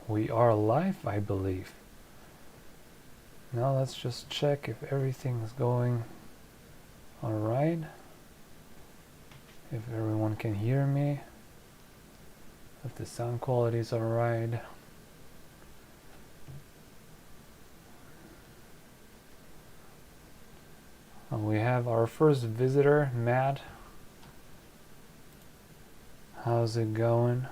We are live, I believe. Now let's just check if everything's going alright. If everyone can hear me. If the sound quality is alright. We have our first visitor, Matt. How's it going?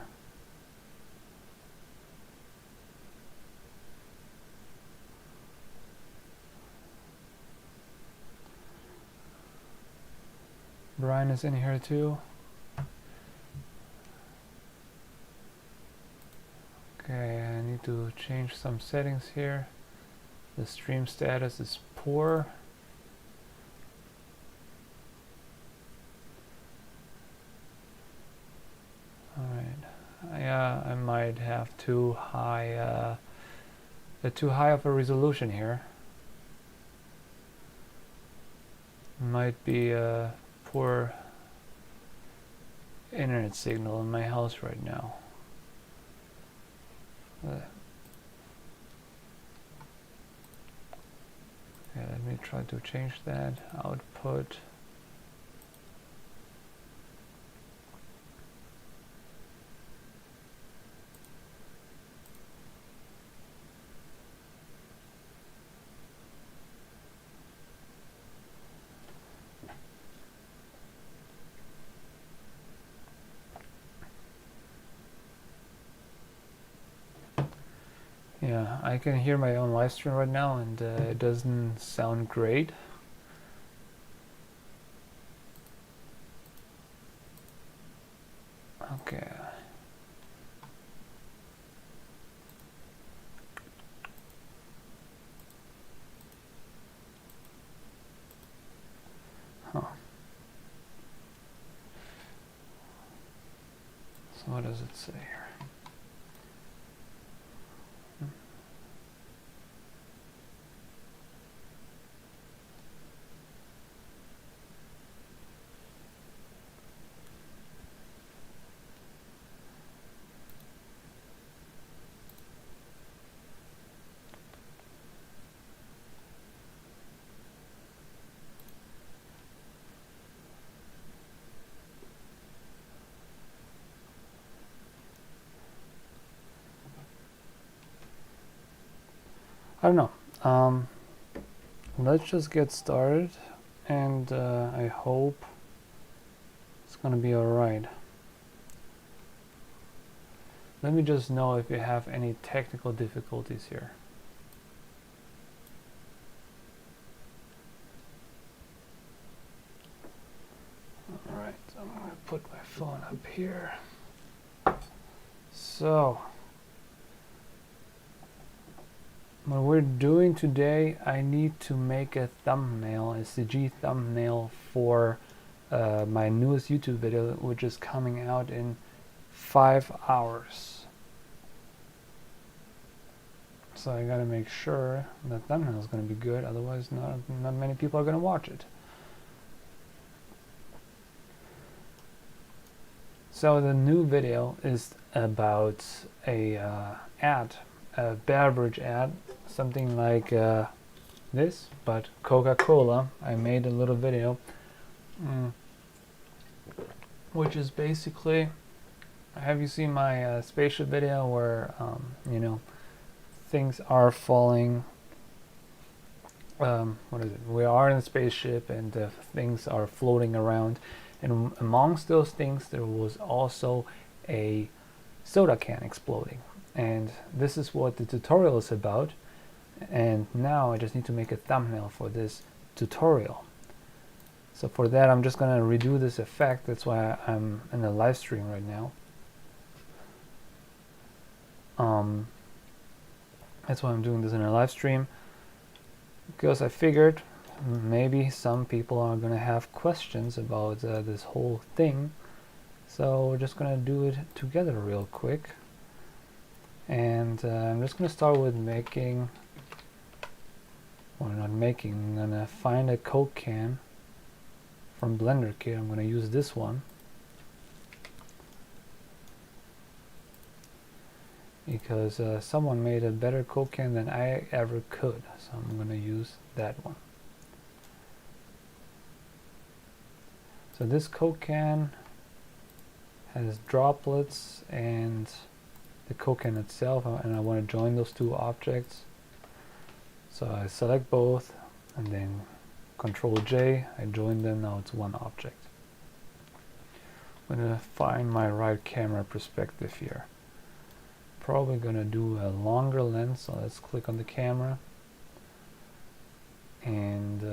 Brian is in here too. Okay, I need to change some settings here. The stream status is poor. Alright, yeah, I might have too high of a resolution here. Might be a poor internet signal in my house right now. Okay, let me try to change that output. Yeah, I can hear my own live stream right now, and it doesn't sound great. Okay. Huh. So what does it say here? I don't know. Let's just get started, and I hope it's gonna be alright. Let me just know if you have any technical difficulties here. Alright, I'm gonna put my phone up here. So what we're doing today, I need to make a thumbnail, a CG thumbnail for my newest YouTube video, which is coming out in 5 hours. So I gotta make sure the thumbnail is gonna be good, otherwise not many people are gonna watch it. So the new video is about a ad, a beverage ad, something like this, but Coca-Cola. I made a little video which is basically, have you seen my spaceship video where you know, things are falling, what is it, we are in a spaceship and things are floating around, and amongst those things there was also a soda can exploding. And this is what the tutorial is about, and now I just need to make a thumbnail for this tutorial. So for that I'm just gonna redo this effect. That's why I'm in a live stream right now. That's why I'm doing this in a live stream, because I figured maybe some people are gonna have questions about this whole thing. So we're just gonna do it together real quick. And I'm just going to start with making, well, not making, I'm going to find a Coke can from Blender Kit. I'm going to use this one. because someone made a better Coke can than I ever could, so I'm gonna use that one. So this Coke can has droplets and the Coke can itself, and I want to join those two objects. So I select both and then Control J, I join them, now it's one object. I'm gonna find my right camera perspective here. Probably gonna do a longer lens, so let's click on the camera and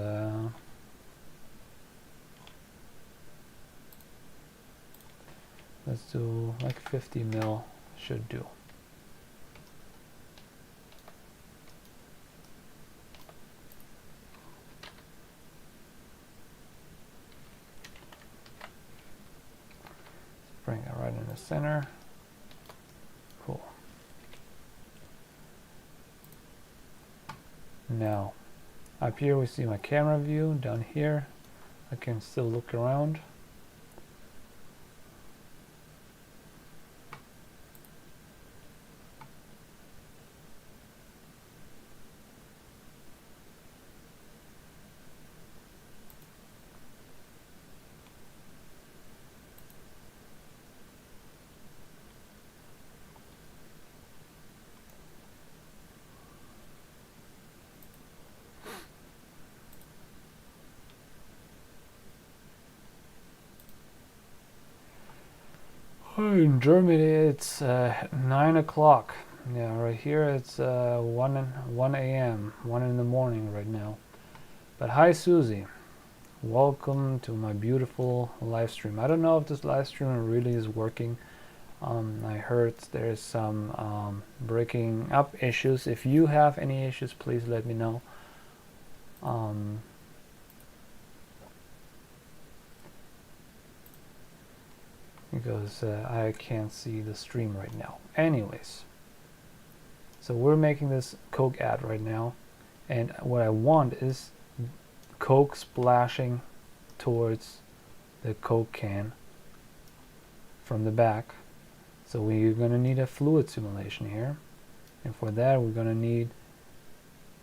let's do like 50 mil should do. Bring it right in the center. Cool. Now, up here we see my camera view. Down here, I can still look around. In Germany it's 9 o'clock. Yeah, right here it's 1 a.m. 1 in the morning right now. But hi Susie, welcome to my beautiful live stream. I don't know if this live stream really is working. I heard there's some breaking up issues. If you have any issues, please let me know. Because I can't see the stream right now. Anyways, so we're making this Coke ad right now, and what I want is Coke splashing towards the Coke can from the back. So we're going to need a fluid simulation here, and for that we're going to need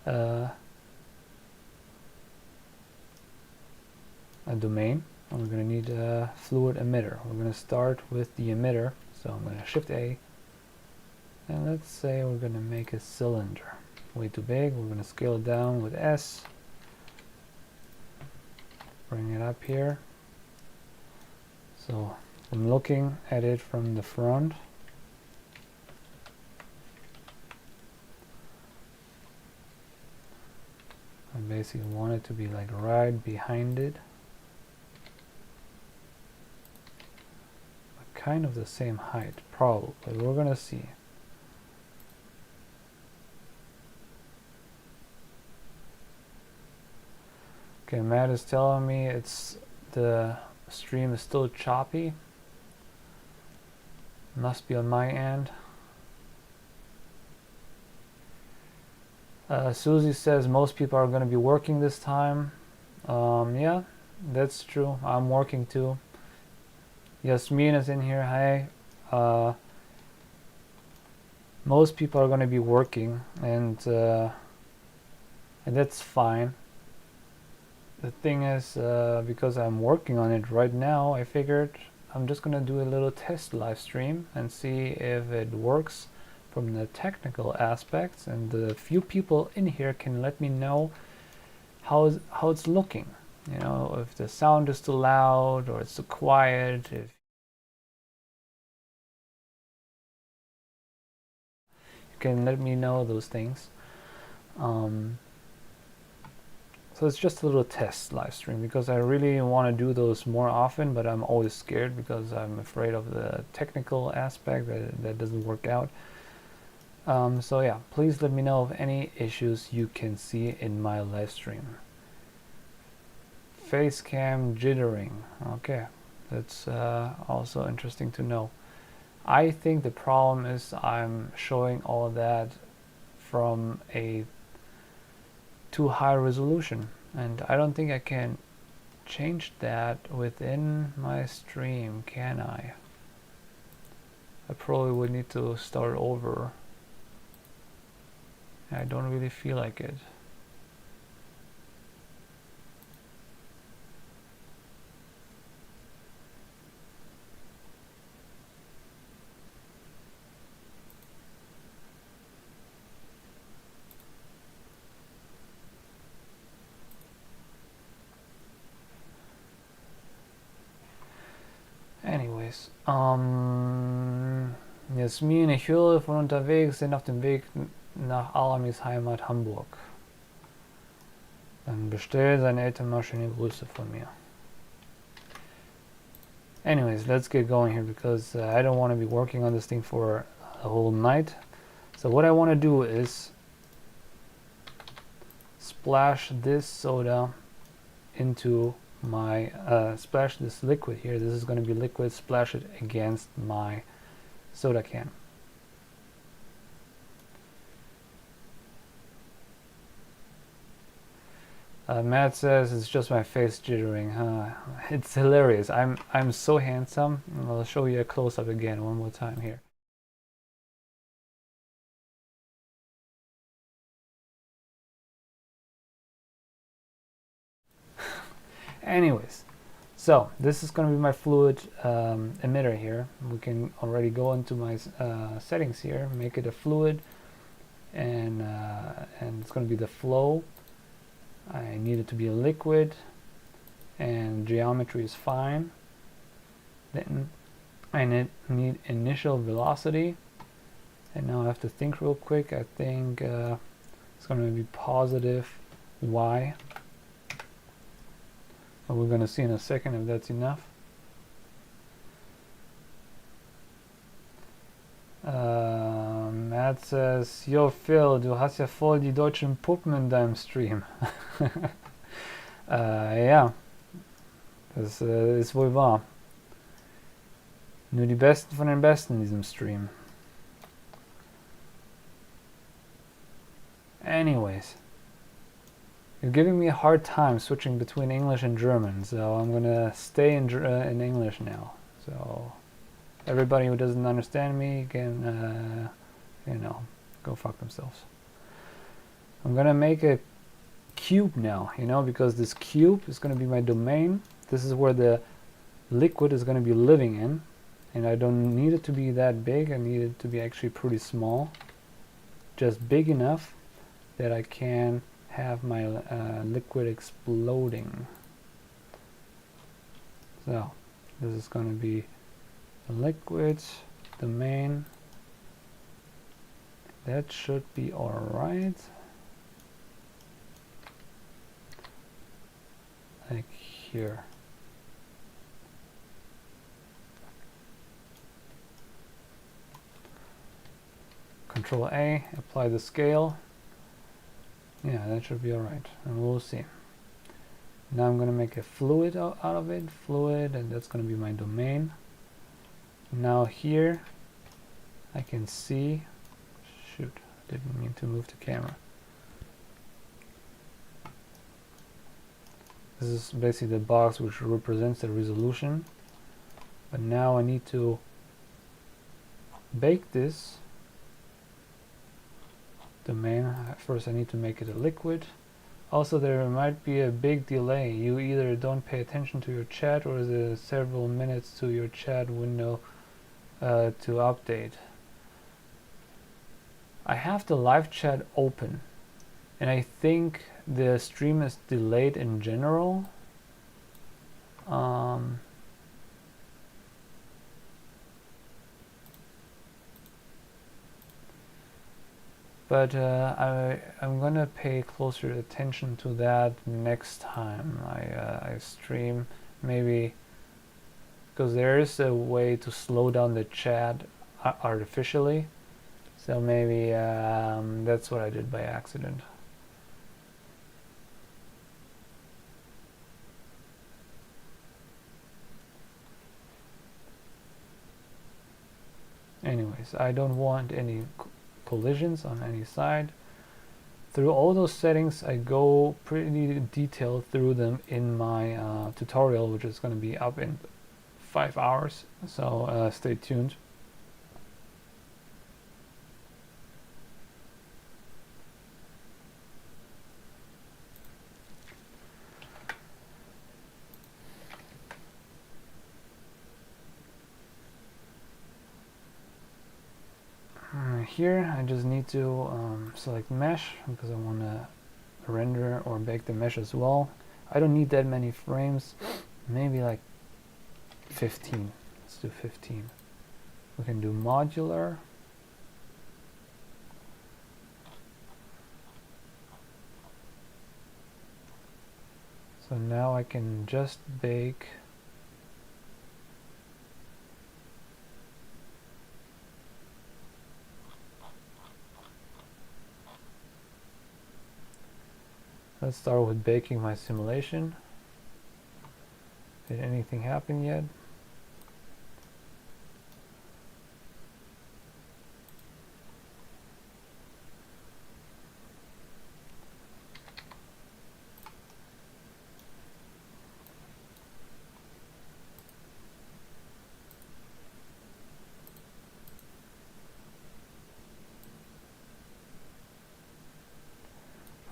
a domain. And we're going to need a fluid emitter. We're going to start with the emitter, so I'm going to Shift A, and let's say we're going to make a cylinder. Way too big. We're going to scale it down with S, bring it up here. So I'm looking at it from the front. I basically want it to be like right behind it. Kind of the same height, probably. We're gonna see. Okay, Matt is telling me the stream is still choppy. Must be on my end. Susie says most people are going to be working this time. Yeah, that's true. I'm working too. Yasmin is in here. Hi. Most people are going to be working, and that's fine. The thing is, because I'm working on it right now, I figured I'm just going to do a little test live stream and see if it works from the technical aspects, and the few people in here can let me know how it's looking. You know, if the sound is too loud or it's too quiet, if you can let me know those things. So it's just a little test live stream, because I really want to do those more often, but I'm always scared because I'm afraid of the technical aspect that doesn't work out. So yeah, please let me know of any issues you can see in my live stream. Face cam jittering. Okay, that's also interesting to know. I think the problem is I'm showing all that from a too high resolution, and I don't think I can change that within my stream, can I? I probably would need to start over. I don't really feel like it. Anyways, Jasmin, ich höre von unterwegs, sind auf dem Weg nach Alamis Heimat Hamburg. Dann bestell seine Eltern mal schöne Grüße von mir. Anyways, let's get going here because I don't want to be working on this thing for a whole night. So what I want to do is splash this soda into my splash this liquid here. This is going to be liquid. Splash it against my soda can. Matt says it's just my face jittering. It's hilarious. I'm so handsome. I'll show you a close-up again one more time here. Anyways, so this is going to be my fluid emitter here. We can already go into my settings here, make it a fluid, and it's going to be the flow. I need it to be a liquid, and geometry is fine. Then I need initial velocity, and now I have to think real quick. I think it's going to be positive y. But we're going to see in a second if that's enough. Matt says, yo Phil, du hast ja voll die deutschen Puppen in deinem Stream. Ja, das ist wohl wahr. Nur die Besten von den Besten in diesem Stream. Anyways, you're giving me a hard time switching between English and German, so I'm gonna stay in English now. So everybody who doesn't understand me can, you know, go fuck themselves. I'm gonna make a cube now, you know, because this cube is gonna be my domain. This is where the liquid is gonna be living in, and I don't need it to be that big. I need it to be actually pretty small, just big enough that I can have my liquid exploding. So this is going to be the liquid domain. That should be alright. Like here. Control A, apply the scale. Yeah, that should be alright, and we'll see. Now I'm going to make a fluid out of it, fluid, and that's going to be my domain. Now here I can see, shoot, didn't mean to move the camera. This is basically the box which represents the resolution, but now I need to bake this domain. First I need to make it a liquid. Also, there might be a big delay. You either don't pay attention to your chat, or there's several minutes to your chat window to update. I have the live chat open, and I think the stream is delayed in general. But I'm gonna pay closer attention to that next time I stream, maybe, because there is a way to slow down the chat artificially, so maybe that's what I did by accident. Anyways, I don't want any collisions on any side. Through all those settings, I go pretty detailed through them in my tutorial, which is going to be up in 5 hours, so stay tuned. Here I just need to select mesh because I want to render or bake the mesh as well. I don't need that many frames, maybe like 15. Let's do 15. We can do modular. So now I can just bake Let's start with baking my simulation. Did anything happen yet?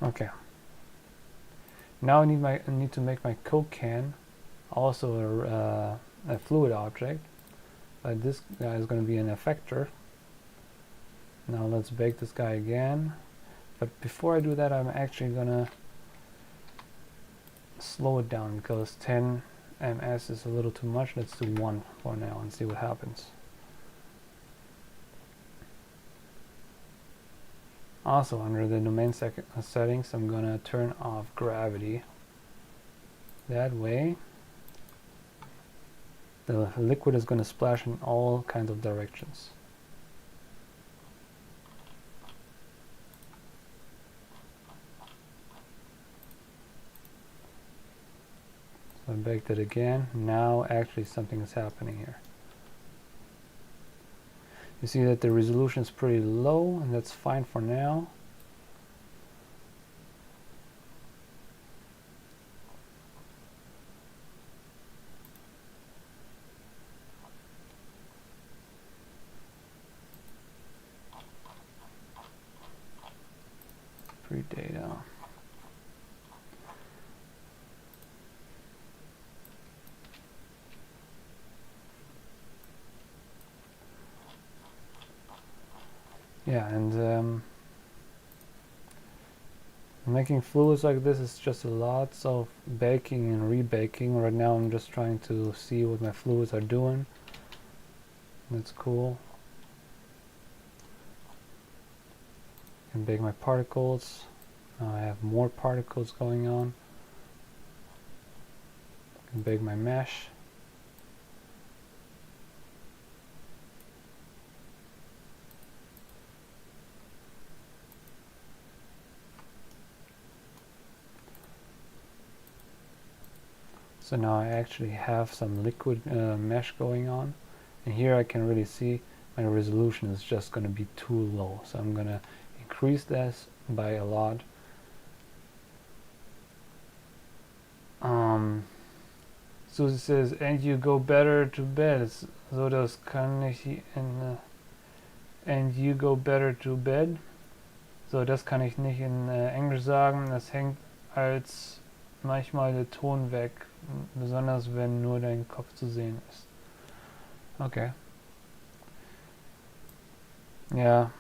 Okay. Now I need to make my Coke can also a fluid object. This guy is going to be an effector. Now let's bake this guy again. But before I do that, I'm actually gonna slow it down because 10 ms is a little too much. Let's do 1 for now and see what happens. Also, under the domain settings, I'm gonna turn off gravity. That way, the liquid is gonna splash in all kinds of directions. So I baked it again. Now actually something is happening here. You see that the resolution is pretty low, and that's fine for now. Pre-data. Yeah, and making fluids like this is just a lot of baking and rebaking. Right now I'm just trying to see what my fluids are doing. That's cool. And bake my particles. Now I have more particles going on. And bake my mesh. So now I actually have some liquid mesh going on, and here I can really see my resolution is just going to be too low. So I'm going to increase this by a lot. Susie says, and you go better to bed. So das kann ich and you go better to bed. So das kann ich nicht in Englisch sagen. Das hängt als manchmal der Ton weg, besonders wenn nur dein Kopf zu sehen ist. Okay. Yeah.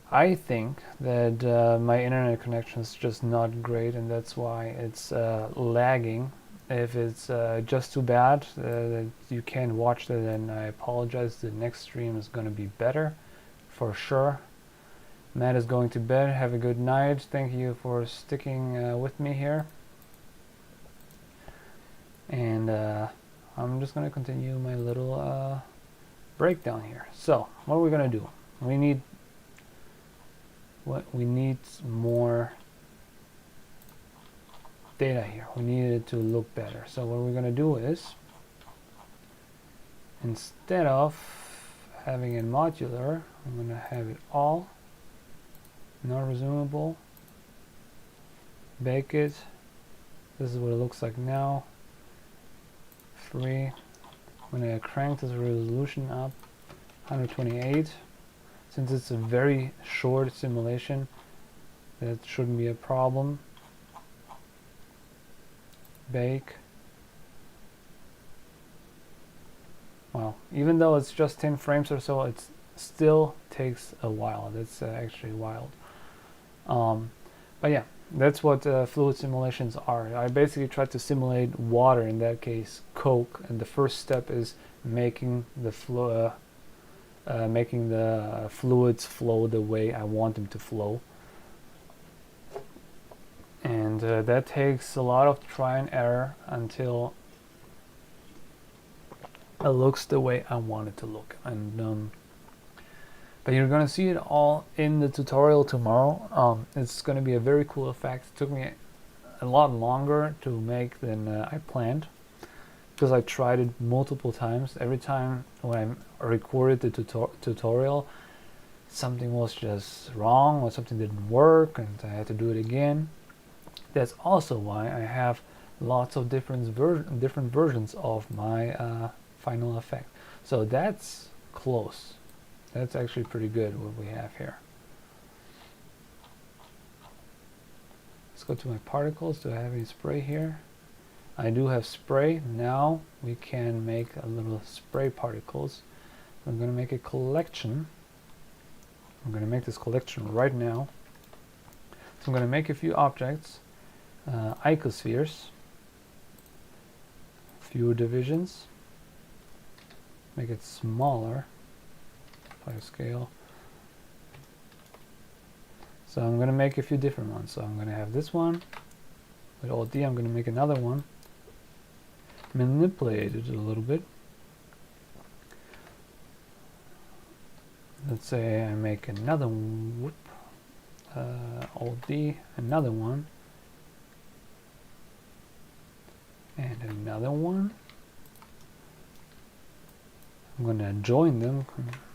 I think that my internet connection is just not great, and that's why it's lagging. If it's just too bad that you can't watch that, then I apologize. The next stream is going to be better, for sure. Matt is going to bed. Have a good night. Thank you for sticking with me here. And I'm just going to continue my little breakdown here. So, what are we going to do? We need more data here. We need it to look better. So what we're going to do is, instead of having it modular, I'm going to have it all not resumable, bake it. This is what it looks like now. Free. I'm going to crank this resolution up 128. Since it's a very short simulation, that shouldn't be a problem. Bake. Well, even though it's just 10 frames or so, it's still takes a while. That's actually wild. But yeah, that's what fluid simulations are. I basically try to simulate water, in that case Coke, and the first step is making the fluids flow the way I want them to flow. And that takes a lot of try and error until it looks the way I want it to look. And but you're gonna see it all in the tutorial tomorrow. It's gonna be a very cool effect. It took me a lot longer to make than I planned, because I tried it multiple times. Every time when I recorded the tutorial, something was just wrong or something didn't work, and I had to do it again. That's also why I have lots of different versions of my final effect. So that's close. That's actually pretty good what we have here. Let's go to my particles. Do I have any spray here? I do have spray. Now we can make a little spray particles. I'm going to make a collection. I'm going to make this collection right now. So I'm going to make a few objects, icospheres, few divisions, make it smaller by scale. So I'm going to make a few different ones. So I'm going to have this one with Alt D. I'm going to make another one, manipulate it a little bit. Let's say I make another whoop, Alt D, another one, and another one. I'm going to join them,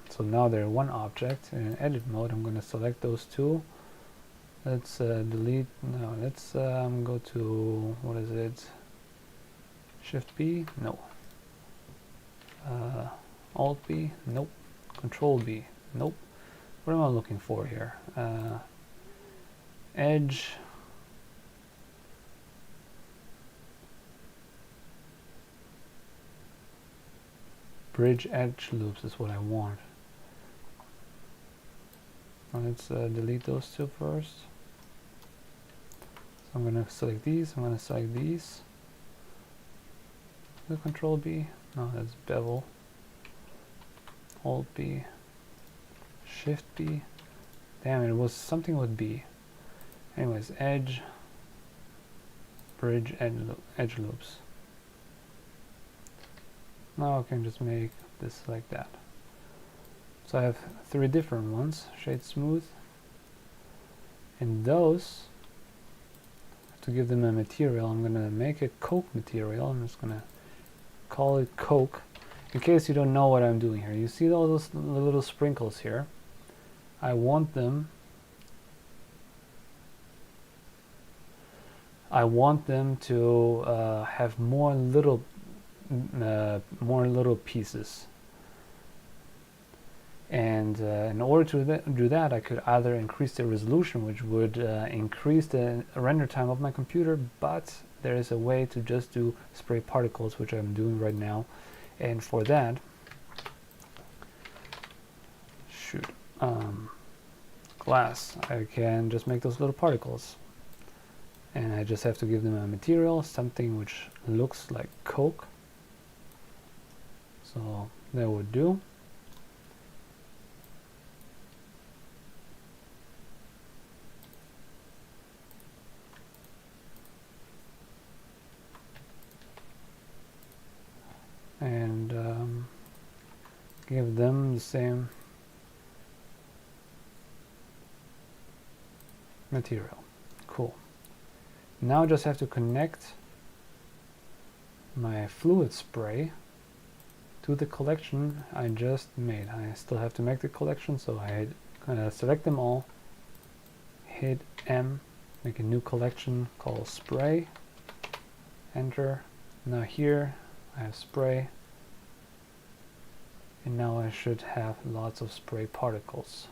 so now they're one object. In edit mode, I'm going to select those two. Let's delete. No, let's go to, what is it? Shift B? No. Alt B? Nope. Control B? Nope. What am I looking for here? Edge. Bridge edge loops is what I want. Let's delete those two first. So I'm going to select these. I'm going to select these. The Control B. No, that's bevel. Alt B. Shift B. Damn, it was something with B. Anyways, edge. Bridge edge loops. Now I can just make this like that. So I have 3 different ones. Shade smooth. And those, to give them a material, I'm going to make a Coke material. I'm just going to call it Coke. In case you don't know what I'm doing here, you see all those little sprinkles here? I want them to have more little pieces. And in order to do that, I could either increase the resolution, which would increase the render time of my computer, but there is a way to just do spray particles, which I'm doing right now. And for that, glass, I can just make those little particles. And I just have to give them a material, something which looks like Coke. So that would do. And give them the same material. Cool. Now I just have to connect my fluid spray to the collection I just made. I still have to make the collection, so I select them all, hit M, make a new collection called spray, enter. Now here I have spray, and now I should have lots of spray particles.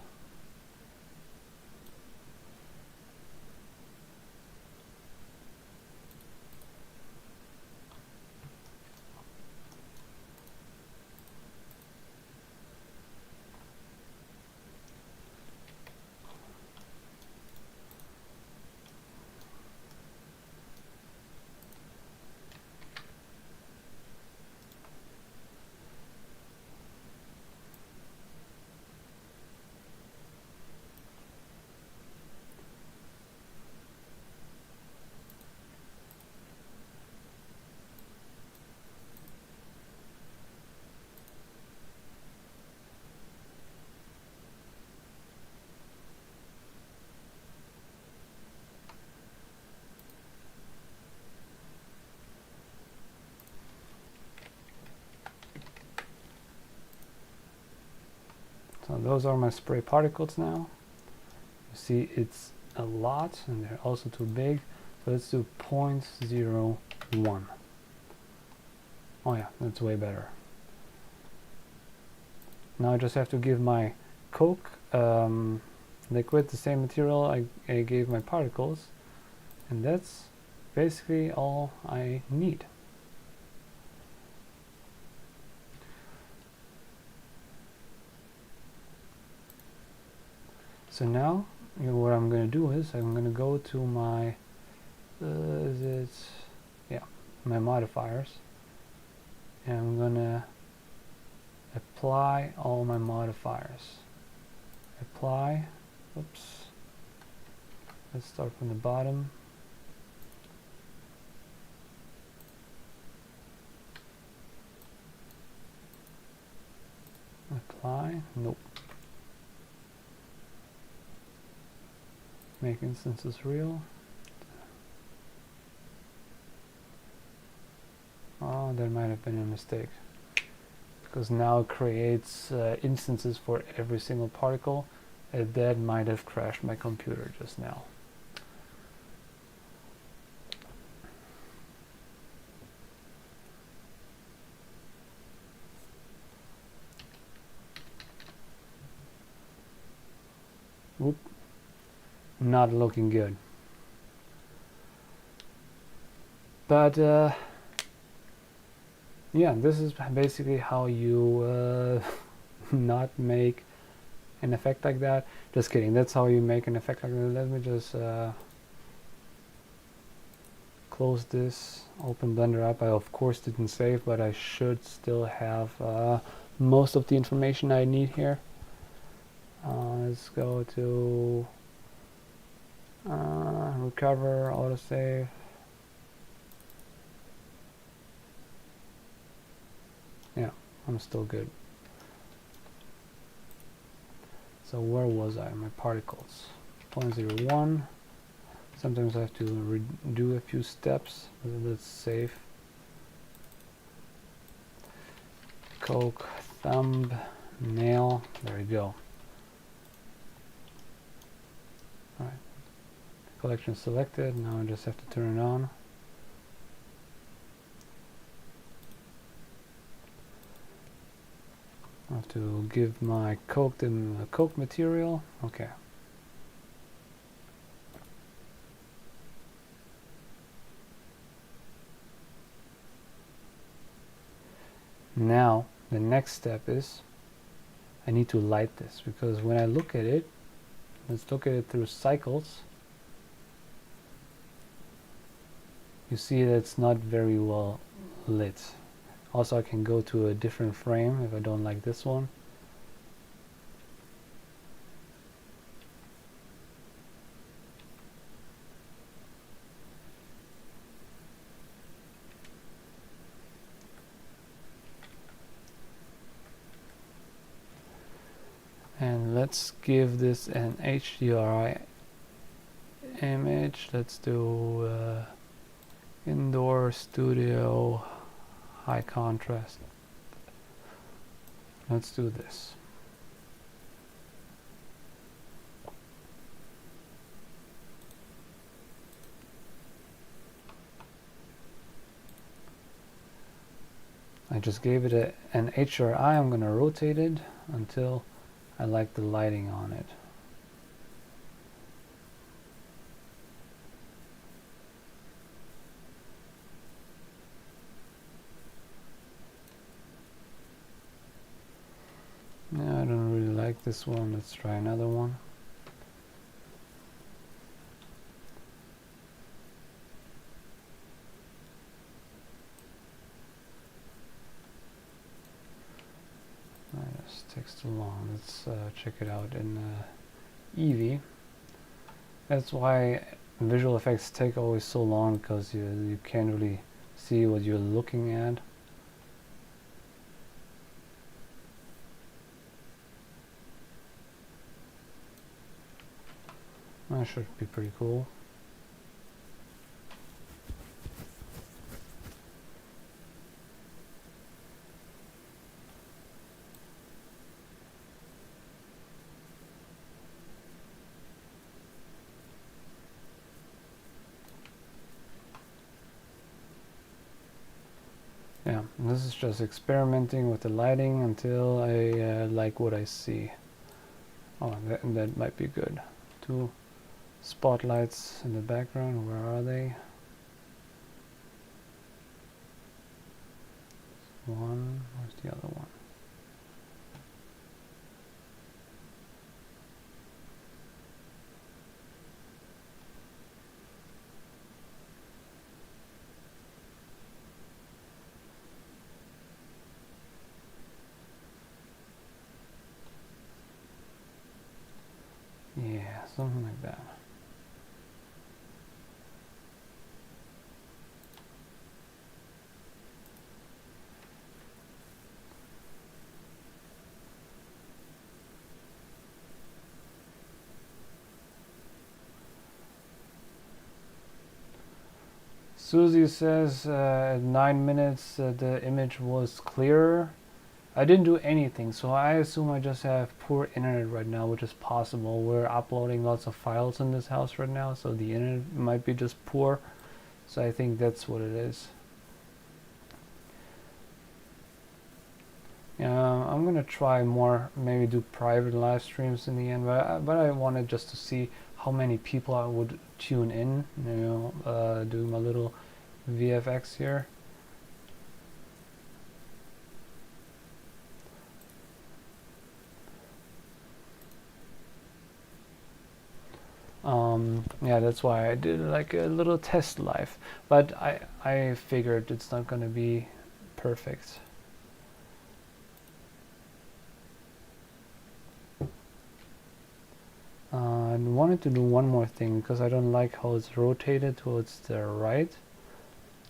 those are my spray particles now. You see it's a lot and they're also too big. So let's do 0.01. Oh yeah, that's way better. Now I just have to give my Coke liquid the same material I gave my particles, and that's basically all I need. So now, what I'm going to do is I'm going to go to my my modifiers, and I'm going to apply all my modifiers. Apply, oops, let's start from the bottom. Apply, nope. Make instances real. Oh, there might have been a mistake, because now it creates instances for every single particle, and that might have crashed my computer just now. Whoop. Not looking good. But yeah, this is basically how you not make an effect like that. Just kidding, that's how you make an effect like that. Let me just close this, open Blender up. I of course didn't save, but I should still have most of the information I need here. Let's go to recover, autosave. Yeah, I'm still good. So where was I? My particles. 0.01. Sometimes I have to redo a few steps. Let's save. Coke, thumb, nail. There we go. Alright. Collection selected. Now I just have to turn it on. I have to give my Coke the Coke material. Okay. Now the next step is I need to light this, because when I look at it, let's look at it through cycles, you see that it's not very well lit. Also, I can go to a different frame if I don't like this one. And let's give this an HDRI image. Let's do indoor studio high contrast. Let's do this. I just gave it an HDRI. I'm going to rotate it until I like the lighting on it. Yeah, I don't really like this one. Let's try another one. This takes too long. Let's check it out in Eevee. That's why visual effects take always so long, because you can't really see what you're looking at. That should be pretty cool. And this is just experimenting with the lighting until I like what I see. Oh, that might be good. 2 spotlights in the background. Where are they? One. Where's the other one? Yeah, something like that. Susie says at 9 minutes the image was clearer. I didn't do anything, so I assume I just have poor internet right now, which is possible. We're uploading lots of files in this house right now, so the internet might be just poor. So I think that's what it is. I'm gonna try more, maybe do private live streams in the end, but I wanted just to see how many people I would tune in, doing my little VFX here. Yeah, that's why I did like a little test live, but I figured it's not gonna be perfect. I wanted to do one more thing because I don't like how it's rotated towards the right.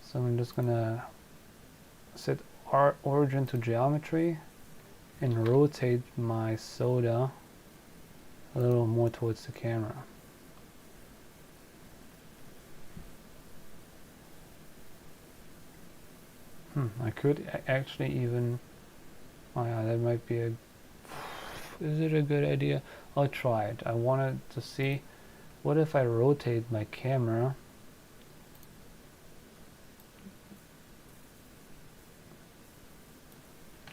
So I'm just gonna set origin to geometry and rotate my soda a little more towards the camera. I could actually even, oh yeah, that might be a, is it a good idea? I'll try it. I wanted to see, what if I rotate my camera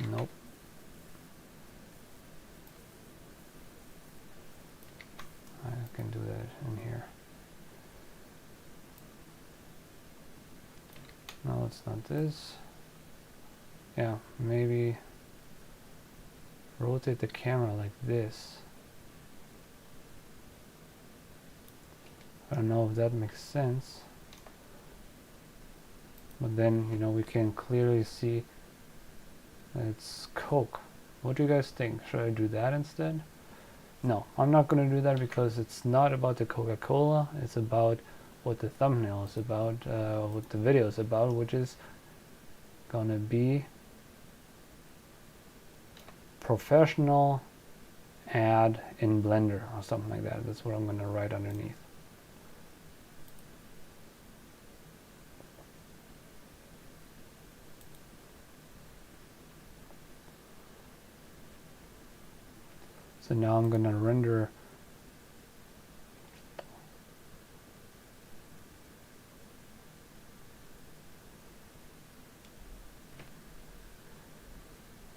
nope. I can do that in here. No, it's not this. Yeah, maybe rotate the camera like this. I don't know if that makes sense. But then, we can clearly see it's Coke. What do you guys think? Should I do that instead? No, I'm not going to do that because it's not about the Coca-Cola. It's about what the thumbnail is about, what the video is about, which is going to be professional ad in Blender or something like that. That's what I'm going to write underneath. So now I'm going to render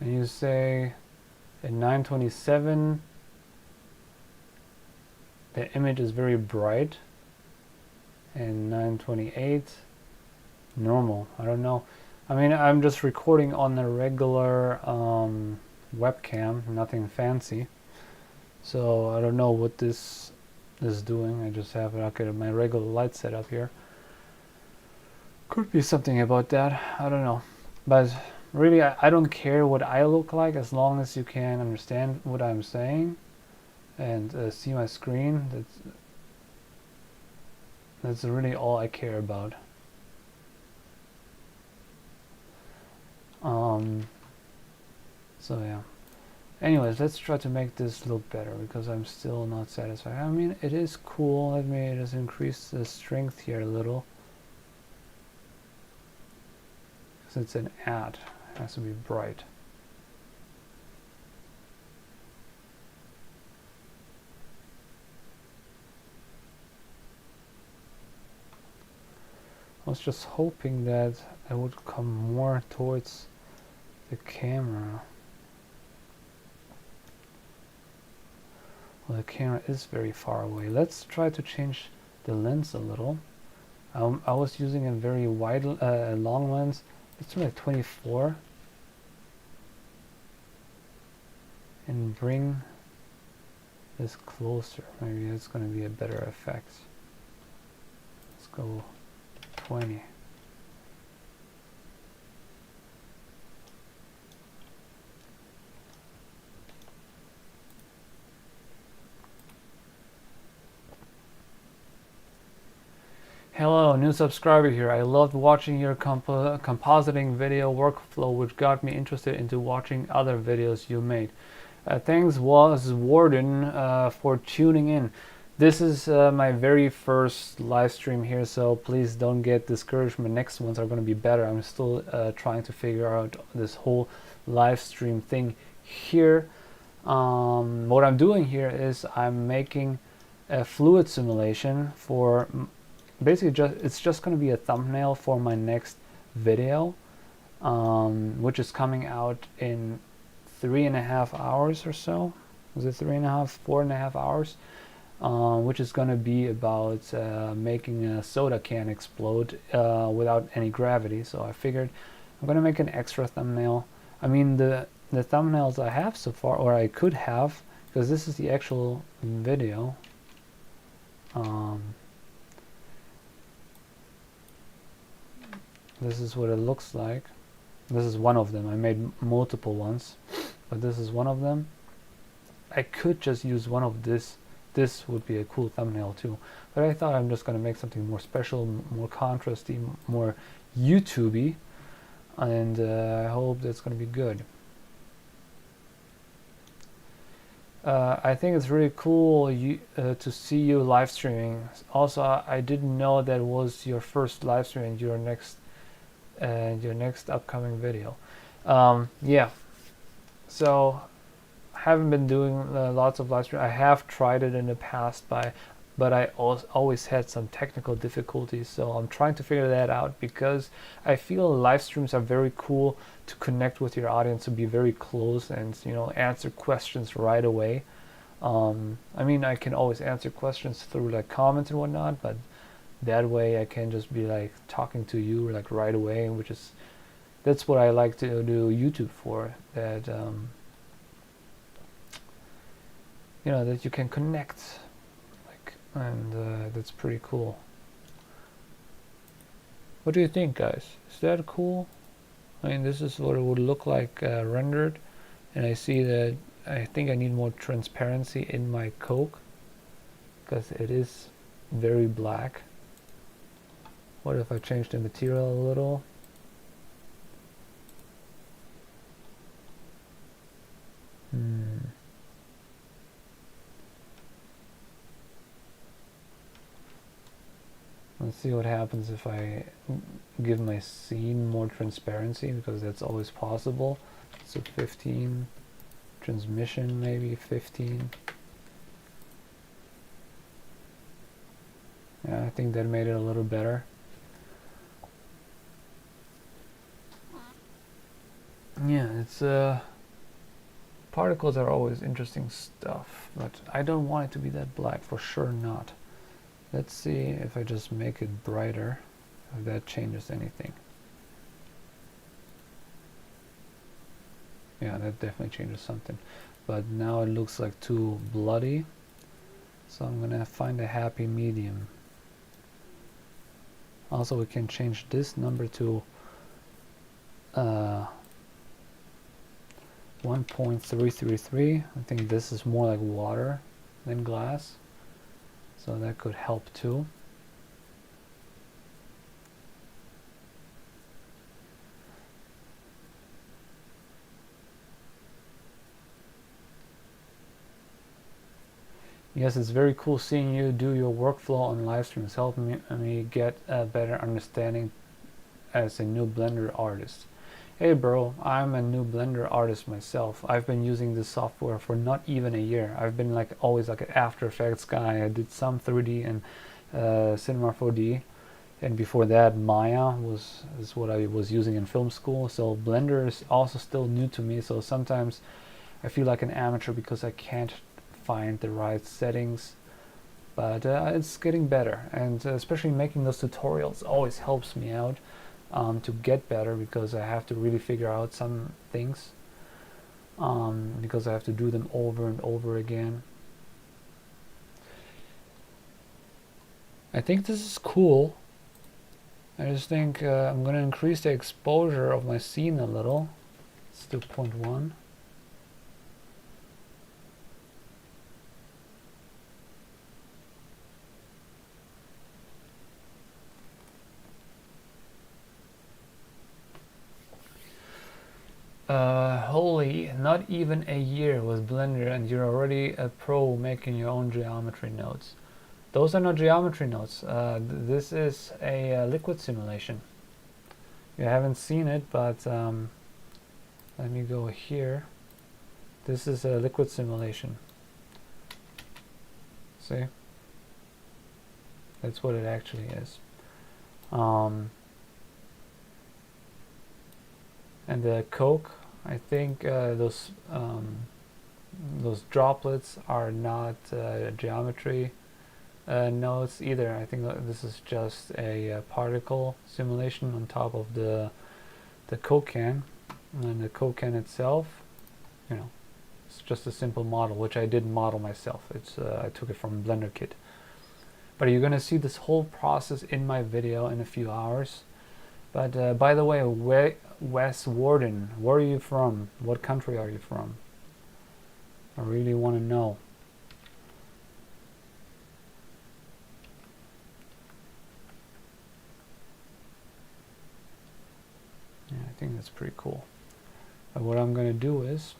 and you say at 927 the image is very bright and 928 normal. I don't know. I mean, I'm just recording on a regular webcam, nothing fancy. So I don't know what this is doing. I just have my regular light setup here. Could be something about that. I don't know. But really, I don't care what I look like as long as you can understand what I'm saying and see my screen. That's really all I care about. So yeah. Anyways, let's try to make this look better because I'm still not satisfied. I mean, it is cool. Let me just increase the strength here a little. Because it's an ad. It has to be bright. was just hoping that I would come more towards the camera. Well, the camera is very far away. Let's try to change the lens a little. I was using a very wide, long lens. Let's do like 24 and bring this closer. Maybe it's going to be a better effect. Let's go 20. Hello, new subscriber here. I loved watching your compositing video workflow, which got me interested into watching other videos you made. Thanks was Warden for tuning in. This is my very first live stream here, so please don't get discouraged. My next ones are going to be better. I'm still trying to figure out this whole live stream thing here. What I'm doing here is I'm making a fluid simulation for basically it's just going to be a thumbnail for my next video, which is coming out in 3.5 hours or so. Was it 3.5, 4.5 hours? Which is going to be about making a soda can explode without any gravity. So I figured I'm going to make an extra thumbnail. I mean, the thumbnails I have so far, or I could have, because this is the actual video. This is what it looks like. This is one of them. I made multiple ones, but this is one of them. I could just use one of this. This would be a cool thumbnail too. But I thought I'm just going to make something more special, more contrasty, more YouTubey, and I hope that's going to be good. I think it's really cool to see you live streaming. Also, I didn't know that was your first live stream and your next upcoming video. Yeah, so I haven't been doing lots of live stream. I have tried it in the past, but I always had some technical difficulties, so I'm trying to figure that out, because I feel live streams are very cool to connect with your audience, to be very close and, you know, answer questions right away. I mean, I can always answer questions through like comments and whatnot, but that way I can just be like talking to you like right away, that's what I like to do YouTube for, that you know, that you can connect, like, and that's pretty cool. What do you think, guys? Is that cool? I mean, this is what it would look like rendered, and I see that I think I need more transparency in my Coke, because it is very black. What if I change the material a little? Let's see what happens if I give my scene more transparency, because that's always possible. So 15, transmission maybe 15. Yeah, I think that made it a little better. Yeah, it's particles are always interesting stuff, but I don't want it to be that black, for sure not. Let's see if I just make it brighter, if that changes anything. Yeah, that definitely changes something. But now it looks like too bloody, so I'm gonna find a happy medium. Also, we can change this number to 1.333. I think this is more like water than glass, so that could help too. Yes, it's very cool seeing you do your workflow on live streams. Help me get a better understanding as a new Blender artist. Hey bro, I'm a new Blender artist myself. I've been using this software for not even a year. I've been like always like an After Effects guy. I did some 3D and Cinema 4D, and before that Maya is what I was using in film school. So Blender is also still new to me, so sometimes I feel like an amateur because I can't find the right settings, but it's getting better, and especially making those tutorials always helps me out to get better, because I have to really figure out some things, because I have to do them over and over again. I think this is cool. I just think I'm going to increase the exposure of my scene a little. Let's do 0.1. Holy, not even a year with Blender and you're already a pro making your own geometry nodes. Those are not geometry nodes. This is a liquid simulation. You haven't seen it, but let me go here. This is a liquid simulation. See? That's what it actually is. And the Coke, I think those droplets are not geometry nodes either. I think this is just a particle simulation on top of the Coke can, and the Coke can itself, you know, it's just a simple model, which I didn't model myself. It's I took it from Blender Kit. But you're gonna see this whole process in my video in a few hours. But by the way, Wes Warden, where are you from? What country are you from? I really want to know. Yeah, I think that's pretty cool. But what I'm going to do is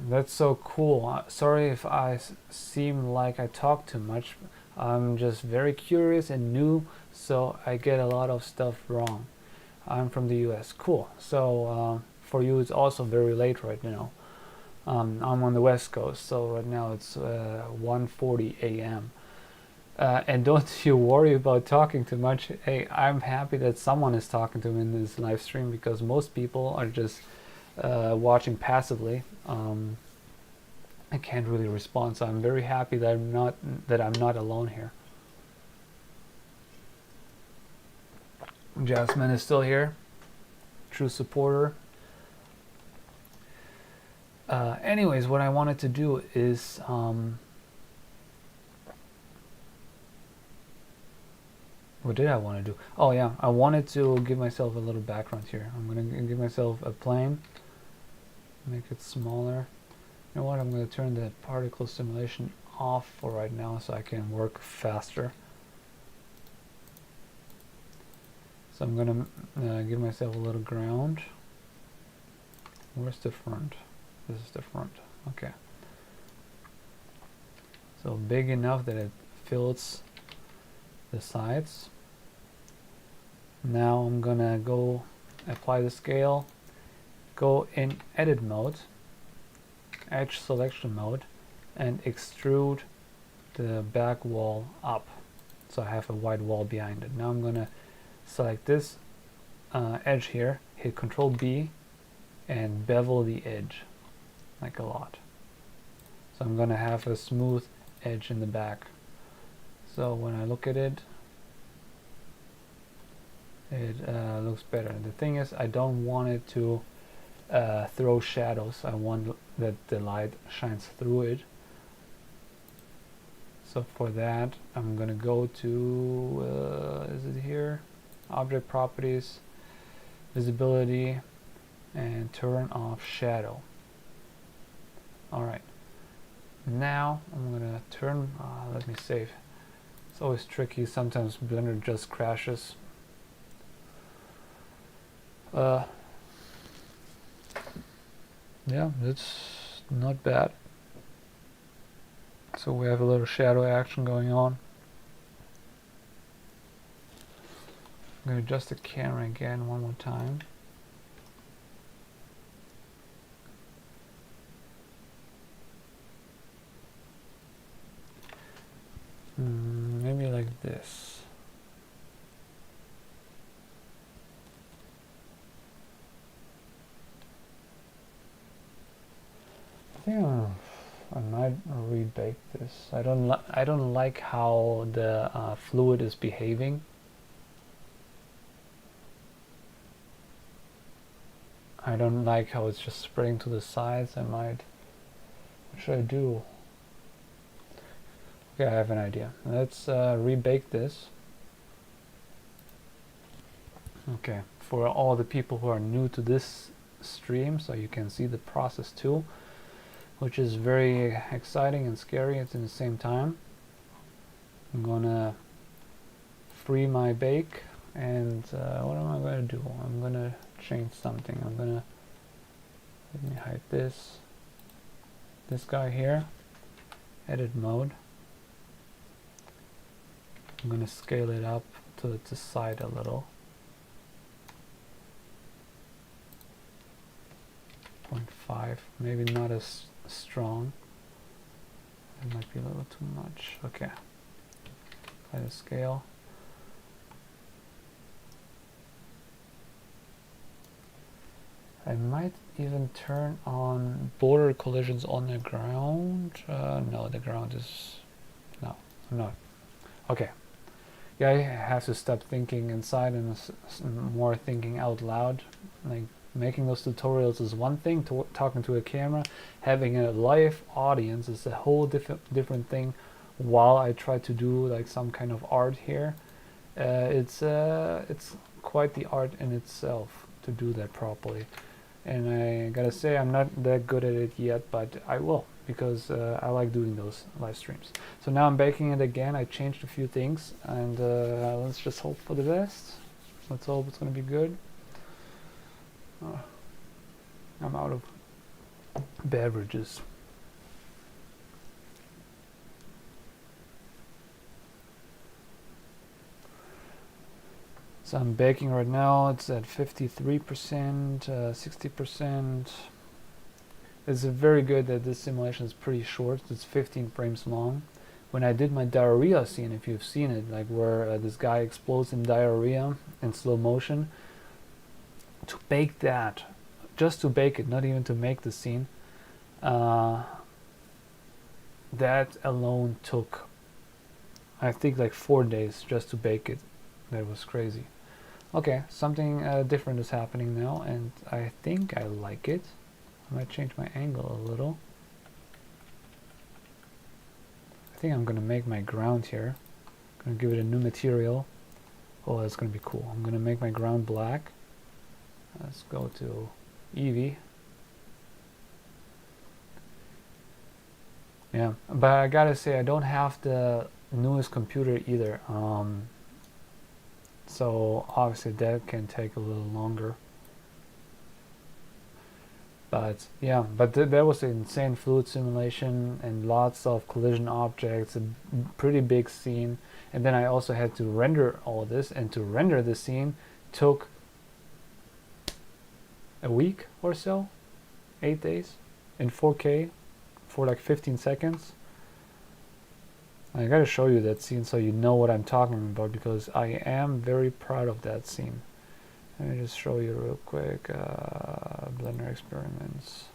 that's so cool. Sorry if I seem like I talk too much. I'm just very curious and new, so I get a lot of stuff wrong. I'm from the US. Cool. So for you it's also very late right now. I'm on the West Coast, so right now it's 1:40 a.m. And don't you worry about talking too much. Hey, I'm happy that someone is talking to me in this live stream, because most people are just watching passively. I can't really respond, so I'm very happy that I'm not alone here. Jasmine is still here, true supporter. Anyways, what I wanted to do is what did I want to do? Oh yeah, I wanted to give myself a little background here. I'm going to give myself a plane, make it smaller. You know what, I'm going to turn the particle simulation off for right now so I can work faster. So I'm going to give myself a little ground. Where's the front? This is the front. Okay. So big enough that it fills the sides. Now I'm gonna go apply the scale, go in edit mode, edge selection mode, and extrude the back wall up, so I have a white wall behind it. Now I'm gonna select this edge here, hit Control B, and bevel the edge like a lot. So I'm gonna have a smooth edge in the back. So when I look at it, it looks better. The thing is, I don't want it to throw shadows. I want that the light shines through it. So for that, I'm gonna go to is it here? Object properties, visibility, and turn off shadow. Alright, now I'm gonna turn, let me save. It's always tricky, sometimes Blender just crashes. Yeah, it's not bad. So we have a little shadow action going on. I'm going to adjust the camera again one more time. this. I think I might rebake this. I don't like how the fluid is behaving. I don't like how it's just spreading to the sides. What should I do? Okay, I have an idea. Let's rebake this. Okay, for all the people who are new to this stream, so you can see the process too, which is very exciting and scary at the same time. I'm gonna free my bake, and what am I gonna do? I'm gonna change something. Let me hide this guy here, edit mode. I'm gonna scale it up to the side a little. 0.5, maybe not as strong. It might be a little too much. Okay, apply the scale. I might even turn on border collisions on the ground. No, the ground is... no, I'm not. Okay. Yeah, I have to stop thinking inside and more thinking out loud. Like, making those tutorials is one thing, talking to a camera, having a live audience is a whole different thing. While I try to do like some kind of art here, it's quite the art in itself to do that properly. And I gotta say, I'm not that good at it yet, but I will, because I like doing those live streams. So now I'm baking it again. I changed a few things, and let's just hope for the best. Let's hope it's gonna be good. I'm out of beverages. So I'm baking right now. It's at 53%, 60%. It's very good that this simulation is pretty short. It's 15 frames long. When I did my diarrhea scene, if you've seen it, like where this guy explodes in diarrhea in slow motion, to bake that, just to bake it, not even to make the scene, that alone took, I think, like 4 days just to bake it. That was crazy. Okay, something different is happening now, and I think I like it. I might change my angle a little. I think I'm gonna make my ground here. I'm gonna give it a new material. Oh, that's gonna be cool. I'm gonna make my ground black. Let's go to Eevee. Yeah, but I gotta say, I don't have the newest computer either. So obviously that can take a little longer. But yeah, but there was an insane fluid simulation and lots of collision objects, a pretty big scene. And then I also had to render all this, and to render the scene took a week or so, 8 days in 4K for like 15 seconds. I gotta show you that scene so you know what I'm talking about, because I am very proud of that scene. Let me just show you real quick. Blender experiments.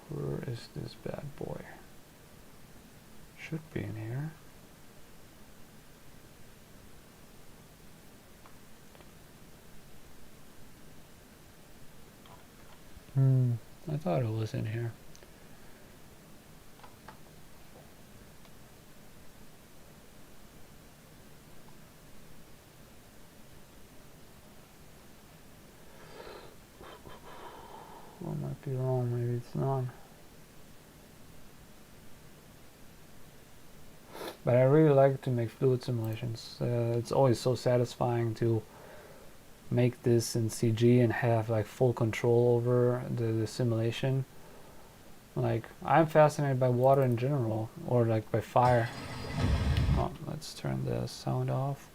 Where is this bad boy? Should be in here. I thought it was in here. I might be wrong, maybe it's not. But I really like to make fluid simulations. It's always so satisfying to make this in CG and have like full control over the simulation. Like, I'm fascinated by water in general, or like by fire. Oh, let's turn the sound off.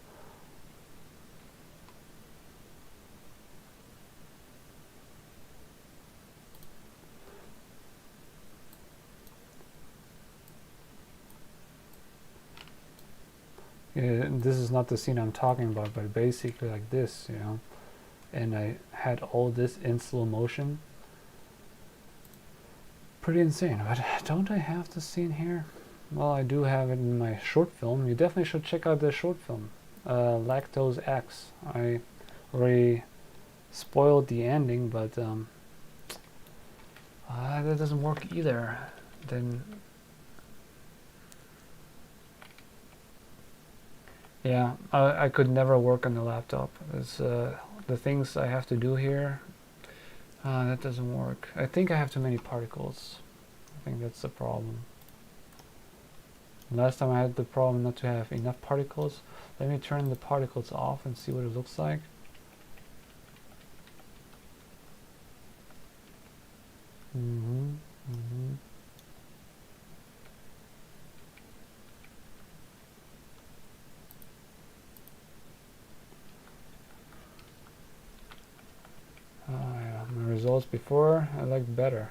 This is not the scene I'm talking about, but basically like this, you know. And I had all this in slow motion. Pretty insane, but don't I have the scene here? Well, I do have it in my short film. You definitely should check out the short film, Lactose X. I already spoiled the ending, but that doesn't work either. Then, yeah, I could never work on the laptop. It's the things I have to do here. That doesn't work. I think I have too many particles. I think that's the problem. Last time I had the problem not to have enough particles. Let me turn the particles off and see what it looks like. Yeah, my results before I liked better.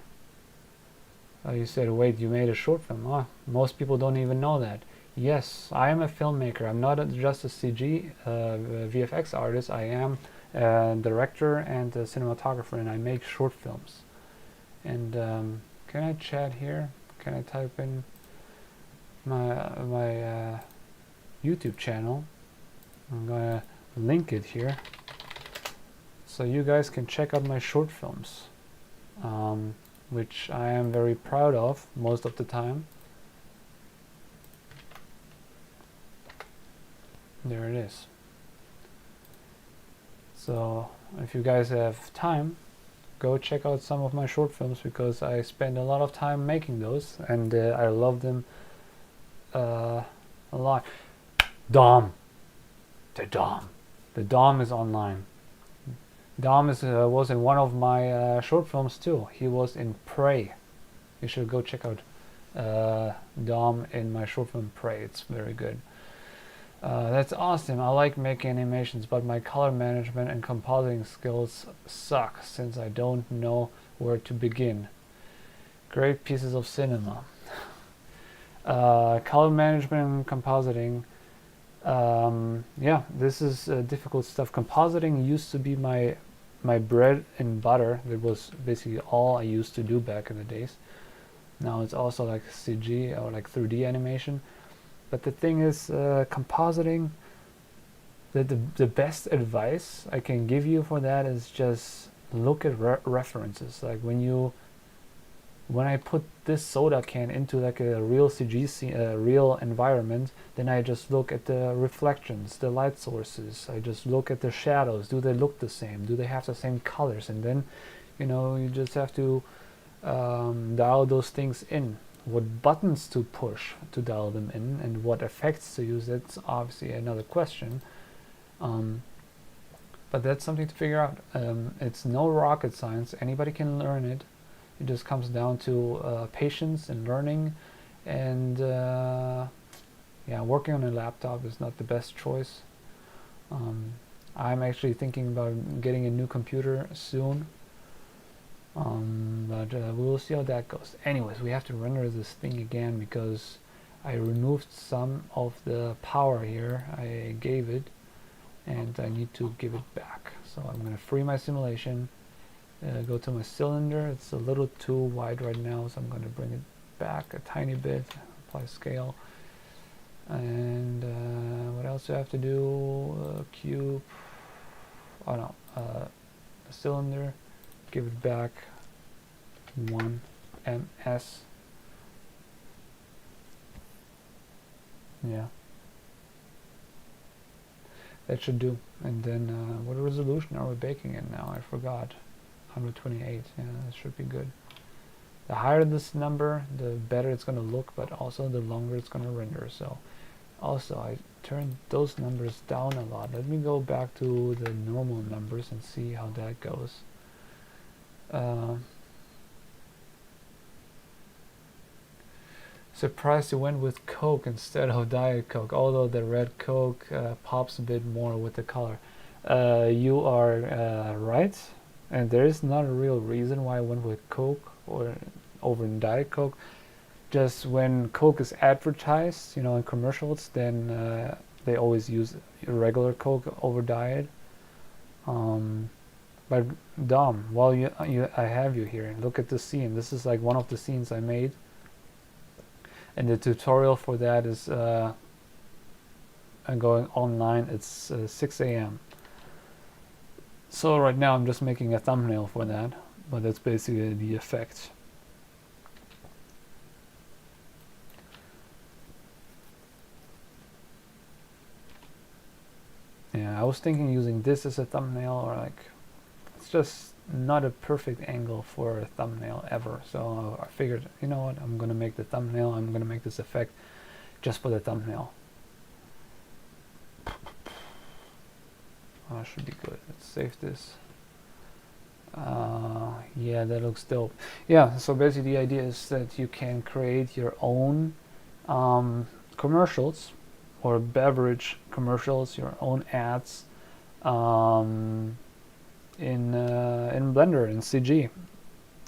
You said, wait, you made a short film. Most people don't even know that. Yes, I am a filmmaker. I'm not just a CG VFX artist. I am a director and a cinematographer, and I make short films. And can I chat here? Can I type in my YouTube channel? I'm gonna link it here so you guys can check out my short films, which I am very proud of most of the time. There it is. So if you guys have time, go check out some of my short films, because I spend a lot of time making those, and I love them a lot. Dom. The Dom is online. Dom was in one of my short films too. He was in Prey. You should go check out Dom in my short film Prey. It's very good. That's awesome. I like making animations, but my color management and compositing skills suck since I don't know where to begin. Great pieces of cinema. Color management and compositing. Yeah, this is difficult stuff. Compositing used to be my bread and butter. That was basically all I used to do back in the days. Now it's also like CG or like 3D animation. But the thing is, compositing, the best advice I can give you for that is just look at references. Like when I put this soda can into like a real CG real environment, then I just look at the reflections, the light sources. I just look at the shadows. Do they look the same? Do they have the same colors? And then, you just have to dial those things in. What buttons to push to dial them in, and what effects to use, that's obviously another question. But that's something to figure out. It's no rocket science. Anybody can learn it. It just comes down to patience and learning. And yeah, working on a laptop is not the best choice. I'm actually thinking about getting a new computer soon. But we'll see how that goes. Anyways, we have to render this thing again because I removed some of the power here I gave it, and I need to give it back. So I'm going to free my simulation, go to my cylinder. It's a little too wide right now, so I'm going to bring it back a tiny bit, apply scale. And what else do I have to do? Cube, oh no, the cylinder, give it back 1 ms. Yeah, that should do. And then what resolution are we baking in now? I forgot. 128. Yeah, that should be good. The higher this number, the better it's going to look, but also the longer it's going to render. So also I turned those numbers down a lot. Let me go back to the normal numbers and see how that goes. Surprised you went with Coke instead of Diet Coke, although the red Coke pops a bit more with the color. You are right, and there is not a real reason why I went with Coke or over Diet Coke. Just when Coke is advertised, in commercials, then they always use regular Coke over Diet. But Dom, while I have you here, look at the scene. This is like one of the scenes I made, and the tutorial for that is going online. It's 6 a.m. So right now I'm just making a thumbnail for that, but that's basically the effect. Yeah, I was thinking using this as a thumbnail, or like, it's just not a perfect angle for a thumbnail ever. So I figured, you know what, I'm gonna make the thumbnail, I'm gonna make this effect just for the thumbnail. Oh, should be good. Let's save this. Yeah, that looks dope. Yeah, so basically the idea is that you can create your own commercials or beverage commercials, your own ads in Blender, in CG,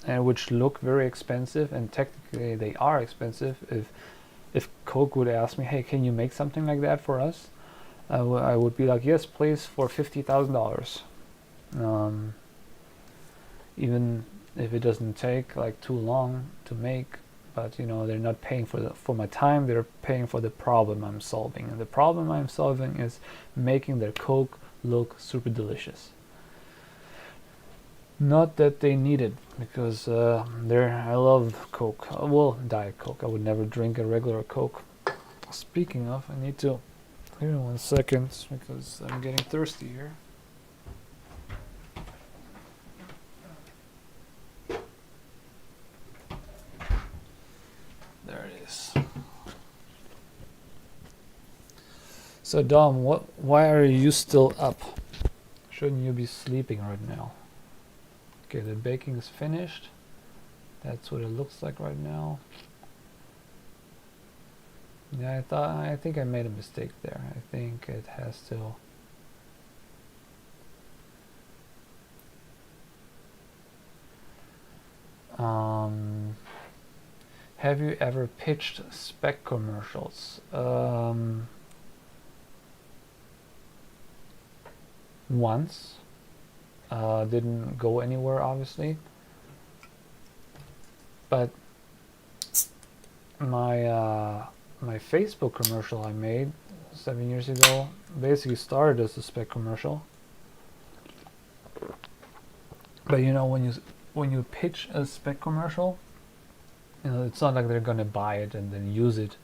and which look very expensive, and technically they are expensive. If Coke would ask me, hey, can you make something like that for us? I would be like, yes, please, for $50,000. Even if it doesn't take like too long to make, but you know, they're not paying for my time, they're paying for the problem I'm solving. And the problem I'm solving is making their Coke look super delicious. Not that they need it, because I love Coke. Well, Diet Coke. I would never drink a regular Coke. Speaking of, I need to, here, 1 second, because I'm getting thirsty here. There it is. So Dom, why are you still up? Shouldn't you be sleeping right now? Okay, the baking is finished. That's what it looks like right now. Yeah, I think I made a mistake there. I think it has to. Have you ever pitched spec commercials? Once. Didn't go anywhere, obviously. But my Facebook commercial I made 7 years ago basically started as a spec commercial. But you know, when you pitch a spec commercial, you know, it's not like they're gonna buy it and then use it.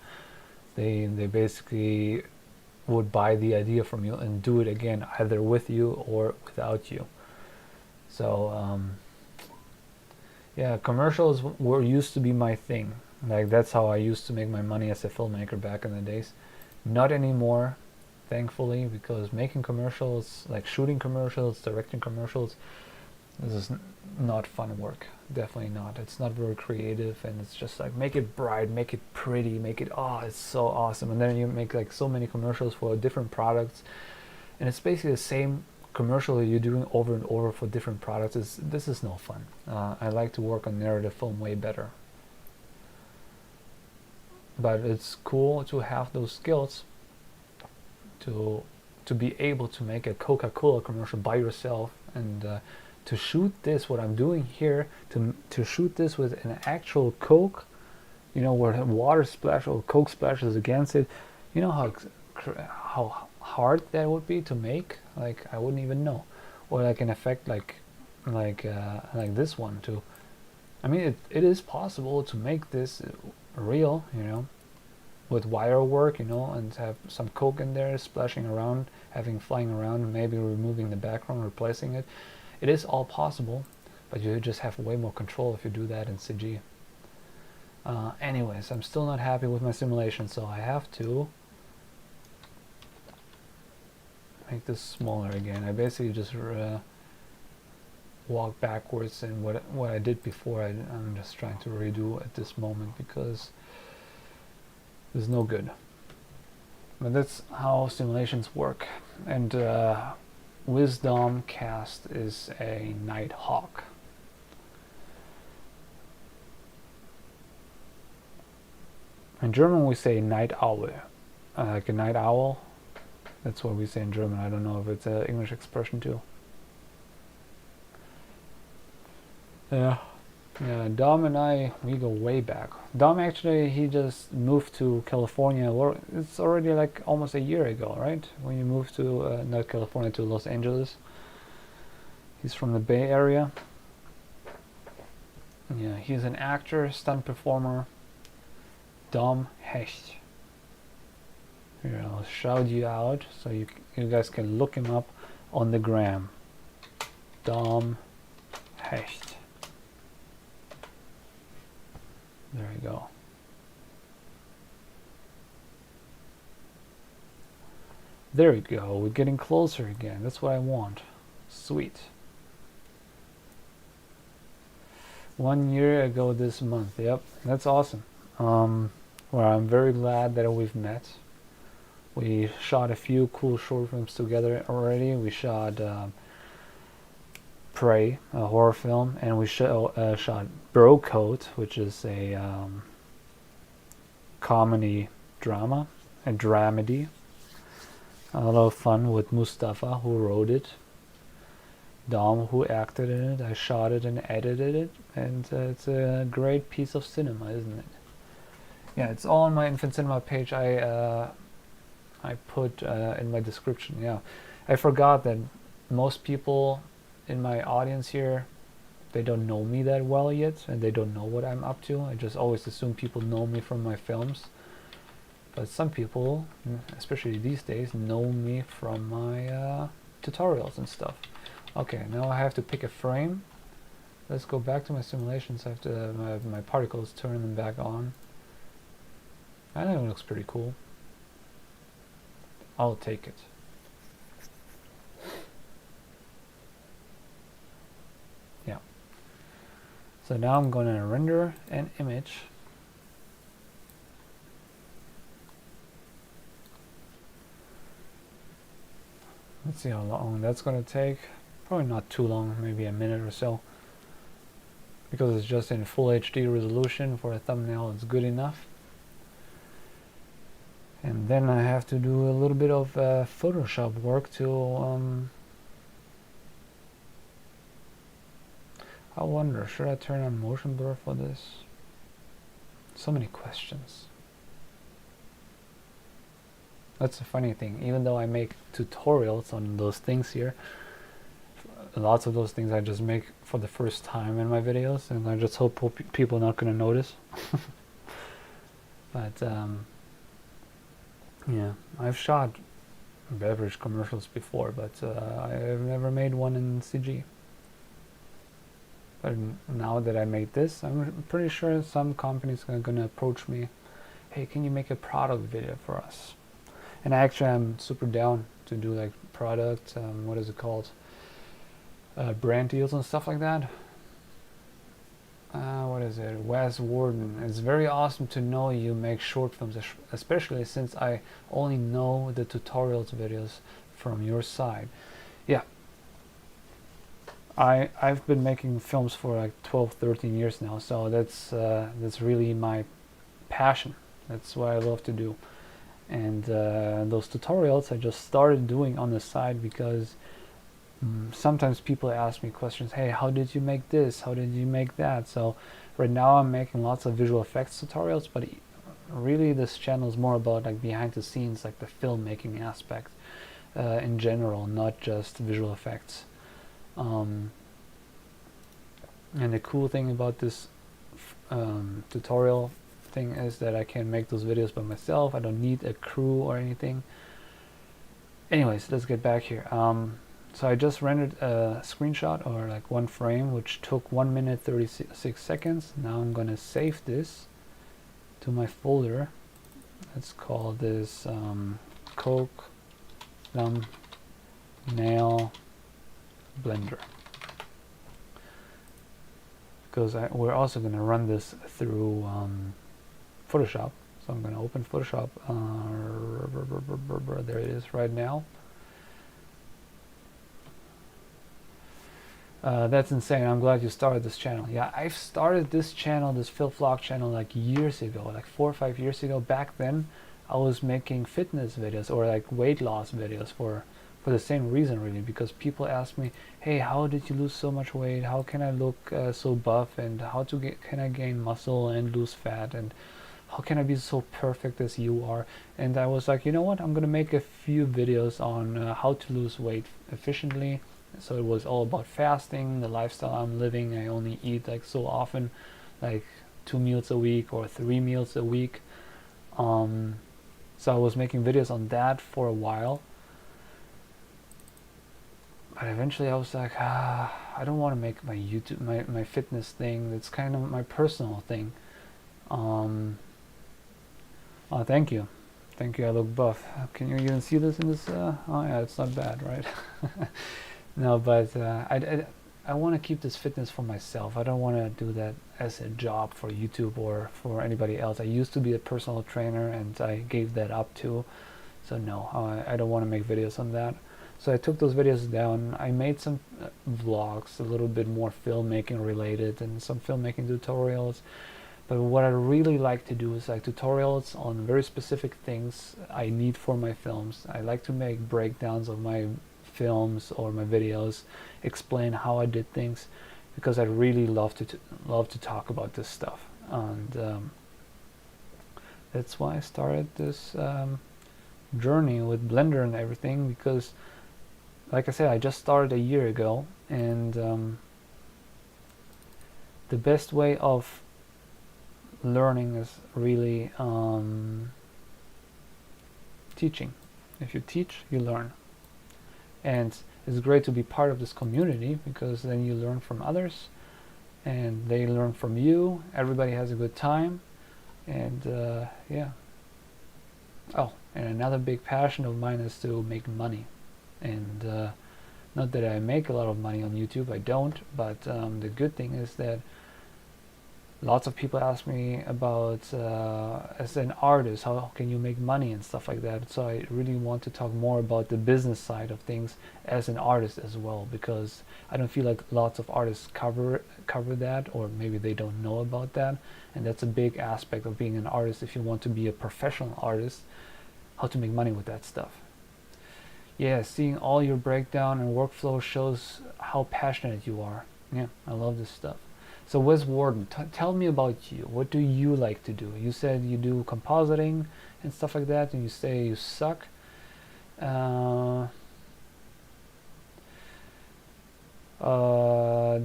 They basically would buy the idea from you and do it again, either with you or without you. So yeah, commercials used to be my thing. Like, that's how I used to make my money as a filmmaker back in the days. Not anymore, thankfully, because making commercials, like shooting commercials, directing commercials, this is not fun work. Definitely not. It's not very creative, and it's just like, make it bright, make it pretty, make it, oh, it's so awesome. And then you make like so many commercials for different products, and it's basically the same commercial you're doing over and over for different products. This is no fun. I like to work on narrative film way better. But it's cool to have those skills to be able to make a Coca-Cola commercial by yourself, and to shoot this, what I'm doing here, to shoot this with an actual Coke, you know, where water splash or Coke splashes against it. You know how hard that would be to make? Like, I wouldn't even know. Or like an effect like this one too. I mean, it is possible to make this real, you know, with wire work, you know, and have some Coke in there splashing around, having flying around, maybe removing the background, replacing it. It is all possible, but you just have way more control if you do that in CG. Anyways, I'm still not happy with my simulation, so I have to make this smaller again. I basically just walk backwards in what I did before. I'm just trying to redo at this moment because it's no good. But that's how simulations work. And Wisdom Cast is a night hawk. In German we say night owl, like a night owl. That's what we say in German. I don't know if it's an English expression too. Yeah. Yeah, Dom and I, we go way back. Dom actually, he just moved to California. It's already like almost a year ago, right? When you moved to, not California, to Los Angeles. He's from the Bay Area. Yeah, he's an actor, stunt performer. Dom Hecht. Here, I'll shout you out so you guys can look him up on the gram. Dom Hecht. There we go. There we go. We're getting closer again. That's what I want. Sweet. 1 year ago this month. Yep, that's awesome. Well, I'm very glad that we've met. We shot a few cool short films together already. We shot Prey, a horror film, and we shot Bro Code, which is a comedy drama, a dramedy. A lot of fun with Mustafa, who wrote it, Dom, who acted in it. I shot it and edited it, and it's a great piece of cinema, isn't it? Yeah, it's all on my Infant Cinema page. I put in my description. Yeah, I forgot that most people in my audience here, they don't know me that well yet, and they don't know what I'm up to. I just always assume people know me from my films, but some people, especially these days, know me from my tutorials and stuff. Okay, now I have to pick a frame. Let's go back to my simulations. I have to have my particles, turn them back on. I think it looks pretty cool. I'll take it. Yeah. So now I'm going to render an image. Let's see how long that's going to take. Probably not too long, maybe a minute or so. Because it's just in full HD resolution for a thumbnail, it's good enough. And then I have to do a little bit of Photoshop work to I wonder, should I turn on motion blur for this? So many questions. That's the funny thing. Even though I make tutorials on those things here, lots of those things I just make for the first time in my videos, and I just hope people are not going to notice. But yeah, I've shot beverage commercials before, but I've never made one in CG. But now that I made this, I'm pretty sure some companies are going to approach me. Hey, can you make a product video for us? And actually, I'm super down to do like product, what is it called? Brand deals and stuff like that. What is it? Wes Warden. It's very awesome to know you make short films, especially since I only know the tutorials videos from your side. Yeah. I've been making films for like 12-13 years now, so that's really my passion. That's what I love to do. And those tutorials I just started doing on the side because sometimes people ask me questions. Hey, how did you make this? How did you make that? So right now I'm making lots of visual effects tutorials, but really this channel is more about like behind the scenes, like the filmmaking aspect in general, not just visual effects. And the cool thing about this tutorial thing is that I can make those videos by myself. I don't need a crew or anything. Anyways, let's get back here. So I just rendered a screenshot, or like one frame, which took 1 minute 36 seconds. Now I'm gonna save this to my folder. Let's call this Coke Thumbnail Blender, because we're also going to run this through Photoshop. So I'm going to open Photoshop. There it is right now. That's insane. I'm glad you started this channel. Yeah, I've started this channel, this Phil Vlog channel, like years ago, like 4 or 5 years ago. Back then, I was making fitness videos or like weight loss videos for the same reason, really, because people ask me, hey, how did you lose so much weight? How can I look so buff? And can I gain muscle and lose fat? And how can I be so perfect as you are? And I was like, you know what, I'm gonna make a few videos on how to lose weight efficiently. So it was all about fasting, the lifestyle I'm living. I only eat like so often, like 2 meals a week or 3 meals a week. So I was making videos on that for a while, but eventually I was like, I don't want to make my YouTube, my fitness thing. It's kind of my personal thing. Oh, thank you. Thank you, I look buff. Can you even see this in this? Oh yeah, it's not bad, right? No, but I want to keep this fitness for myself. I don't want to do that as a job for YouTube or for anybody else. I used to be a personal trainer and I gave that up too. So no, I don't want to make videos on that. So I took those videos down. I made some vlogs, a little bit more filmmaking related and some filmmaking tutorials. But what I really like to do is like tutorials on very specific things I need for my films. I like to make breakdowns of my films or my videos, explain how I did things, because I really love to talk about this stuff. And that's why I started this journey with Blender and everything, because like I said, I just started a year ago, and the best way of learning is really teaching. If you teach, you learn. And it's great to be part of this community, because then you learn from others and they learn from you. Everybody has a good time. And yeah. Oh, and another big passion of mine is to make money. And not that I make a lot of money on YouTube, I don't, but the good thing is that lots of people ask me about as an artist, how can you make money and stuff like that. So I really want to talk more about the business side of things as an artist as well, because I don't feel like lots of artists cover that, or maybe they don't know about that. And that's a big aspect of being an artist if you want to be a professional artist, how to make money with that stuff. Yeah, seeing all your breakdown and workflow shows how passionate you are. Yeah, I love this stuff. So Wes Warden, tell me about you. What do you like to do? You said you do compositing and stuff like that, and you say you suck. De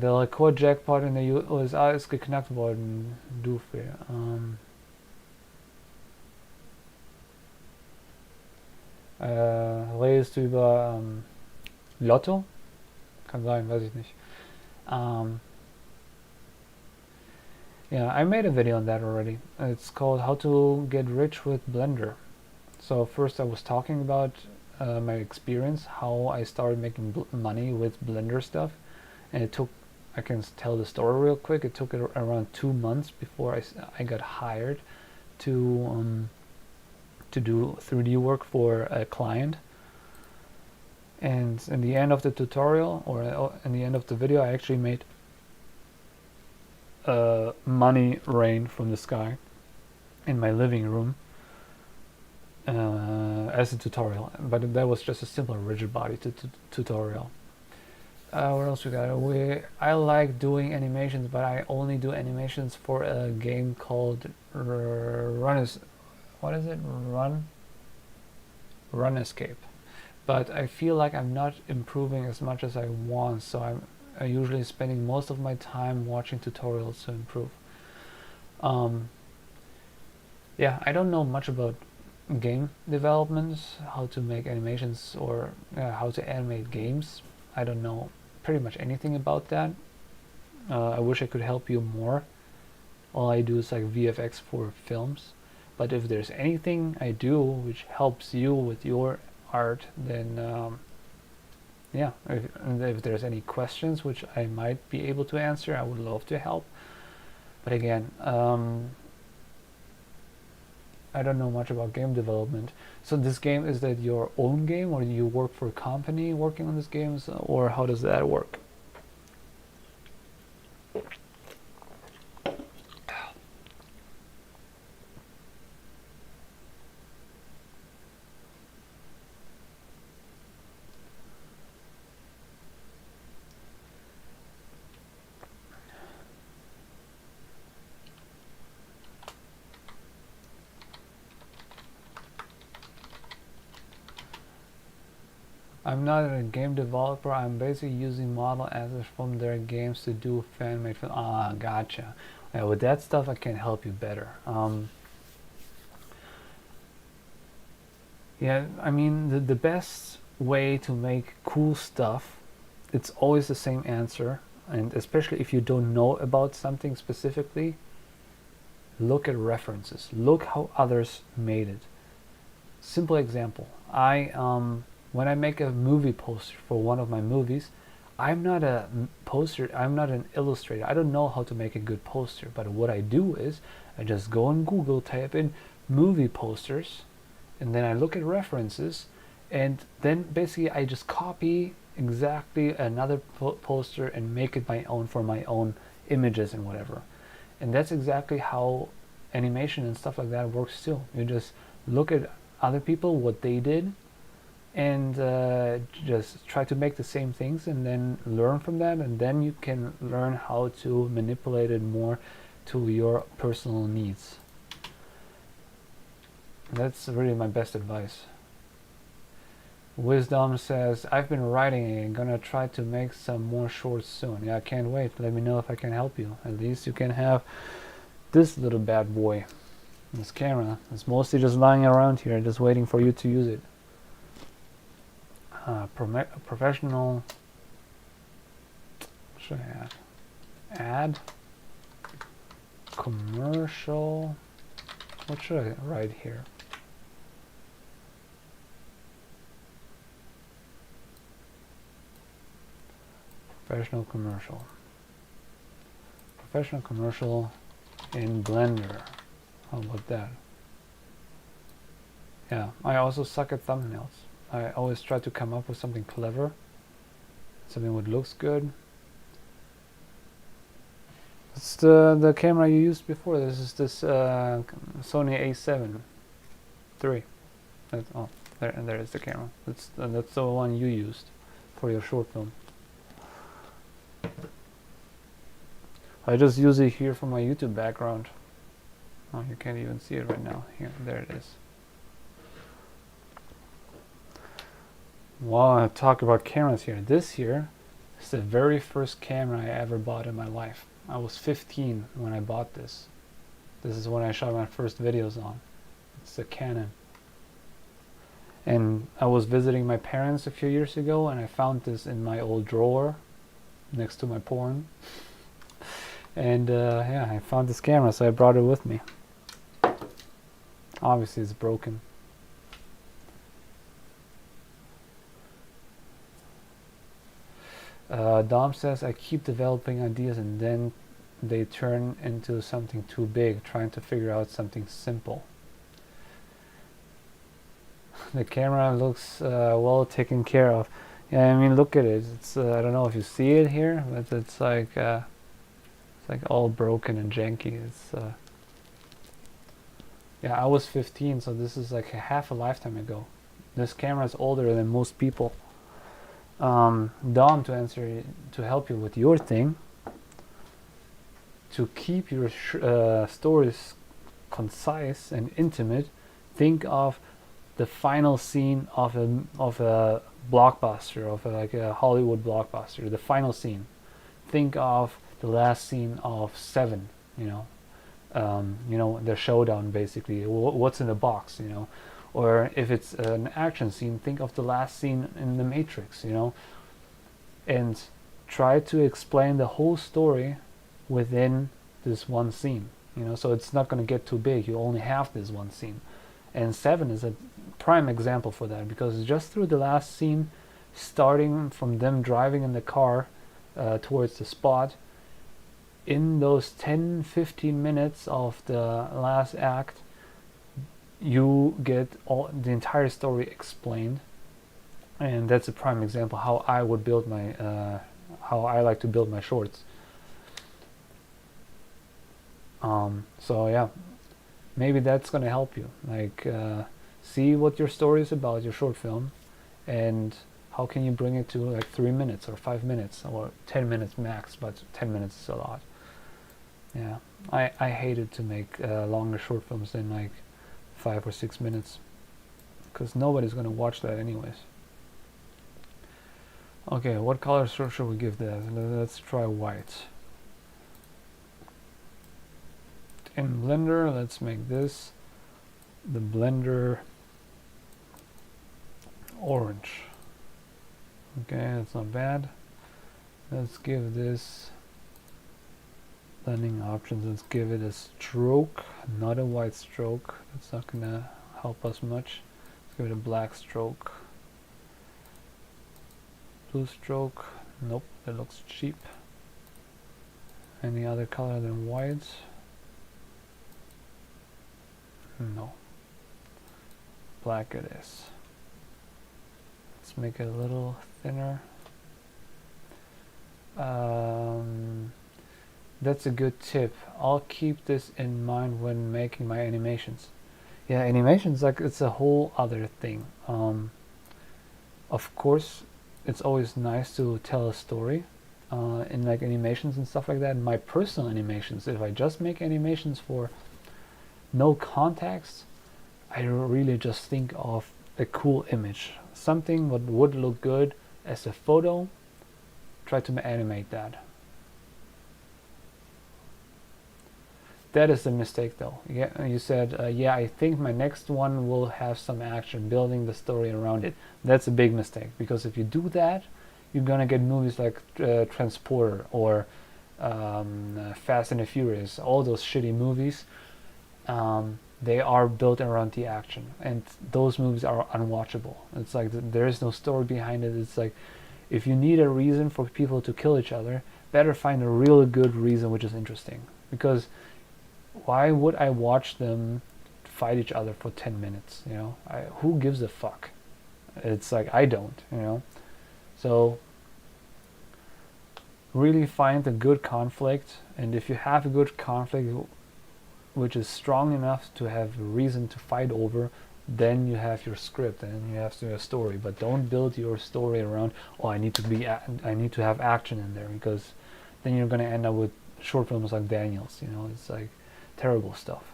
Rekordjackpot in den USA ist geknackt worden. Doofe. Redest du über Lotto? Kann sein, weiß ich nicht. Yeah, I made a video on that already. It's called How to Get Rich with Blender. So first I was talking about my experience, how I started making money with Blender stuff. And it took, I can tell the story real quick, it took around 2 months before I got hired to do 3D work for a client. And in the end of the tutorial, or in the end of the video, I actually made money rain from the sky in my living room as a tutorial, but that was just a simple rigid body tutorial. What else we got? I like doing animations, but I only do animations for a game called Run Escape. But I feel like I'm not improving as much as I want, so I'm usually spending most of my time watching tutorials to improve. Yeah, I don't know much about game developments, how to make animations, or how to animate games. I don't know pretty much anything about that. I wish I could help you more. All I do is like VFX for films. But if there's anything I do which helps you with your art, then yeah, if there's any questions which I might be able to answer, I would love to help. But again, I don't know much about game development. So this game, is that your own game, or do you work for a company working on this game, or how does that work? I'm not a game developer. I'm basically using model assets from their games to do fan-made film. Ah, gotcha. Yeah, with that stuff, I can help you better. Yeah, I mean, the best way to make cool stuff, it's always the same answer. And especially if you don't know about something specifically, look at references. Look how others made it. Simple example. When I make a movie poster for one of my movies, I'm not a poster, I'm not an illustrator. I don't know how to make a good poster, but what I do is I just go on Google, type in movie posters, and then I look at references, and then basically I just copy exactly another poster and make it my own for my own images and whatever. And that's exactly how animation and stuff like that works too. You just look at other people, what they did, and just try to make the same things and then learn from that, and then you can learn how to manipulate it more to your personal needs. That's really my best advice. Wisdom says, I've been writing and gonna try to make some more shorts soon. Yeah, I can't wait. Let me know if I can help you. At least you can have this little bad boy. This camera is mostly just lying around here, just waiting for you to use it. Professional. What should I add? Add. Commercial. What should I write here? Professional commercial. Professional commercial in Blender. How about that? Yeah, I also suck at thumbnails. I always try to come up with something clever, something that looks good. It's the camera you used before. This is this Sony A7 III. Oh, there is the camera. That's the one you used for your short film. I just use it here for my YouTube background. Oh, you can't even see it right now. Here, there it is. While I talk about cameras here, this here is the very first camera I ever bought in my life. I was 15 when I bought this. This is when I shot my first videos on. It's a Canon. And I was visiting my parents a few years ago, and I found this in my old drawer next to my porn. And yeah, I found this camera, so I brought it with me. Obviously it's broken. Dom says, I keep developing ideas and then they turn into something too big, trying to figure out something simple. The camera looks well taken care of. Yeah, I mean, look at it. It's I don't know if you see it here, but it's like all broken and janky. It's yeah, I was 15, so this is like half a lifetime ago. This camera is older than most people. Dom, to help you with your thing, to keep your stories concise and intimate, think of the final scene of a blockbuster, of like a Hollywood blockbuster. The final scene. Think of the last scene of Seven. You know, the showdown basically. What's in the box? You know. Or if it's an action scene, think of the last scene in The Matrix, you know, and try to explain the whole story within this one scene, you know, so it's not going to get too big. You only have this one scene. And Seven is a prime example for that, because just through the last scene, starting from them driving in the car towards the spot, in those 10-15 minutes of the last act, you get the entire story explained, and that's a prime example how I would build my how I like to build my shorts. So yeah, maybe that's gonna help you, like see what your story is about, your short film, and how can you bring it to like 3 minutes or 5 minutes or 10 minutes max, but 10 minutes is a lot. Yeah, I hated to make longer short films than like 5 or 6 minutes, because nobody's going to watch that anyways. Okay, what color should we give this? Let's try white. In Blender, let's make this the Blender orange. Okay, that's not bad. Let's give this blending options. Let's give it a stroke, not a white stroke. That's not gonna help us much. Let's give it a black stroke. Blue stroke. Nope, that looks cheap. Any other color than white? No. Black it is. Let's make it a little thinner. That's a good tip. I'll keep this in mind when making my animations. Yeah, animations, like, it's a whole other thing. Of course, it's always nice to tell a story in like animations and stuff like that. My personal animations, if I just make animations for no context, I really just think of a cool image, something what would look good as a photo. Try to animate that. That is the mistake, though. Yeah, you said, yeah, I think my next one will have some action, building the story around it. That's a big mistake, because if you do that, you're gonna get movies like Transporter or Fast and the Furious, all those shitty movies. They are built around the action, and those movies are unwatchable. It's like there is no story behind it. It's like, if you need a reason for people to kill each other, better find a really good reason which is interesting. Because why would I watch them fight each other for 10 minutes? You know, who gives a fuck? It's like, I don't, you know. So really find a good conflict, and if you have a good conflict which is strong enough to have a reason to fight over, then you have your script and you have your story. But don't build your story around, oh, I need to have action in there, because then you're going to end up with short films like Daniel's. You know, it's like terrible stuff.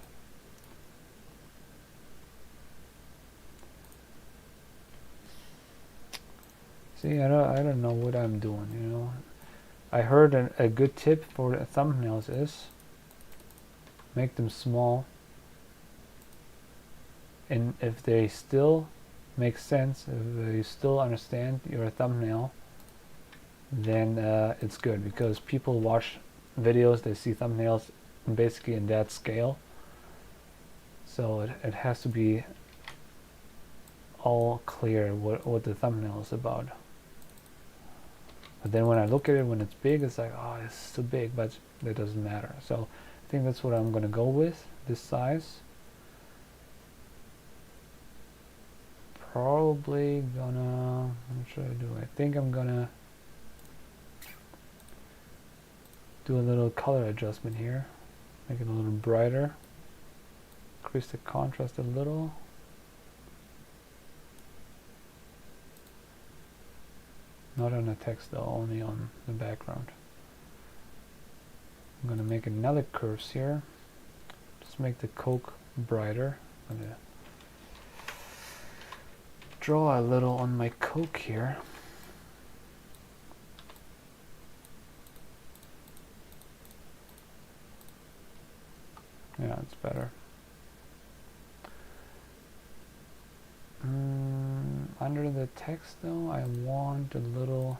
See, I don't know what I'm doing. You know, I heard a good tip for thumbnails is make them small, and if they still make sense, if you still understand your thumbnail, then it's good, because people watch videos, they see thumbnails basically in that scale, so it has to be all clear what the thumbnail is about. But then when I look at it, when it's big, it's like, oh, it's too big, but that doesn't matter. So I think that's what I'm gonna go with, this size. Probably gonna, what should I do? I think I'm gonna do a little color adjustment here, make it a little brighter, increase the contrast a little. Not on the text though, only on the background. I'm gonna make another curves here. Just make the Coke brighter. I'm gonna draw a little on my Coke here. Yeah, it's better. Under the text though, I want a little,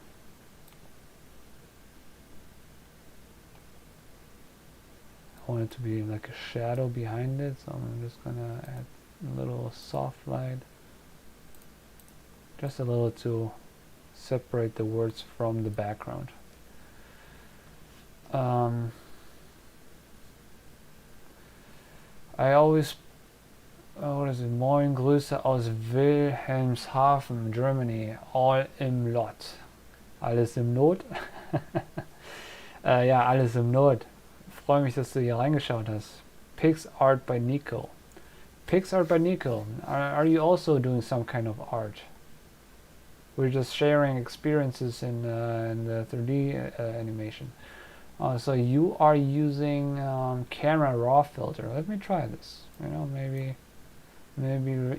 I want it to be like a shadow behind it, so I'm just gonna add a little soft light, just a little to separate the words from the background. I always, what is it? Moin Grüße aus Wilhelmshaven, Germany. All im Lot. Alles im Not? Ja, alles im Not. Freue mich, dass du hier reingeschaut hast. Pix Art by Nico. Pix Art by Nico. Are you also doing some kind of art? We're just sharing experiences in the 3D animation. So you are using camera raw filter. Let me try this. You know, maybe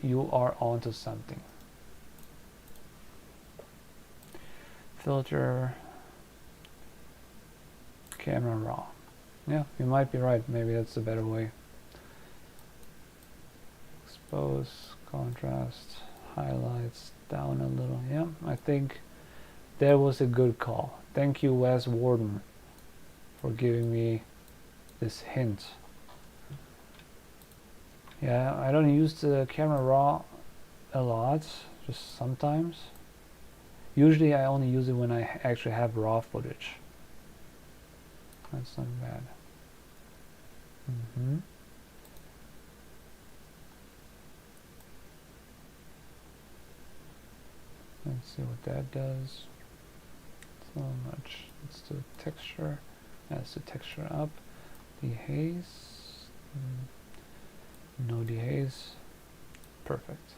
you are onto something. filter camera raw. Yeah, you might be right. Maybe that's a better way. Expose, contrast, highlights down a little. Yeah, I think that was a good call. Thank you, Wes Warden, for giving me this hint. Yeah, I don't use the camera raw a lot, just sometimes. Usually I only use it when I actually have raw footage. That's not bad. Let's see what that does. So much. Let's do texture. That's the texture up. Dehaze. No dehaze. Perfect.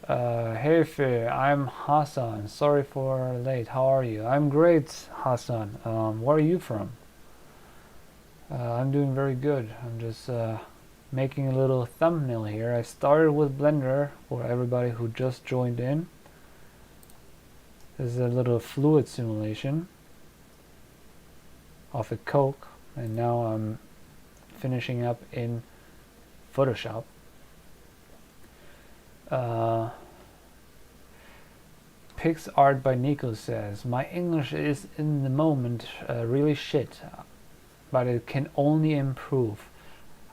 Hey Faye, I'm Hassan. Sorry for late. How are you? I'm great, Hassan. Where are you from? I'm doing very good. I'm just making a little thumbnail here. I started with Blender for everybody who just joined in. This is a little fluid simulation of a Coke, and now I'm finishing up in Photoshop. Pix Art by Nico says, my English is in the moment really shit, but it can only improve.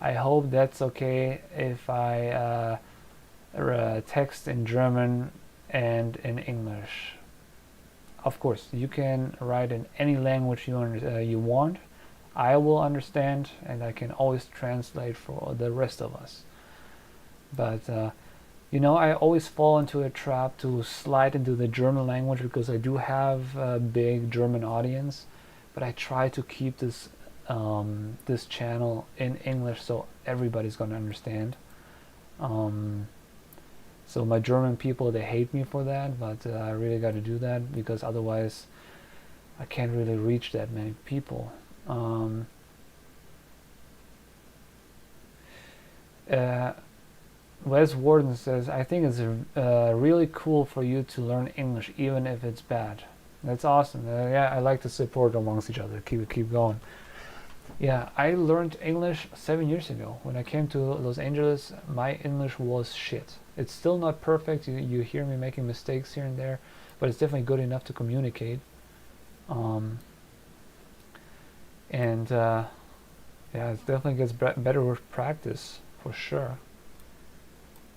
I hope that's okay if I text in German and in English. Of course, you can write in any language you want. I will understand, and I can always translate for the rest of us. But you know, I always fall into a trap to slide into the German language because I do have a big German audience, but I try to keep this this channel in English so everybody's gonna understand. So my German people, they hate me for that, but I really got to do that because otherwise I can't really reach that many people. Wes Warden says, I think it's really cool for you to learn English even if it's bad. That's awesome. Yeah, I like to support amongst each other. Keep going. Yeah, I learned English 7 years ago. When I came to Los Angeles, my English was shit. It's still not perfect. You hear me making mistakes here and there, but it's definitely good enough to communicate. Yeah, it definitely gets better with practice, for sure.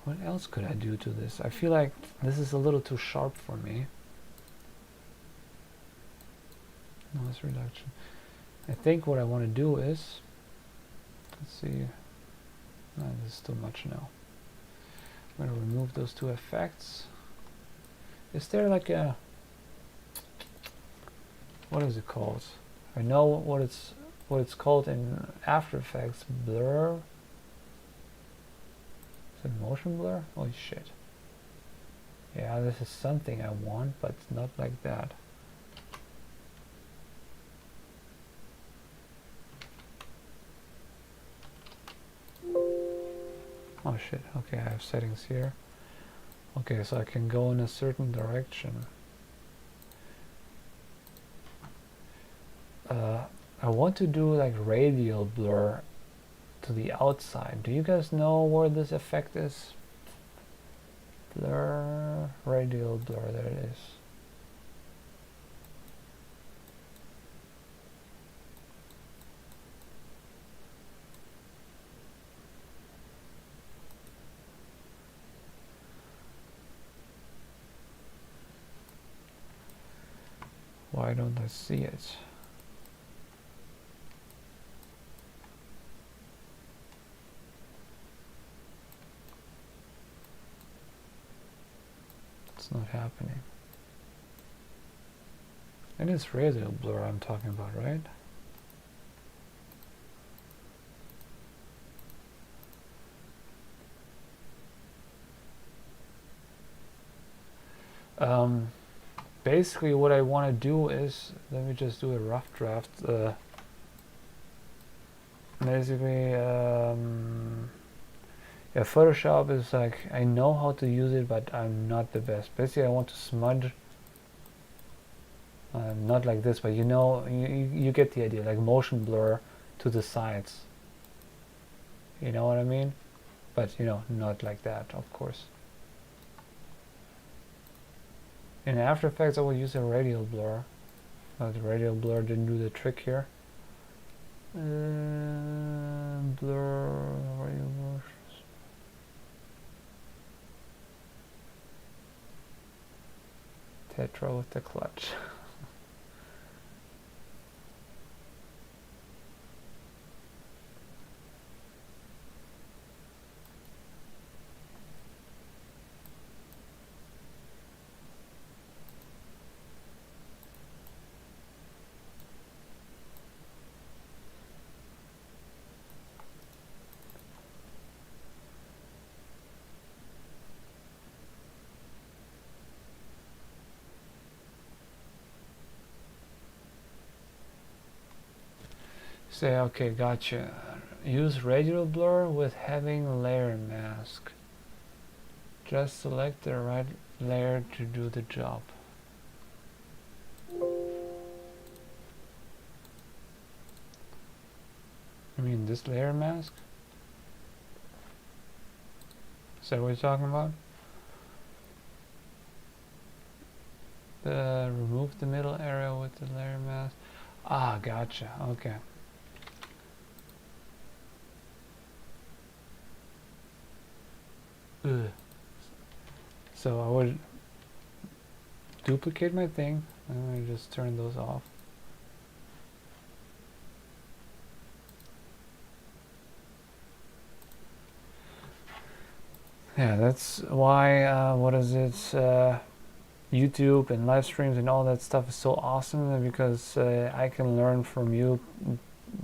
What else could I do to this? I feel like this is a little too sharp for me. Noise reduction. I think what I want to do is, let's see, no, this is too much now. I'm going to remove those two effects. Is there like a, what is it called? I know what it's called in After Effects, blur. Is it motion blur? Holy shit. Yeah, this is something I want, but not like that. Oh shit, okay, I have settings here. Okay, so I can go in a certain direction. I want to do like radial blur to the outside. Do you guys know where this effect is? Blur, radial blur, there it is. Why don't I see it? It's not happening. And it's radial blur I'm talking about, right? Basically what I want to do is, let me just do a rough draft. Basically, Yeah, Photoshop is like, I know how to use it, but I'm not the best. Basically, I want to smudge, not like this, but you know, you get the idea, like motion blur to the sides. You know what I mean? But you know, not like that, of course. In After Effects, I will use a radial blur. The radial blur didn't do the trick here. Blur, radial blur. Tetra with the clutch. Say, okay, gotcha. Use radial blur with having layer mask. Just select the right layer to do the job. I mean this layer mask? Is that what you're talking about? Remove the middle area with the layer mask. Ah, gotcha. Okay. Ugh. So I would duplicate my thing and I just turn those off. Yeah, that's why what is it? YouTube and live streams and all that stuff is so awesome, because I can learn from you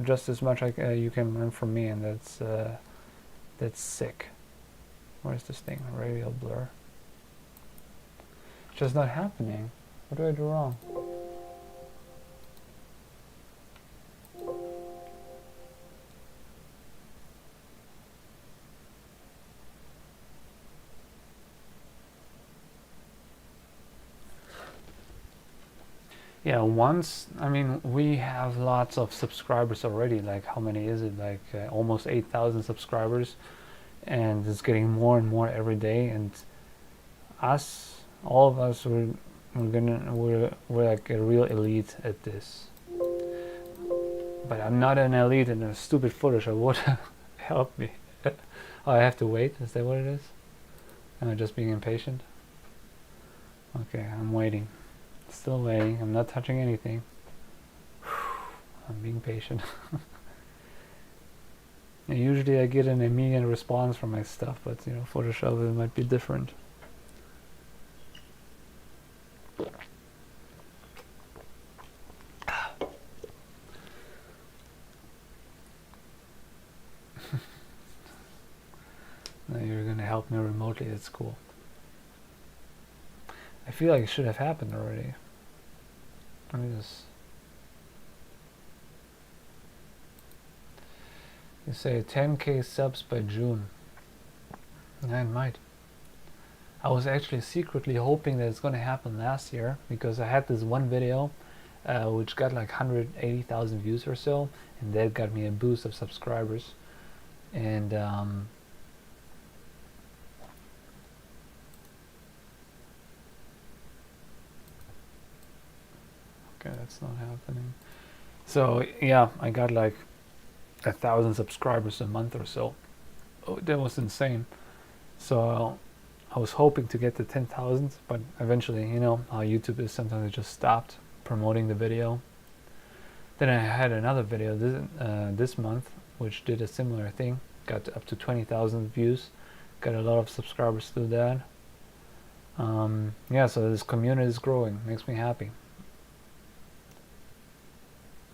just as much like you can learn from me, and that's sick. Where's this thing? Radial blur. It's just not happening. What do I do wrong? Yeah, once, I mean, we have lots of subscribers already. Like, how many is it? Like almost 8,000 subscribers, and it's getting more and more every day. And us, all of us, we're like a real elite at this. But I'm not an elite in a stupid Photoshop. What help me? Oh, I have to wait. Is that what it is? Am I just being impatient? Okay, I'm waiting. Still waiting. I'm not touching anything. I'm being patient. And usually I get an immediate response from my stuff, but you know, Photoshop it might be different. Now you're gonna help me remotely. That's cool. I feel like it should have happened already. Let me just. You say 10k subs by June. Yeah, it might. I was actually secretly hoping that it's going to happen last year, because I had this one video which got like 180,000 views or so, and that got me a boost of subscribers. And okay, that's not happening. So yeah, I got like 1,000 subscribers a month or so. Oh, that was insane. So I was hoping to get to 10,000, but eventually, you know how YouTube is, sometimes it just stopped promoting the video. Then I had another video this month which did a similar thing, got up to 20,000 views, got a lot of subscribers through that. Yeah, so this community is growing, makes me happy.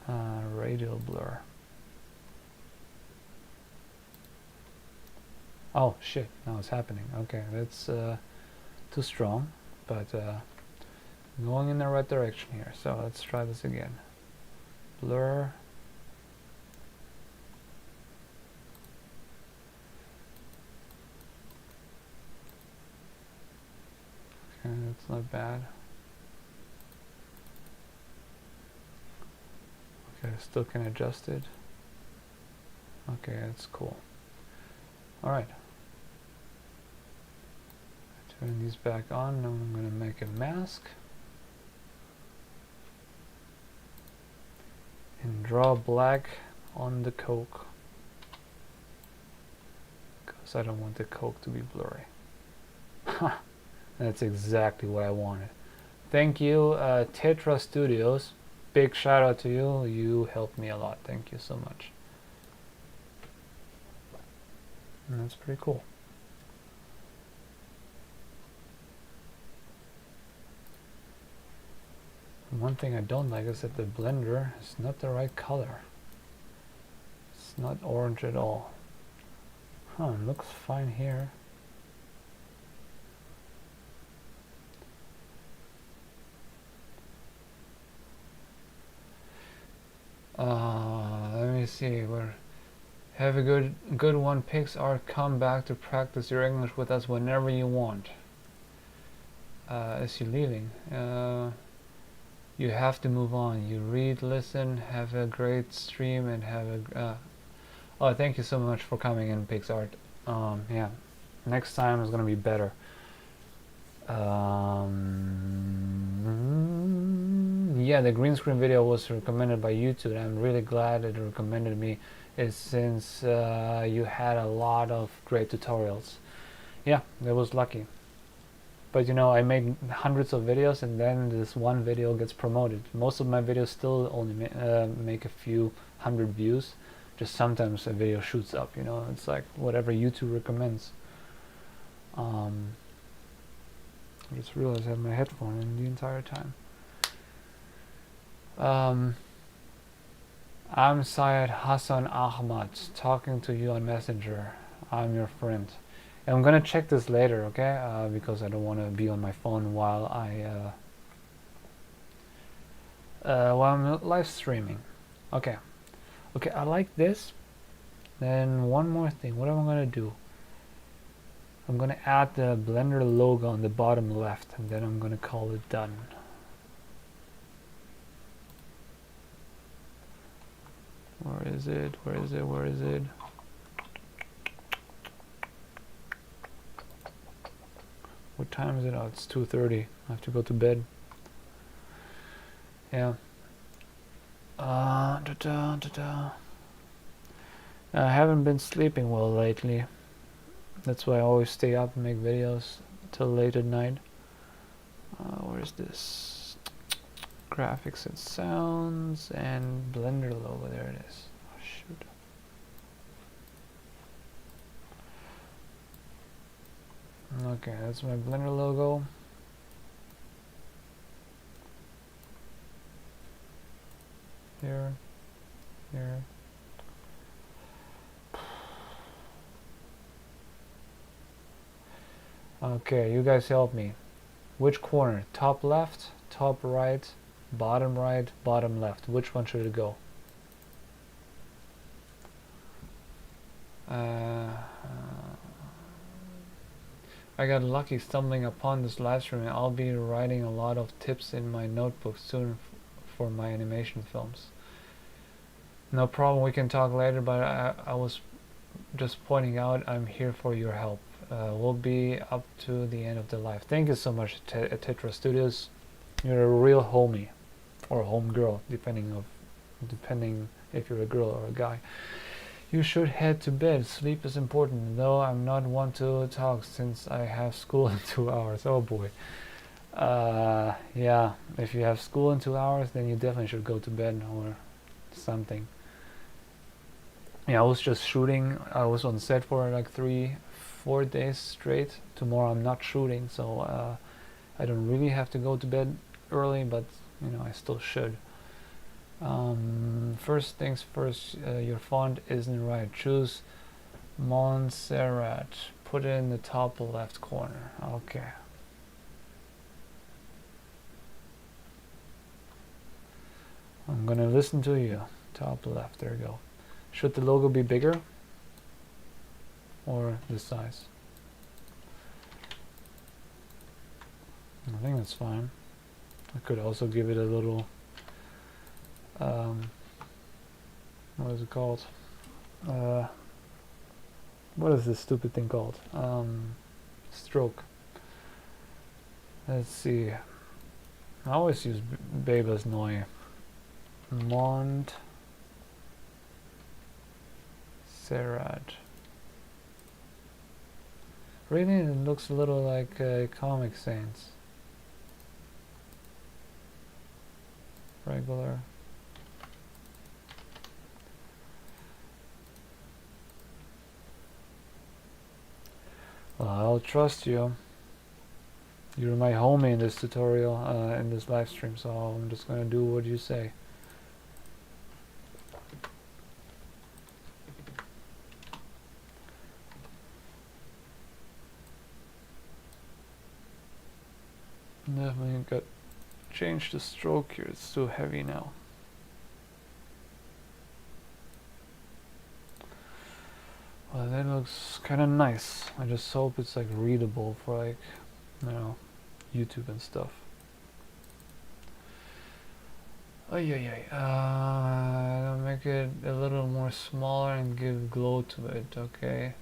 Radial blur. Oh shit, now it's happening. Okay, that's too strong, but going in the right direction here. So let's try this again. Blur. Okay, that's not bad. Okay, still can adjust it. Okay, that's cool. Alright. Turn these back on. Now I'm going to make a mask. And draw black on the coke. Because I don't want the coke to be blurry. That's exactly what I wanted. Thank you, Tetra Studios. Big shout out to you. You helped me a lot. Thank you so much. And that's pretty cool. One thing I don't like is that the blender is not the right color. It's not orange at all. Huh, it looks fine here. Let me see. Have a good one, PixArt. Come back to practice your English with us whenever you want. Is he leaving? You have to move on. You read, listen, have a great stream, and have a. Oh, thank you so much for coming in, PixArt. Yeah, next time is gonna be better. Yeah, the green screen video was recommended by YouTube, and I'm really glad it recommended me. Is since you had a lot of great tutorials. Yeah, that was lucky. But you know, I make hundreds of videos, and then this one video gets promoted. Most of my videos still only make a few hundred views. Just sometimes a video shoots up, you know. It's like whatever YouTube recommends. I just realized I had my headphone in the entire time. I'm Syed Hassan Ahmad, talking to you on Messenger. I'm your friend. And I'm gonna check this later, okay? Because I don't want to be on my phone while I'm live streaming. Okay. Okay, I like this. Then one more thing. What am I gonna do? I'm gonna add the Blender logo on the bottom left, and then I'm gonna call it done. Where is it? Where is it? Where is it? What time is it? Oh, it's 2:30. I have to go to bed. Yeah. I haven't been sleeping well lately. That's why I always stay up and make videos till late at night. Where is this? Graphics and sounds and Blender logo. There it is. Oh, shoot. Okay, that's my Blender logo. Here, here. Okay, you guys help me. Which corner? Top left, top right, bottom left. Which one should it go? I got lucky stumbling upon this live stream, and I'll be writing a lot of tips in my notebook soon for my animation films. No problem, we can talk later, but I was just pointing out I'm here for your help. We'll be up to the end of the live. Thank you so much, Tetra Studios. You're a real homie, or a home girl, depending if you're a girl or a guy. You should head to bed. Sleep is important, though I'm not one to talk since I have school in 2 hours. Oh boy. Yeah, if you have school in 2 hours, then you definitely should go to bed or something. Yeah, I was just shooting. I was on set for like 3-4 days straight. Tomorrow I'm not shooting, so I don't really have to go to bed early, but you know, I still should. First things first, your font isn't right. Choose Montserrat. Put it in the top left corner. Okay. I'm gonna listen to you. Top left, there you go. Should the logo be bigger or this size? I think that's fine. I could also give it a little, what is it called? What is this stupid thing called? Stroke. Let's see. I always use Beba's Noise. Mont Serrat. Really, it looks a little like Comic Sans. Regular. Well, I'll trust you. You're my homie in this tutorial, in this live stream, so I'm just gonna do what you say. Definitely got change the stroke here. It's too heavy now. Well, that looks kind of nice. I just hope it's like readable for like, you know, YouTube and stuff. Oh yeah. I'll make it a little more smaller and give glow to it. Okay.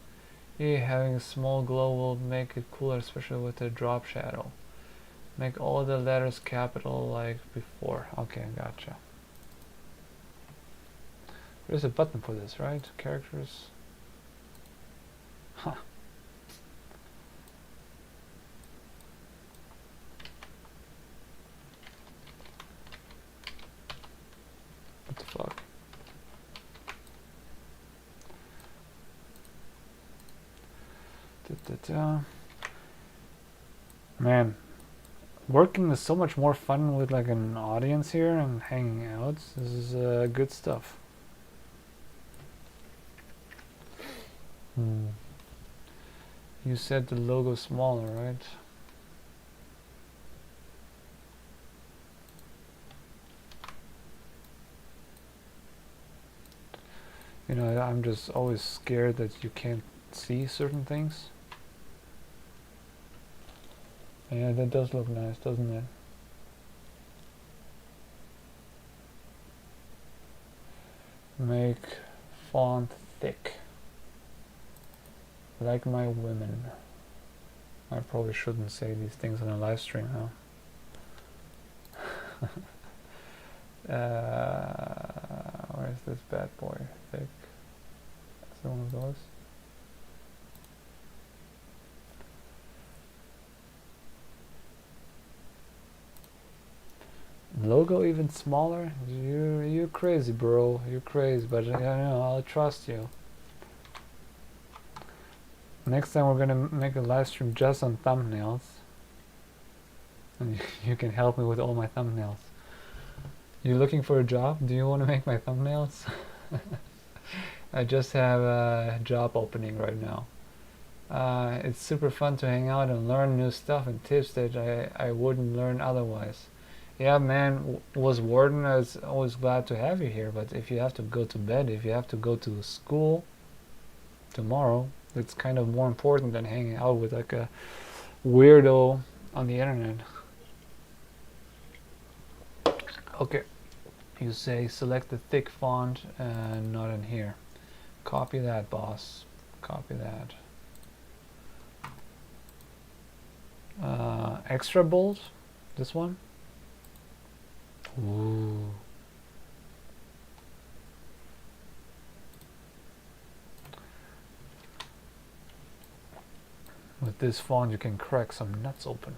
Yeah, having a small glow will make it cooler, especially with the drop shadow. Make all the letters capital like before. Okay, gotcha. There's a button for this, right? Characters. Huh. What the fuck? Man, working is so much more fun with like an audience here and hanging out. This is good stuff. You said the logo smaller, right? You know, I'm just always scared that you can't see certain things. Yeah, that does look nice, doesn't it? Make font thick. Like my women. I probably shouldn't say these things on a live stream, huh? Where's this bad boy? Thick. Is it one of those? Logo even smaller? You're crazy, bro. You're crazy, but I know I'll trust you. Next time we're gonna make a live stream just on thumbnails, and you can help me with all my thumbnails. You looking for a job? Do you want to make my thumbnails? I just have a job opening right now. It's super fun to hang out and learn new stuff and tips that I wouldn't learn otherwise. Yeah, man, was Warden, I was always glad to have you here, but if you have to go to bed, if you have to go to school tomorrow, it's kind of more important than hanging out with like a weirdo on the internet. Okay, you say select the thick font and not in here. Copy that, boss. Copy that. Extra bold, this one. Ooh. With this font you can crack some nuts open.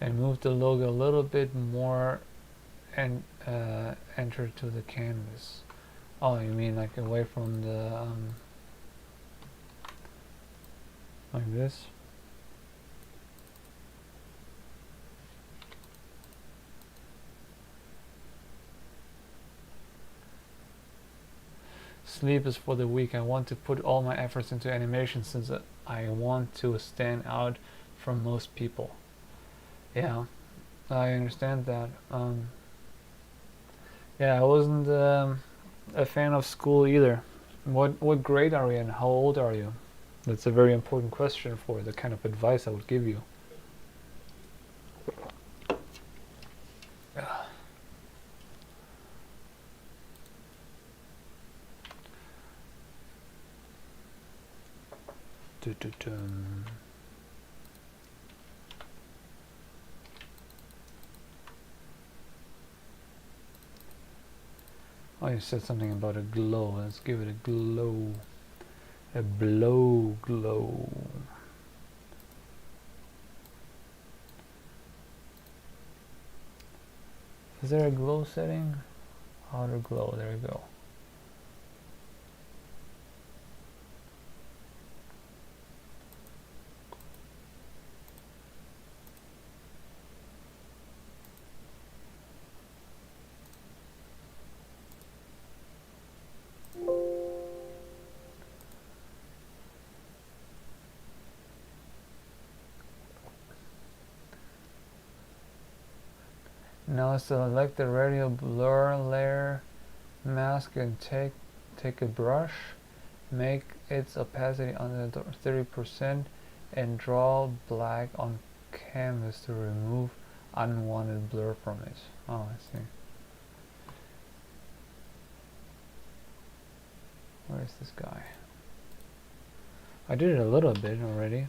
And move the logo a little bit more and enter to the canvas. Oh, you mean like away from the like this? Sleep is for the weak. I want to put all my efforts into animation since I want to stand out from most people. Yeah, I understand that. Yeah, I wasn't a fan of school either. What grade are you and how old are you? That's a very important question for the kind of advice I would give you. Dun. Oh, you said something about a glow. Let's give it a glow. A blow glow. Is there a glow setting? Outer glow, there you go. Now select the radial blur layer mask and take a brush, make its opacity under 30% and draw black on canvas to remove unwanted blur from it. Oh, I see. Where is this guy? I did it a little bit already.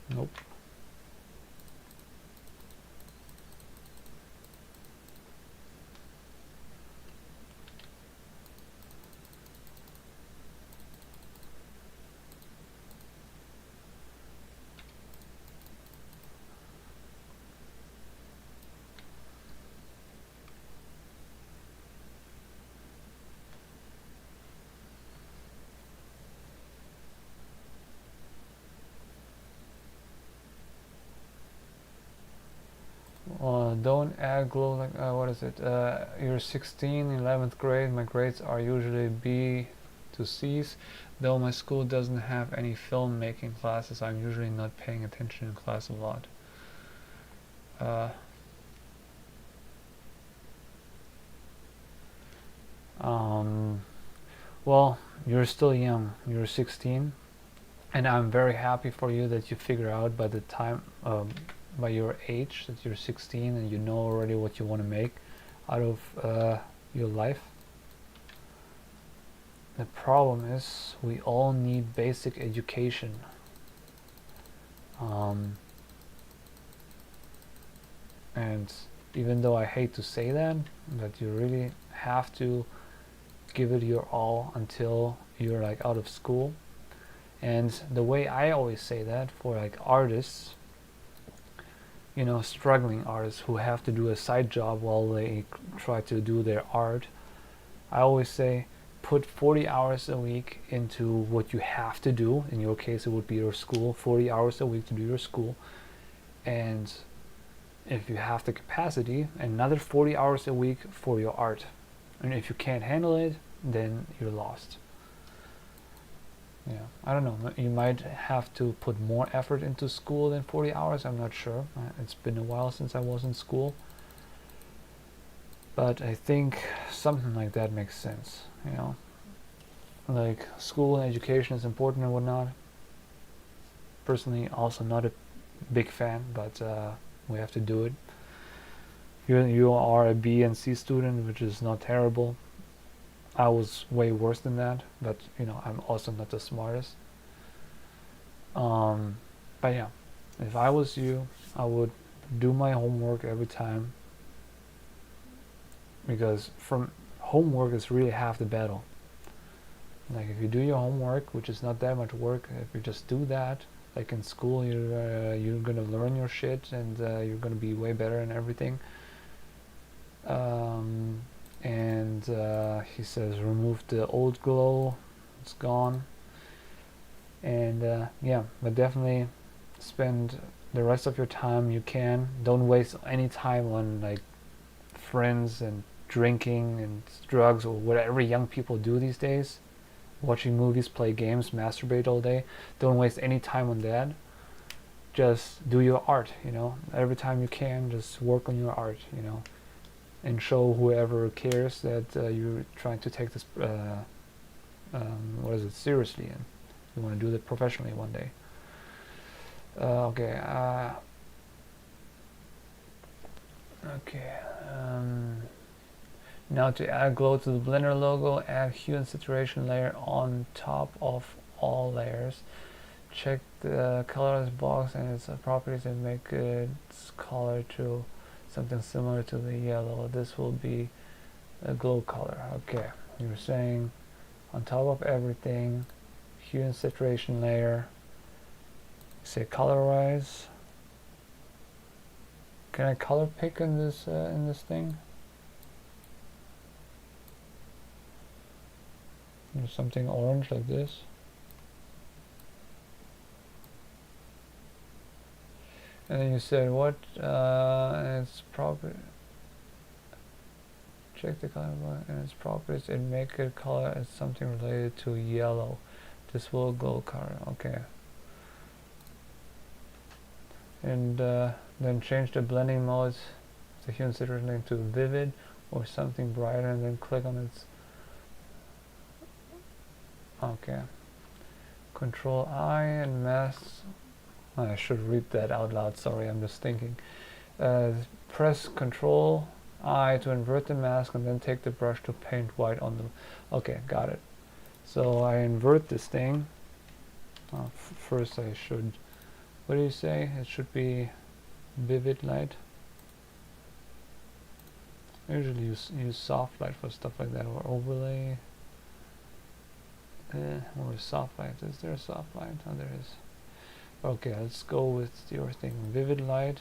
Nope. Don't add glow like, what is it? You're 16, 11th grade. My grades are usually B to C's. Though my school doesn't have any filmmaking classes, I'm usually not paying attention in class a lot. Well, you're still young. You're 16, and I'm very happy for you that you figure out by the time, by your age, that you're 16 and you know already what you want to make out of your life. The problem is we all need basic education. And even though I hate to say that you really have to give it your all until you're like out of school. And the way I always say that for like artists, you know, struggling artists who have to do a side job while they try to do their art, I always say put 40 hours a week into what you have to do. In your case, it would be your school, 40 hours a week to do your school. And if you have the capacity, another 40 hours a week for your art. And if you can't handle it, then you're lost. Yeah, I don't know. You might have to put more effort into school than 40 hours. I'm not sure. It's been a while since I was in school. But I think something like that makes sense, you know. Like school and education is important and whatnot. Personally, also not a big fan, but we have to do it. You are a B and C student, which is not terrible. I was way worse than that, but you know, I'm also not the smartest. But yeah, if I was you, I would do my homework every time, because from homework is really half the battle. Like if you do your homework, which is not that much work, if you just do that, like in school, you're gonna learn your shit and you're gonna be way better in everything. And he says remove the old glow, it's gone. And yeah, but definitely spend the rest of your time you can. Don't waste any time on like friends and drinking and drugs or whatever young people do these days, watching movies, play games, masturbate all day. Don't waste any time on that. Just do your art, you know. Every time you can, just work on your art, you know, and show whoever cares that you're trying to take this, what is it, seriously, and you want to do that professionally one day. Okay. Okay. Now to add glow to the Blender logo, add hue and saturation layer on top of all layers. Check the colors box and its properties and make its color to something similar to the yellow. This will be a glow color. Okay, you're saying on top of everything, hue and saturation layer. Say colorize. Can I color pick in this thing? There's something orange like this. And then you said what? Its property. Check the color and its properties and make it color as something related to yellow. This will glow color. Okay. And then change the blending modes, the hue and saturation to vivid or something brighter, and then click on its. Okay. Control I and mask. I should read that out loud. Sorry, I'm just thinking. Press Control I to invert the mask, and then take the brush to paint white on the. Okay, got it. So I invert this thing. First, I should. What do you say? It should be vivid light. I usually use soft light for stuff like that, or overlay. Or soft light. Is there a soft light? Oh, there is. Okay, let's go with your thing. Vivid light.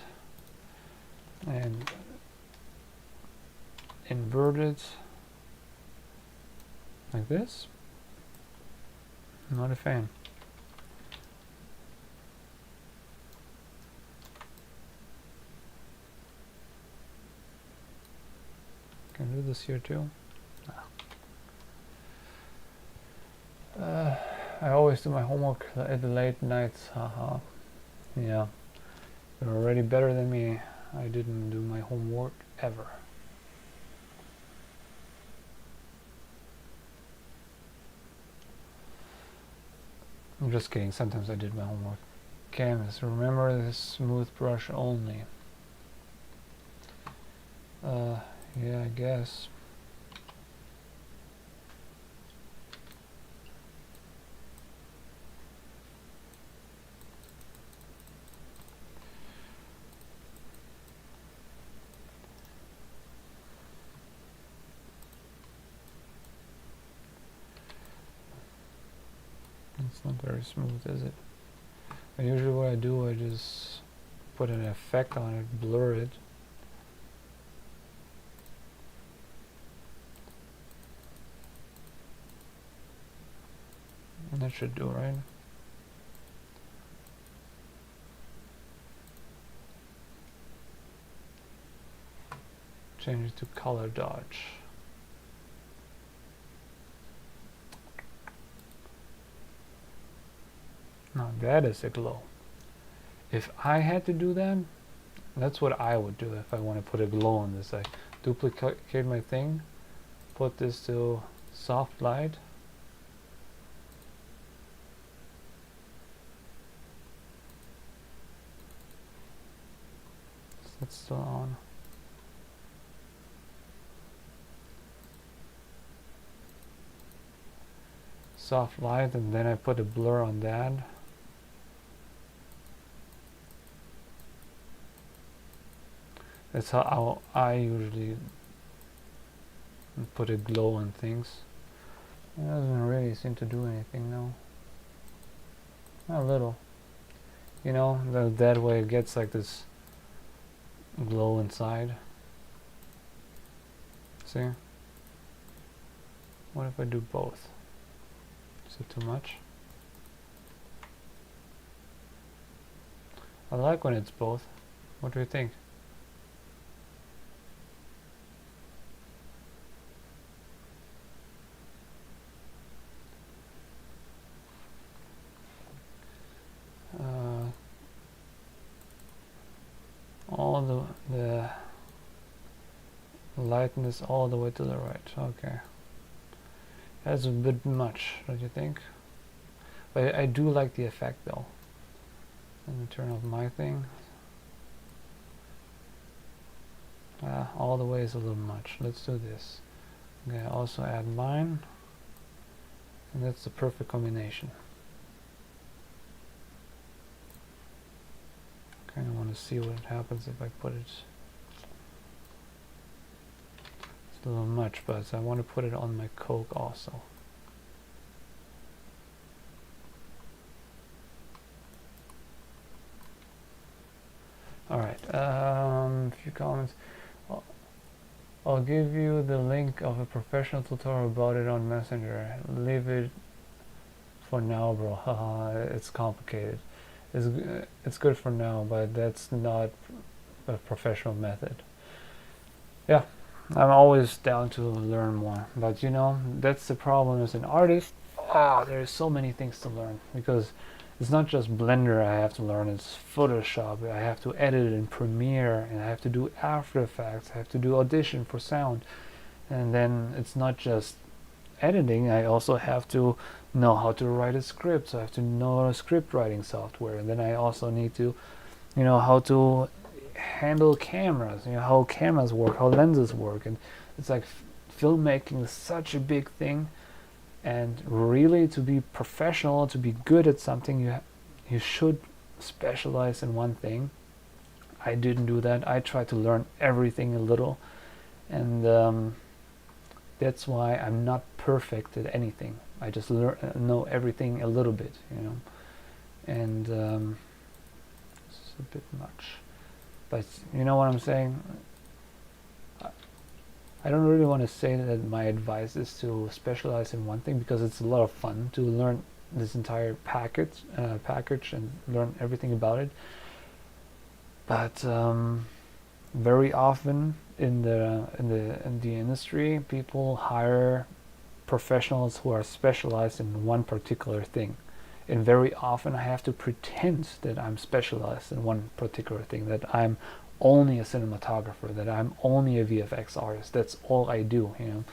And invert it. Like this. Not a fan. Can I do this here too? I always do my homework at the late nights, haha. Yeah, you're already better than me. I didn't do my homework ever. I'm just kidding, sometimes I did my homework. Canvas, remember this smooth brush only. Yeah, I guess. It's not very smooth, is it? And usually what I do, I just put an effect on it, blur it. And that should do, right? Change it to color dodge. Now that is a glow. If I had to do that, that's what I would do if I want to put a glow on this. I duplicate my thing, put this to soft light. It's still on. Soft light, and then I put a blur on that. That's how I usually put a glow on things. It doesn't really seem to do anything now. A little. You know, that way it gets like this glow inside. See? What if I do both? Is it too much? I like when it's both. What do you think? lightness all the way to the right. Okay. That's a bit much, don't you think? But I do like the effect though. Let me turn off my thing. All the way is a little much. Let's do this. Okay, also add mine. And that's the perfect combination. Kind of want to see what happens if I put it. It's a little much, but I want to put it on my Coke also. Alright, a few comments. I'll give you the link of a professional tutorial about it on Messenger. Leave it for now, bro. Haha, it's complicated. It's good for now, but that's not a professional method. Yeah, I'm always down to learn more, but you know, that's the problem as an artist. There's so many things to learn, because it's not just Blender I have to learn, it's Photoshop. I have to edit in Premiere, and I have to do After Effects, I have to do Audition for sound. And then it's not just editing, I also have to know how to write a script, so I have to know a script writing software. And then I also need to, you know, how to handle cameras, you know, how cameras work, how lenses work. And it's like filmmaking is such a big thing. And really, to be professional, to be good at something, you should specialize in one thing. I didn't do that. I tried to learn everything a little, and that's why I'm not perfect at anything. I just know everything a little bit, you know. And it's a bit much, but you know what I'm saying. I don't really want to say that my advice is to specialize in one thing, because it's a lot of fun to learn this entire package and learn everything about it. But very often in the industry, people hire professionals who are specialized in one particular thing, and very often I have to pretend that I'm specialized in one particular thing, that I'm only a cinematographer, that I'm only a VFX artist. That's all I do, you know.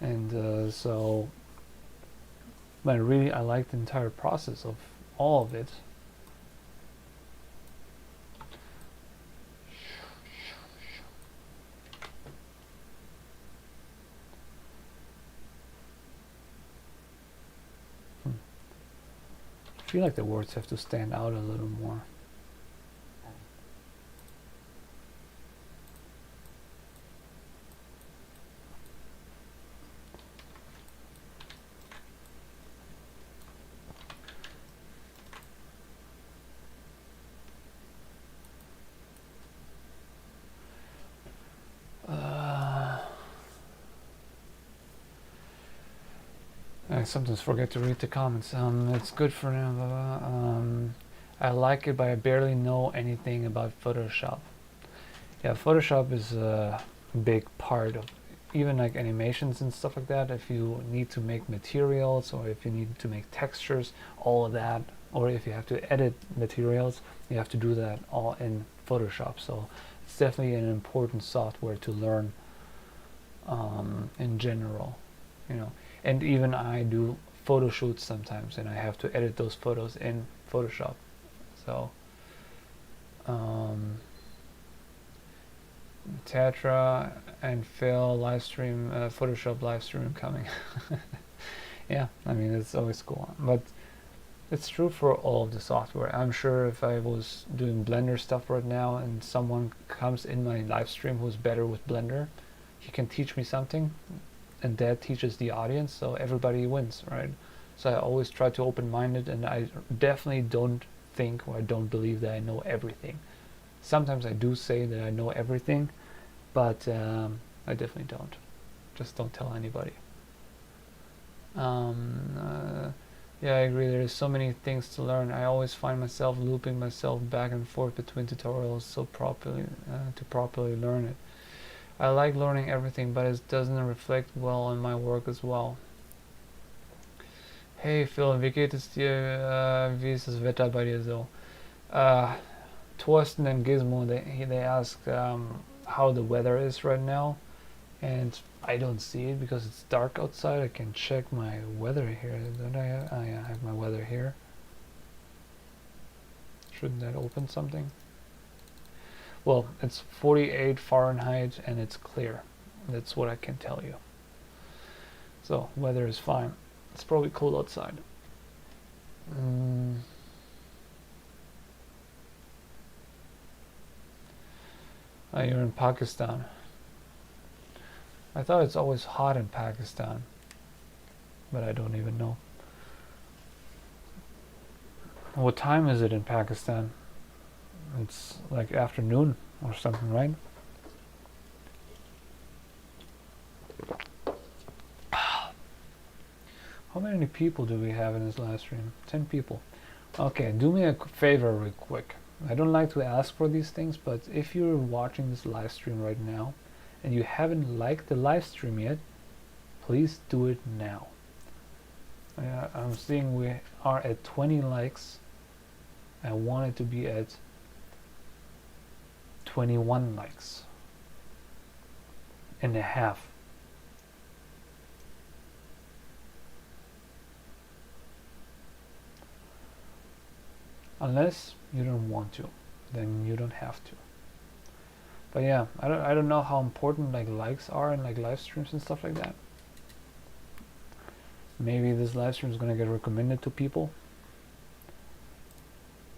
And so, but really, I like the entire process of all of it. I feel like the words have to stand out a little more. I sometimes forget to read the comments. It's good for now. I like it, but I barely know anything about Photoshop. Yeah, Photoshop is a big part of even like animations and stuff like that. If you need to make materials, or if you need to make textures, all of that, or if you have to edit materials, you have to do that all in Photoshop. So it's definitely an important software to learn in general, you know. And even I do photo shoots sometimes, and I have to edit those photos in Photoshop. So Tetra and Phil live stream, Photoshop live stream coming. Yeah, I mean, it's always cool, but it's true for all of the software. I'm sure if I was doing Blender stuff right now and someone comes in my live stream who's better with Blender, he can teach me something, and that teaches the audience, so everybody wins, right? So I always try to open-minded, and I definitely don't think, or I don't believe that I know everything. Sometimes I do say that I know everything, but I definitely don't. Just don't tell anybody. Yeah, I agree. There's so many things to learn. I always find myself looping myself back and forth between tutorials to properly learn it. I like learning everything, but it doesn't reflect well on my work as well. Hey Phil, wie geht es dir? Wie ist das Wetter bei dir so? Torsten and Gizmo, they asked how the weather is right now. and I don't see it because it's dark outside. I can check my weather here. Don't I have? Oh yeah, I have my weather here. Shouldn't that open something? Well, it's 48 Fahrenheit and it's clear. That's what I can tell you. So weather is fine. It's probably cold outside. Oh, you're in Pakistan. I thought it's always hot in Pakistan, but I don't even know. What time is it in Pakistan? It's like afternoon or something, right? How many people do we have in this live stream? 10 people. Okay, do me a favor real quick. I don't like to ask for these things, but if you're watching this live stream right now and you haven't liked the live stream yet, please do it now. I'm seeing we are at 20 likes. I want it to be at 21 likes and a half. Unless you don't want to, then you don't have to. But yeah, I don't know how important like likes are in like live streams and stuff like that. Maybe this live stream is gonna get recommended to people.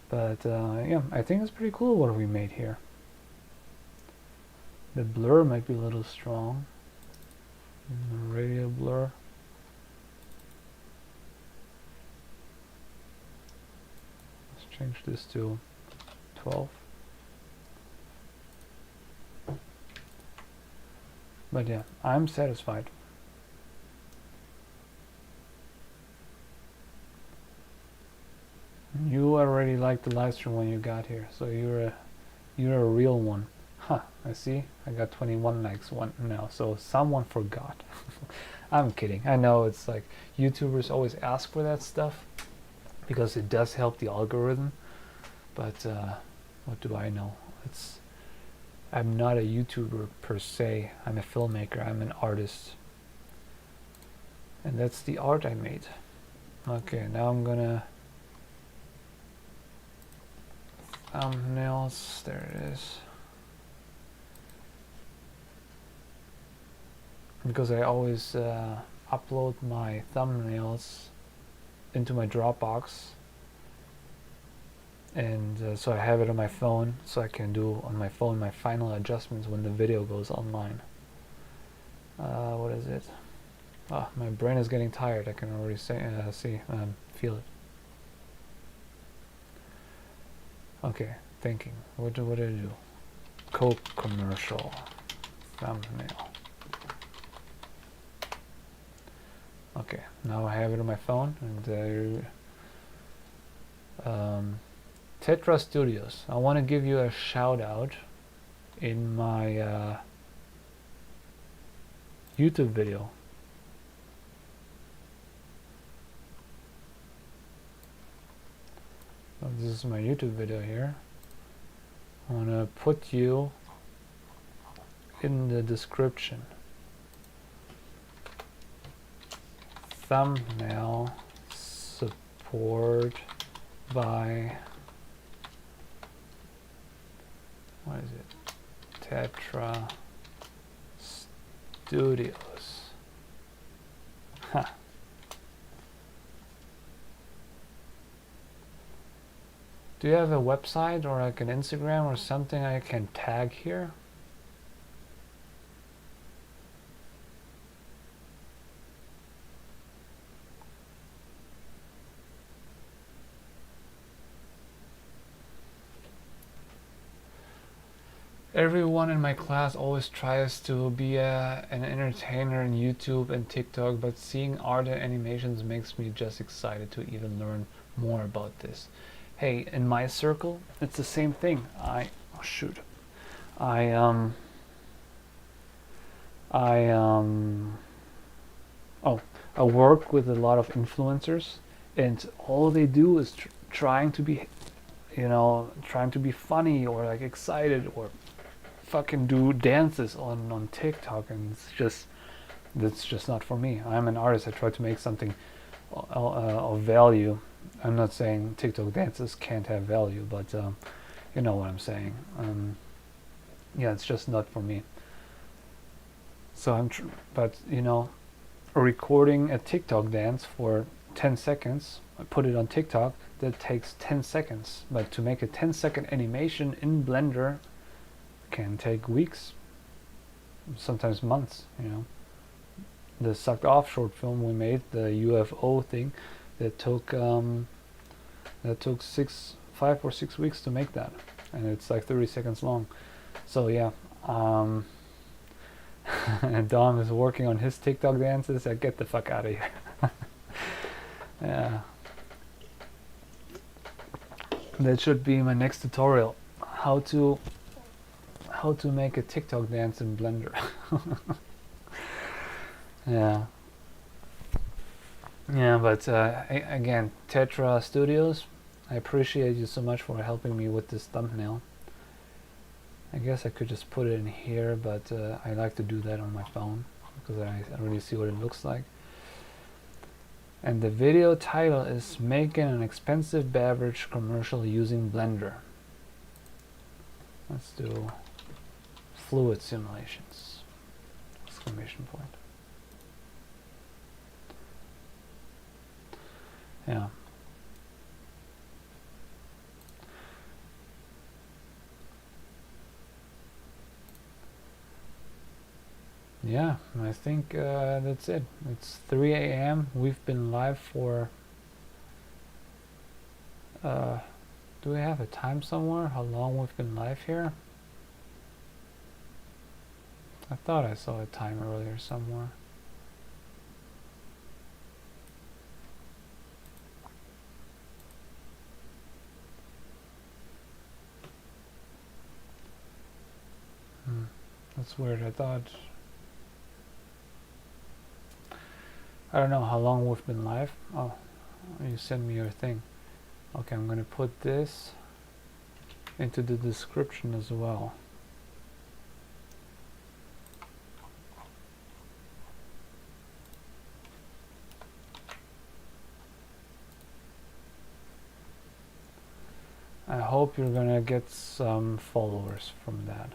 But yeah, I think it's pretty cool what we made here. The blur might be a little strong. The radial blur. Let's change this to 12. But yeah, I'm satisfied. You already liked the live stream when you got here, so you're a real one. Huh, I see. I got 21 likes now, so someone forgot. I'm kidding. I know it's like YouTubers always ask for that stuff because it does help the algorithm, but what do I know? I'm not a YouTuber per se. I'm a filmmaker. I'm an artist. And that's the art I made. Okay, now I'm gonna thumbnails. There it is. Because I always upload my thumbnails into my Dropbox, and so I have it on my phone, so I can do on my phone my final adjustments when the video goes online. What is it? Oh, my brain is getting tired. I can already feel it. Okay, thinking. What do I do? Coke commercial thumbnail. Okay, now I have it on my phone, and Tetra Studios. I want to give you a shout out in my YouTube video. So this is my YouTube video here. I want to put you in the description. Thumbnail support by, what is it? Tetra Studios. Huh. Do you have a website or like an Instagram or something I can tag here? Everyone in my class always tries to be an entertainer in YouTube and TikTok, but seeing art and animations makes me just excited to even learn more about this. Hey, in my circle, it's the same thing. I work with a lot of influencers, and all they do is trying to be, trying to be funny or like excited or fucking do dances on TikTok, and that's just not for me. I'm an artist. I try to make something of value. I'm not saying TikTok dances can't have value, but you know what I'm saying. Yeah, it's just not for me. So but you know, recording a TikTok dance for 10 seconds, I put it on TikTok, that takes 10 seconds. But to make a 10-second animation in Blender can take weeks, sometimes months, you know. The Sucked Off short film we made, the UFO thing, that took 5 or 6 weeks to make that, and it's like 30 seconds long. So yeah, and Dom is working on his TikTok dances. Get the fuck out of here. Yeah, that should be my next tutorial. How to make a TikTok dance in Blender. Yeah. Yeah, but again, Tetra Studios, I appreciate you so much for helping me with this thumbnail. I guess I could just put it in here, but I like to do that on my phone because I already see what it looks like. And the video title is Making an Expensive Beverage Commercial Using Blender. Let's do fluid simulations! Exclamation point. Yeah. Yeah, I think that's it. It's 3 a.m. We've been live for... do we have a time somewhere? How long we've been live here? I thought I saw a time earlier somewhere. That's weird. I thought... I don't know how long we've been live. Oh, you sent me your thing. Okay, I'm gonna put this into the description as well. I hope you're gonna get some followers from that.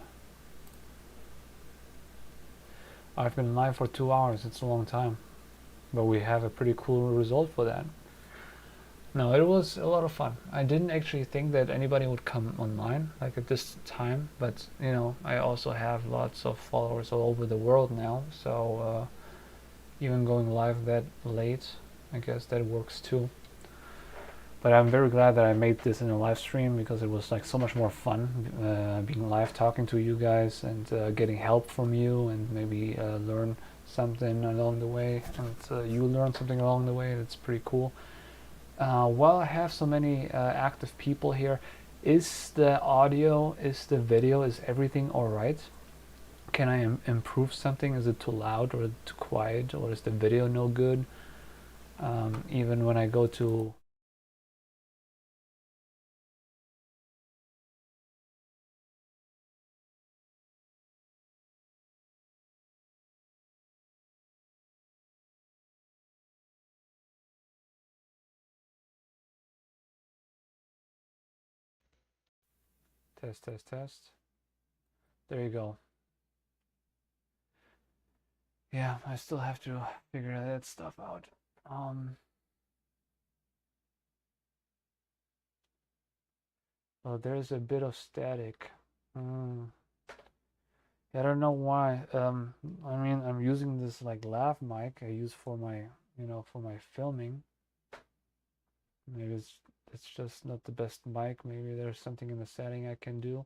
I've been live for 2 hours. It's a long time, but we have a pretty cool result for that. No, it was a lot of fun. I didn't actually think that anybody would come online like at this time, but you know, I also have lots of followers all over the world now, so even going live that late, I guess that works too. But I'm very glad that I made this in a live stream because it was like so much more fun being live, talking to you guys, and getting help from you, and maybe learn something along the way, and you learn something along the way. That's pretty cool. While I have so many active people here, is the audio, is the video, is everything all right? Can I improve something? Is it too loud or too quiet, or is the video no good? Even when I go to... Test, test, test. There you go. Yeah, I still have to figure that stuff out. Well, there's a bit of static. I don't know why. I mean, I'm using this like lav mic I use for my, you know, for my filming. Maybe it's just not the best mic. Maybe there's something in the setting I can do.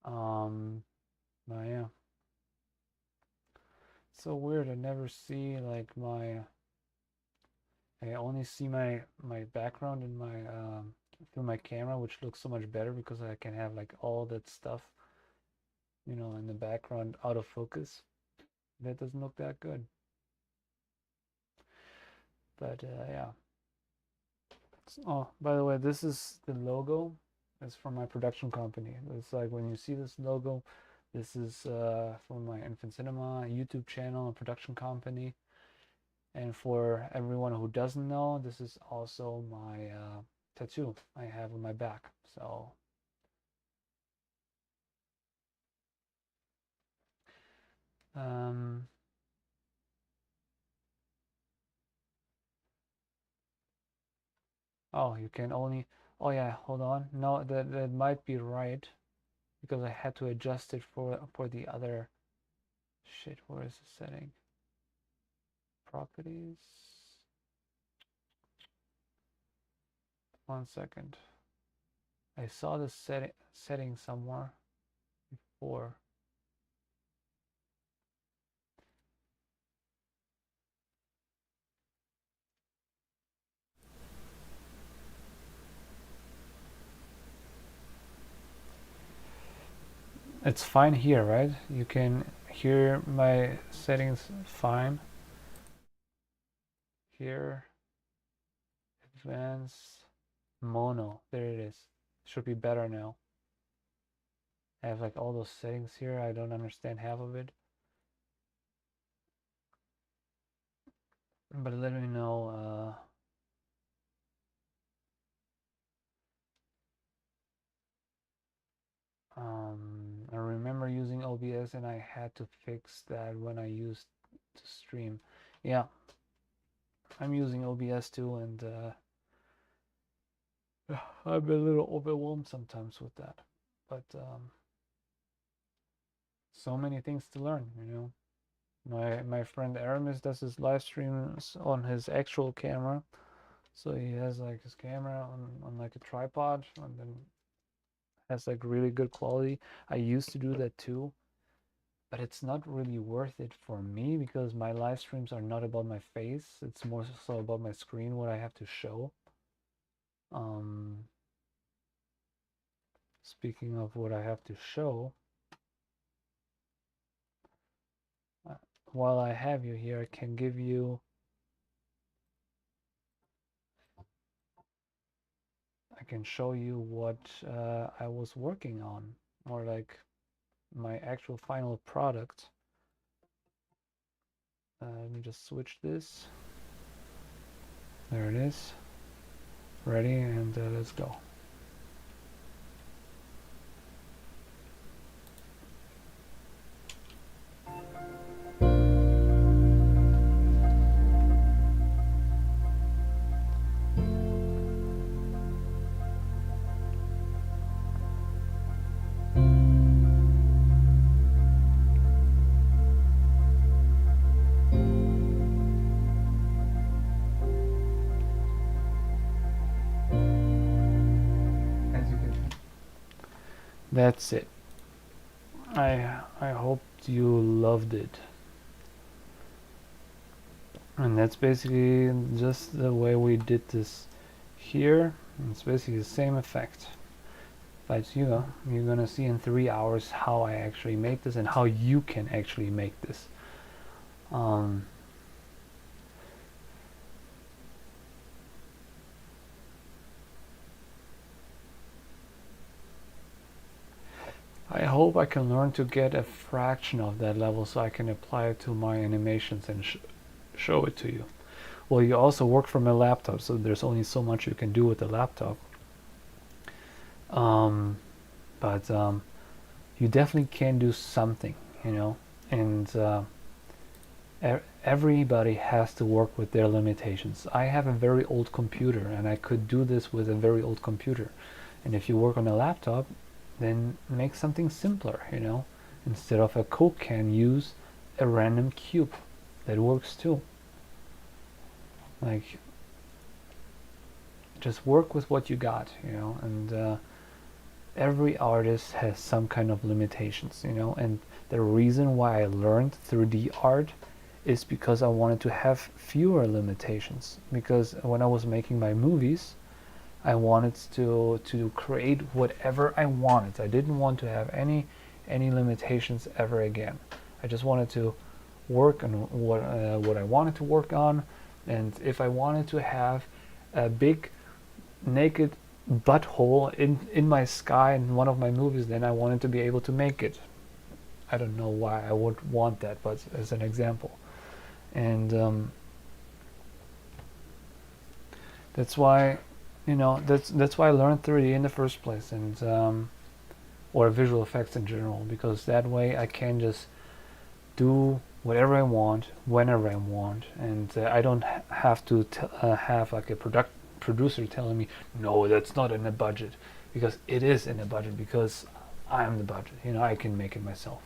But yeah, it's so weird. I never see like my... I only see my background in my through my camera, which looks so much better because I can have like all that stuff, you know, in the background out of focus. That doesn't look that good. But yeah. Oh, by the way, this is the logo. It's from my production company. It's like when you see this logo, this is from my Infant Cinema YouTube channel and production company. And for everyone who doesn't know, this is also my tattoo I have on my back. So oh, you can only, oh yeah, hold on. No, that might be right because I had to adjust it for the other shit. Where is the setting? Properties. 1 second. I saw the setting somewhere before. It's fine here, right? You can hear my settings fine. Here, advanced, mono. There it is. Should be better now. I have like all those settings here. I don't understand half of it. But let me know. I remember using OBS and I had to fix that when I used to stream. Yeah, I'm using OBS too, and I'm a little overwhelmed sometimes with that. But so many things to learn, you know. My friend Aramis does his live streams on his actual camera, so he has like his camera on like a tripod, and then has like really good quality. I used to do that too, but it's not really worth it for me because my live streams are not about my face. It's more so about my screen, what I have to show. Speaking of what I have to show, while I have you here, I can give you, I can show you what I was working on, or like my actual final product. Let me just switch this. There it is. Ready, and let's go. That's it. I hope you loved it. And that's basically just the way we did this here. It's basically the same effect. But you're gonna see in 3 hours how I actually make this and how you can actually make this. I hope I can learn to get a fraction of that level so I can apply it to my animations and show it to you. Well, you also work from a laptop, so there's only so much you can do with the laptop. But you definitely can do something, you know, and everybody has to work with their limitations. I have a very old computer and I could do this with a very old computer. And if you work on a laptop, then make something simpler, you know. Instead of a Coke can, use a random cube. That works too. Like, just work with what you got, you know, and every artist has some kind of limitations, you know, and the reason why I learned 3D art is because I wanted to have fewer limitations, because when I was making my movies, I wanted to create whatever I wanted. I didn't want to have any limitations ever again. I just wanted to work on what I wanted to work on, and if I wanted to have a big naked butthole in my sky in one of my movies, then I wanted to be able to make it. I don't know why I would want that, but as an example. And that's why, that's why I learned 3D in the first place, and or visual effects in general, because that way I can just do whatever I want, whenever I want, and I don't have to have like a producer telling me, no, that's not in the budget, because it is in the budget, because I'm the budget. I can make it myself.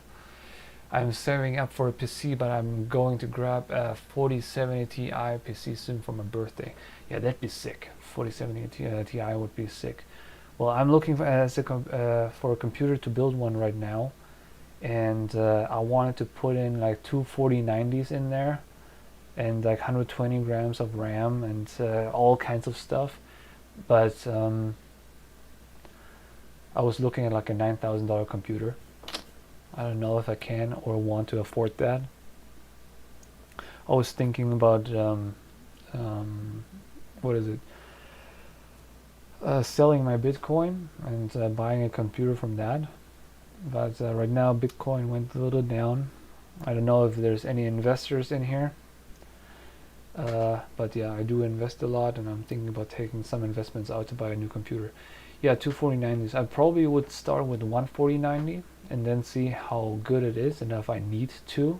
I'm saving up for a PC, but I'm going to grab a 4070 Ti PC soon for my birthday. Yeah, that'd be sick. 4070 Ti would be sick. Well, I'm looking for a computer to build one right now, and I wanted to put in like two 4090s in there, and like 120 grams of RAM, and all kinds of stuff. But I was looking at like a $9,000 computer. I don't know if I can or want to afford that. I was thinking about what is it? Selling my Bitcoin and buying a computer from that. But right now Bitcoin went a little down. I don't know if there's any investors in here. But yeah, I do invest a lot, and I'm thinking about taking some investments out to buy a new computer. Yeah, two 4090s. I probably would start with one 4090 and then see how good it is, and if I need to.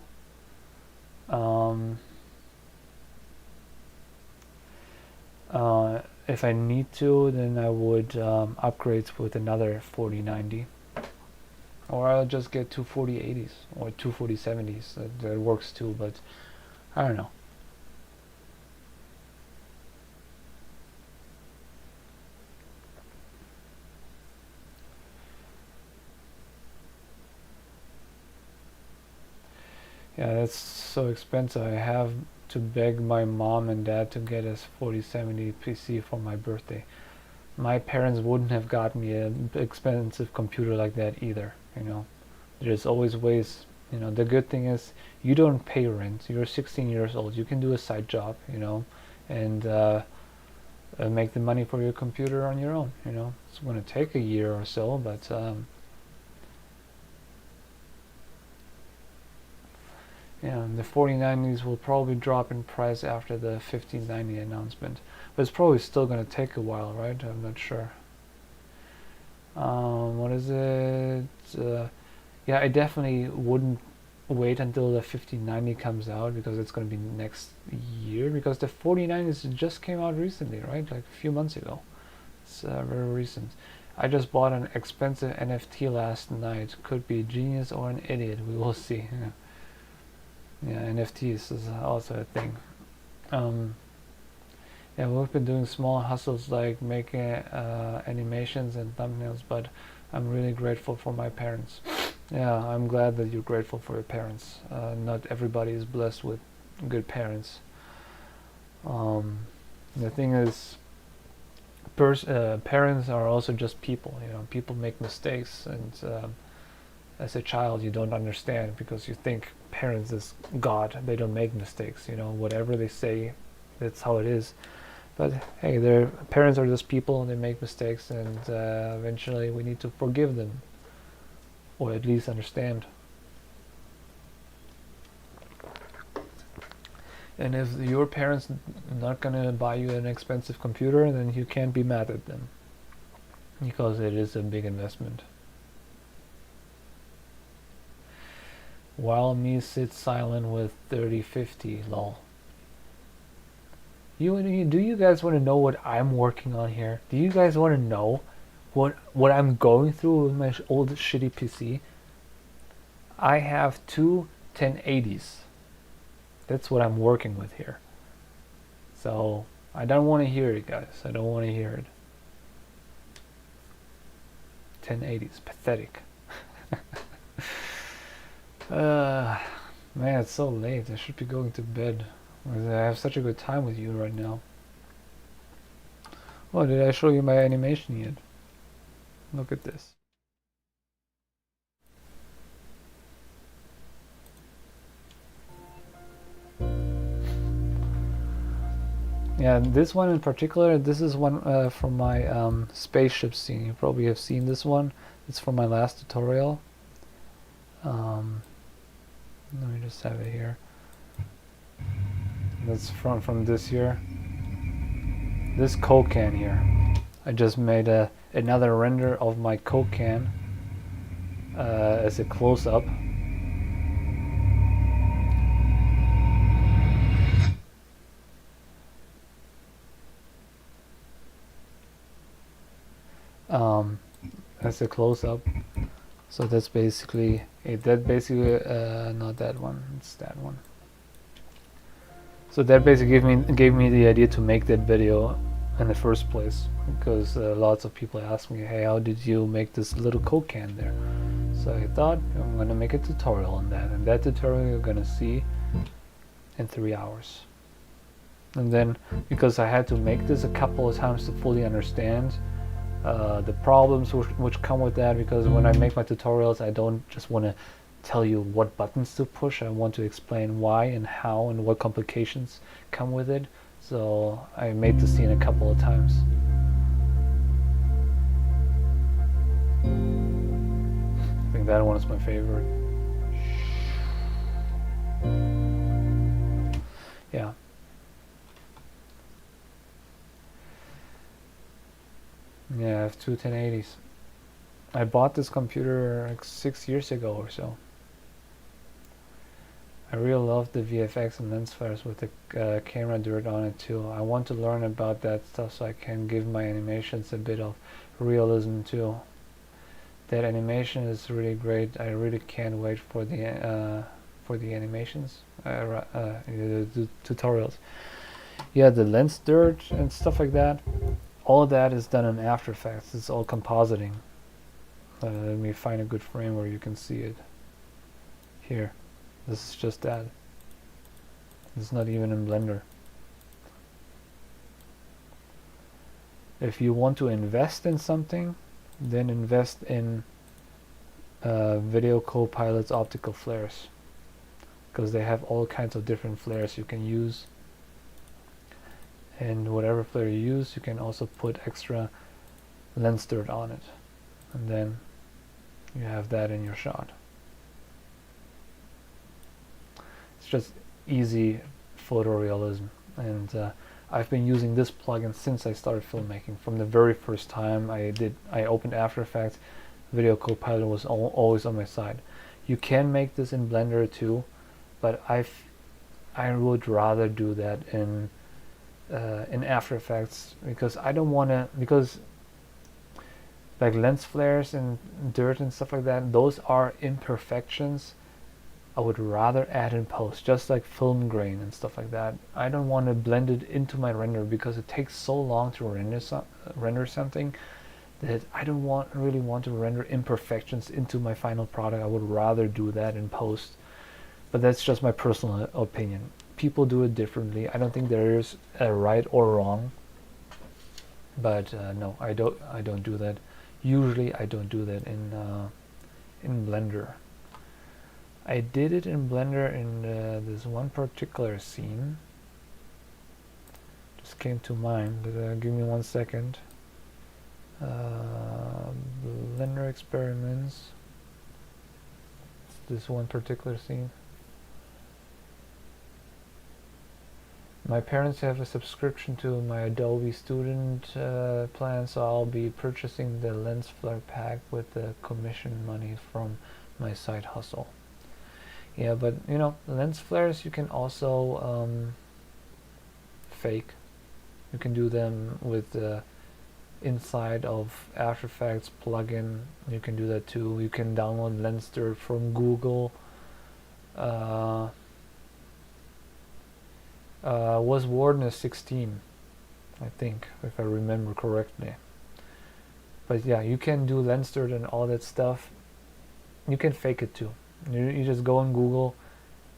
If I need to, then I would upgrade with another 4090. Or I'll just get two 4080s or two 4070s. That works too, but I don't know. Yeah, that's so expensive. I have to beg my mom and dad to get us 4070 PC for my birthday. My parents wouldn't have gotten me an expensive computer like that either. There's always ways. The good thing is you don't pay rent. You're 16 years old. You can do a side job, and make the money for your computer on your own. It's going to take a year or so, but the 4090s will probably drop in price after the 1590 announcement, but it's probably still going to take a while, right? I'm not sure. What is it? Yeah, I definitely wouldn't wait until the 1590 comes out, because it's going to be next year, because the 4090s just came out recently, right? Like a few months ago. It's very recent. I just bought an expensive NFT last night. Could be a genius or an idiot. We will see. Yeah, NFTs is also a thing. Yeah, we've been doing small hustles like making animations and thumbnails, but I'm really grateful for my parents. Yeah, I'm glad that you're grateful for your parents. Not everybody is blessed with good parents. The thing is, parents are also just people. People make mistakes, and as a child you don't understand, because you think parents is God. They don't make mistakes. Whatever they say, that's how it is. But hey, their parents are just people, and they make mistakes, and eventually we need to forgive them, or at least understand. And if your parents not gonna buy you an expensive computer, then you can't be mad at them, because it is a big investment. While me sits silent with 3050, lol. Do you guys want to know what I'm working on here? Do you guys want to know what I'm going through with my old shitty PC? I have two 1080s. That's what I'm working with here. So I don't want to hear it, guys. I don't want to hear it. 1080s, pathetic. Man, it's so late. I should be going to bed. I have such a good time with you right now. Oh, did I show you my animation yet? Look at this. Yeah, this one in particular, this is one from my spaceship scene. You probably have seen this one. It's from my last tutorial. Let me just have it here. That's from this year. This Coke can here. I just made another render of my Coke can as a close-up. As a close-up. So that's basically not that one. It's that one. So that basically gave me the idea to make that video in the first place, because lots of people ask me, hey, how did you make this little Coke can there? So I thought I'm gonna make a tutorial on that, and that tutorial you're gonna see in 3 hours. And then, because I had to make this a couple of times to fully understand the problems which come with that, because when I make my tutorials, I don't just want to tell you what buttons to push. I want to explain why and how and what complications come with it. So I made the scene a couple of times. I think that one is my favorite. Yeah. Yeah, I have two 1080s. I bought this computer like 6 years ago or so. I really love the VFX and lens flares with the camera dirt on it too. I want to learn about that stuff so I can give my animations a bit of realism too. That animation is really great. I really can't wait for the animations, the tutorials. Yeah, the lens dirt and stuff like that. All of that is done in After Effects. It's all compositing. Let me find a good frame where you can see it. Here. This is just that. It's not even in Blender. If you want to invest in something, then invest in Video Copilot's optical flares, because they have all kinds of different flares you can use. And whatever flare you use, you can also put extra lens dirt on it, and then you have that in your shot. It's just easy photorealism, and I've been using this plugin since I started filmmaking. From the very first time I opened After Effects, Video Copilot was always on my side. You can make this in Blender too, but I would rather do that in After Effects, because I don't want to, because like lens flares and dirt and stuff like that, those are imperfections I would rather add in post, just like film grain and stuff like that. I don't want to blend it into my render because it takes so long to render something that I don't really want to render imperfections into my final product. I would rather do that in post. But that's just my personal opinion. People do it differently. I don't think there is a right or wrong. But no, I don't do that. Usually I don't do that in Blender. I did it in Blender in this one particular scene. Just came to mind. Give me 1 second. Blender experiments. This one particular scene. My parents have a subscription to my Adobe student plan, so I'll be purchasing the lens flare pack with the commission money from my side hustle. Yeah, but you know, lens flares you can also fake. You can do them with the inside of After Effects plugin. You can do that too. You can download lens dirt from Google. Was Warden is 16, I think, if I remember correctly. But yeah, you can do lens dirt and all that stuff. You can fake it too. You just go on Google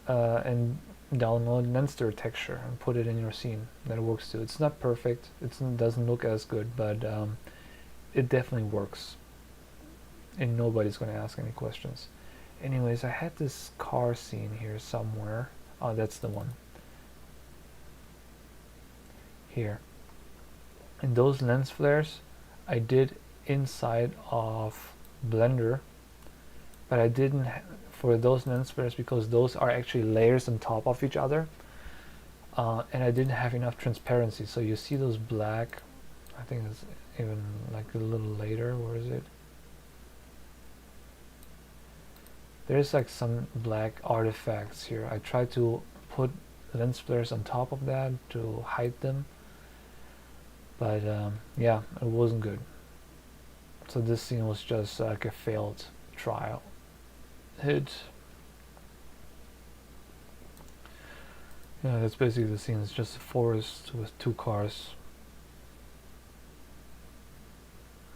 and download lens dirt texture and put it in your scene. That works too. It's not perfect. It doesn't look as good, but it definitely works. And nobody's going to ask any questions. Anyways, I had this car scene here somewhere. Oh, that's the one. here. And those lens flares I did inside of Blender, but I didn't for those lens flares because those are actually layers on top of each other, and I didn't have enough transparency. So you see those black, I think it's even like a little later, where is it? There's like some black artifacts here. I tried to put lens flares on top of that to hide them, but yeah, it wasn't good. So this scene was just like a failed trial hit. Yeah, that's basically the scene. It's just a forest with two cars,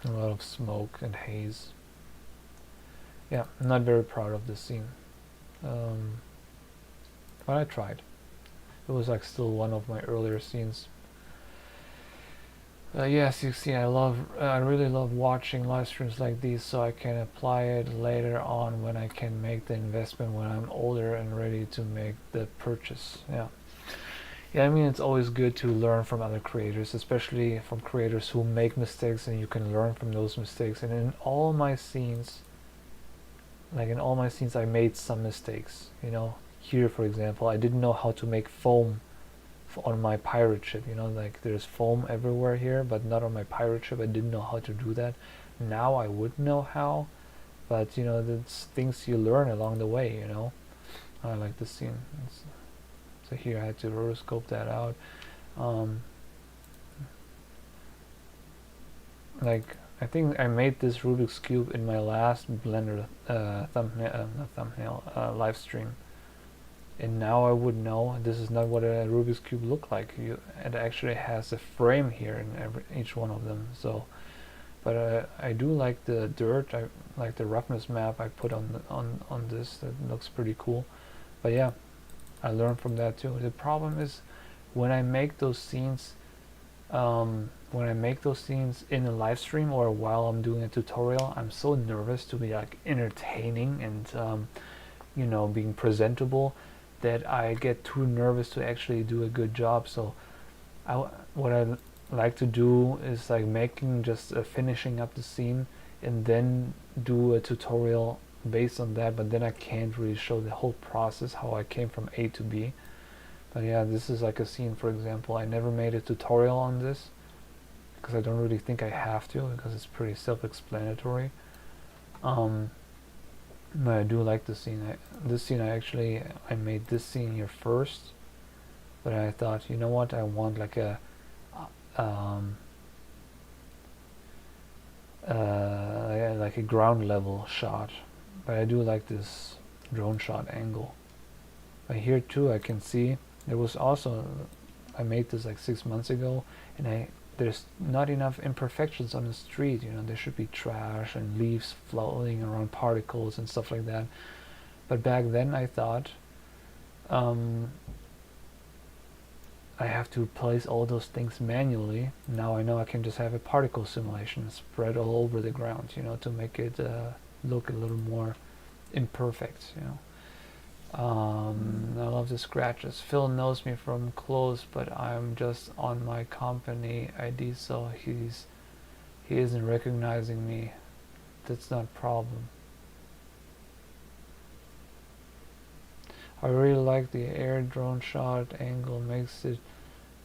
a lot of smoke and haze. Yeah, I'm not very proud of this scene, but I tried. It was like still one of my earlier scenes. Yes, you see, I really love watching live streams like these, so I can apply it later on when I can make the investment when I'm older and ready to make the purchase. Yeah. Yeah, I mean, it's always good to learn from other creators, especially from creators who make mistakes, and you can learn from those mistakes. And in all my scenes, I made some mistakes. You know, here, for example, I didn't know how to make foam on my pirate ship. You know, like there's foam everywhere here, but not on my pirate ship. I didn't know how to do that. Now I would know how, but you know, that's things you learn along the way. You know, I like this scene. So here I had to rotoscope that out. Like I think I made this Rubik's Cube in my last Blender live stream, and now I would know this is not what a Rubik's Cube looked like. It actually has a frame here in each one of them. So, but I do like the dirt. I like the roughness map I put on this. That looks pretty cool. But yeah, I learned from that too. The problem is when I make those scenes. In a live stream or while I'm doing a tutorial, I'm so nervous to be like entertaining and you know, being presentable, that I get too nervous to actually do a good job. So what I like to do is like making just finishing up the scene and then do a tutorial based on that, but then I can't really show the whole process, how I came from A to B. But yeah, this is like a scene, for example. I never made a tutorial on this because I don't really think I have to, because it's pretty self-explanatory. But I do like the scene. I made this scene here first, but I thought, you know what, I want like a like a ground level shot, but I do like this drone shot angle. But here too I can see there was also, I made this like 6 months ago, and there's not enough imperfections on the street. You know, there should be trash and leaves floating around, particles and stuff like that. But back then I thought I have to place all those things manually. Now I know I can just have a particle simulation spread all over the ground, you know, to make it look a little more imperfect, you know. I love the scratches. Phil knows me from close, but I'm just on my company ID, so he isn't recognizing me. That's not a problem. I really like the air drone shot angle, makes it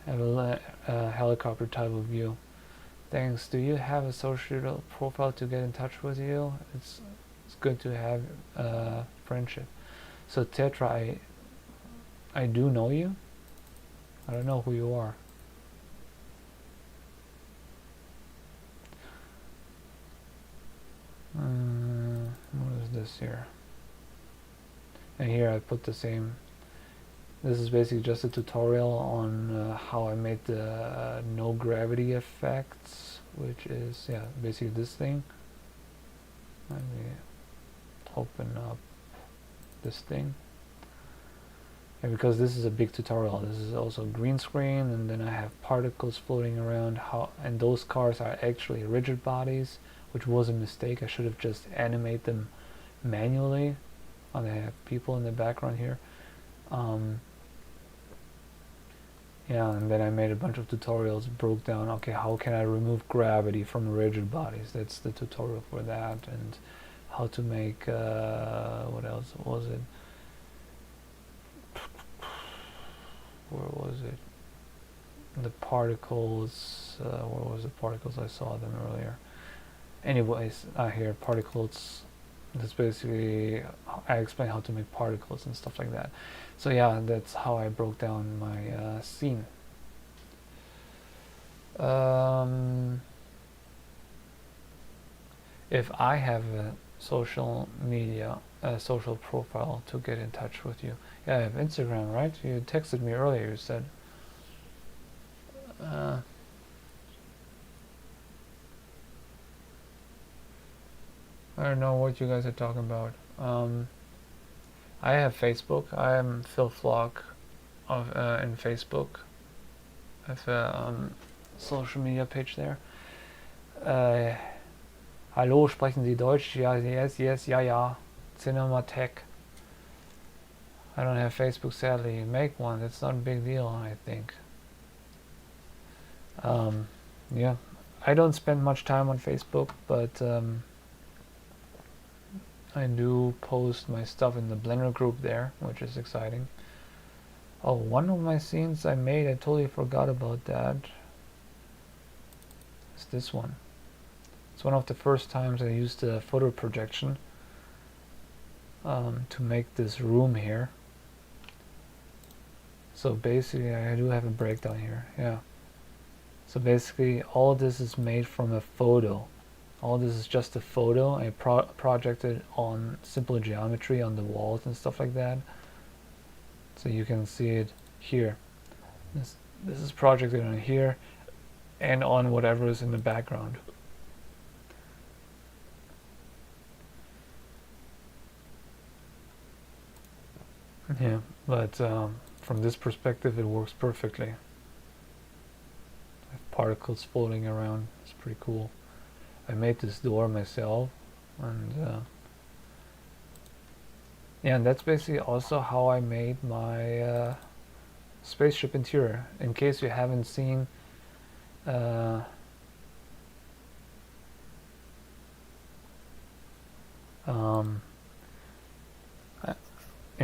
have a helicopter type of view. Thanks. Do you have a social profile to get in touch with you? It's good to have friendship. So Tetra, I do know you. I don't know who you are. What is this here? And here I put the same. This is basically just a tutorial on how I made the no gravity effects, which is, yeah, basically this thing. Let me open up this thing. And because this is a big tutorial, this is also green screen, and then I have particles floating around, and those cars are actually rigid bodies, which was a mistake. I should have just animate them manually. And I have people in the background here. Yeah, and then I made a bunch of tutorials, broke down, okay, how can I remove gravity from rigid bodies? That's the tutorial for that. And how to make, what else was it? Where was it? The particles, where was the particles? I saw them earlier. Anyways, here, particles. That's basically, I explain how to make particles and stuff like that. So yeah, that's how I broke down my scene. If I have a social media, a social profile to get in touch with you. Yeah, I have Instagram, right? You texted me earlier, you said. I don't know what you guys are talking about. I have Facebook. I am Phil Flock in Facebook. I have a social media page there. Hallo, sprechen Sie Deutsch? Ja, yes, yes, ja, ja. Cinematech. I don't have Facebook, sadly. Make one. It's not a big deal, I think. Yeah, I don't spend much time on Facebook, but I do post my stuff in the Blender group there, which is exciting. Oh, one of my scenes I made, I totally forgot about that. It's this one. It's one of the first times I used the photo projection to make this room here. So basically, I do have a breakdown here, yeah. So basically, all this is made from a photo. All this is just a photo. I projected on simple geometry on the walls and stuff like that. So you can see it here. This is projected on here and on whatever is in the background. Yeah, but from this perspective it works perfectly. I have particles floating around. It's pretty cool. I made this door myself, and yeah, and that's basically also how I made my spaceship interior. In case you haven't seen in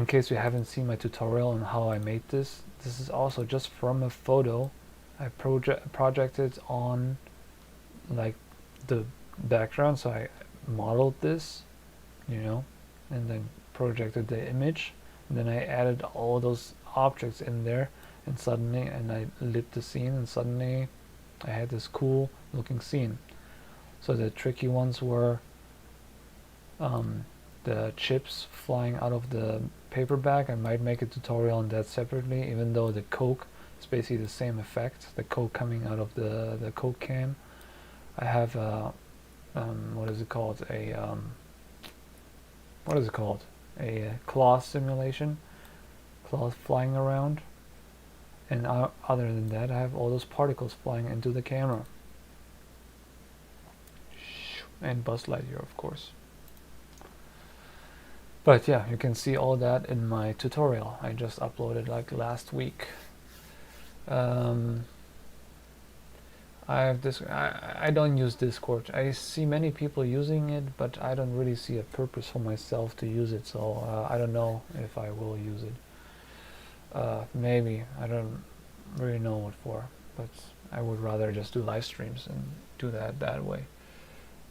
case you haven't seen my tutorial on how I made this, this is also just from a photo I projected on like the background. So I modeled this, you know, and then projected the image, and then I added all those objects in there, and I lit the scene, and suddenly I had this cool looking scene. So the tricky ones were the chips flying out of the paper bag. I might make a tutorial on that separately, even though the Coke is basically the same effect, the Coke coming out of the Coke can. I have what is it called? A cloth simulation, cloth flying around. And other than that, I have all those particles flying into the camera. And Buzz Lightyear, of course. But yeah, you can see all that in my tutorial I just uploaded like last week. I have this. I don't use Discord. I see many people using it, but I don't really see a purpose for myself to use it. So I don't know if I will use it. Maybe. I don't really know what for, but I would rather just do live streams and do that way.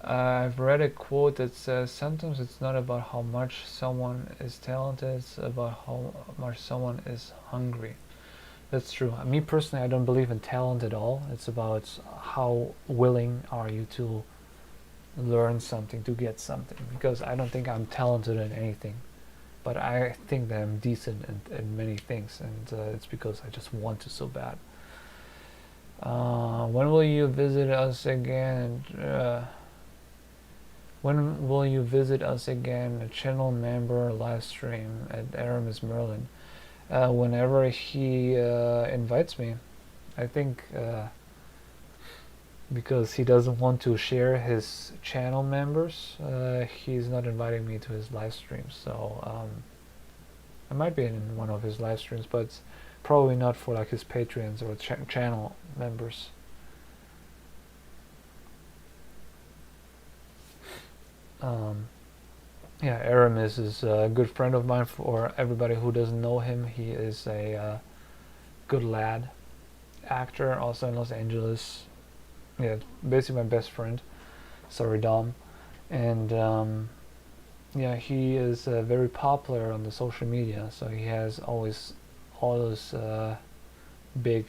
I've read a quote that says sometimes it's not about how much someone is talented, it's about how much someone is hungry. That's true. Me personally, I don't believe in talent at all. It's about how willing are you to learn something, to get something. Because I don't think I'm talented in anything, but I think that I'm decent in many things, and it's because I just want to so bad. When will you visit us again? When will you visit us again? A channel member live stream at Aramis Merlin. Whenever he invites me. I think because he doesn't want to share his channel members, he's not inviting me to his live streams. So I might be in one of his live streams, but probably not for like his Patreons or channel members. Yeah, Aramis is a good friend of mine. For everybody who doesn't know him, he is a good lad, actor, also in Los Angeles. Yeah, basically my best friend. Sorry, Dom. And yeah, he is very popular on the social media, so he has always all those big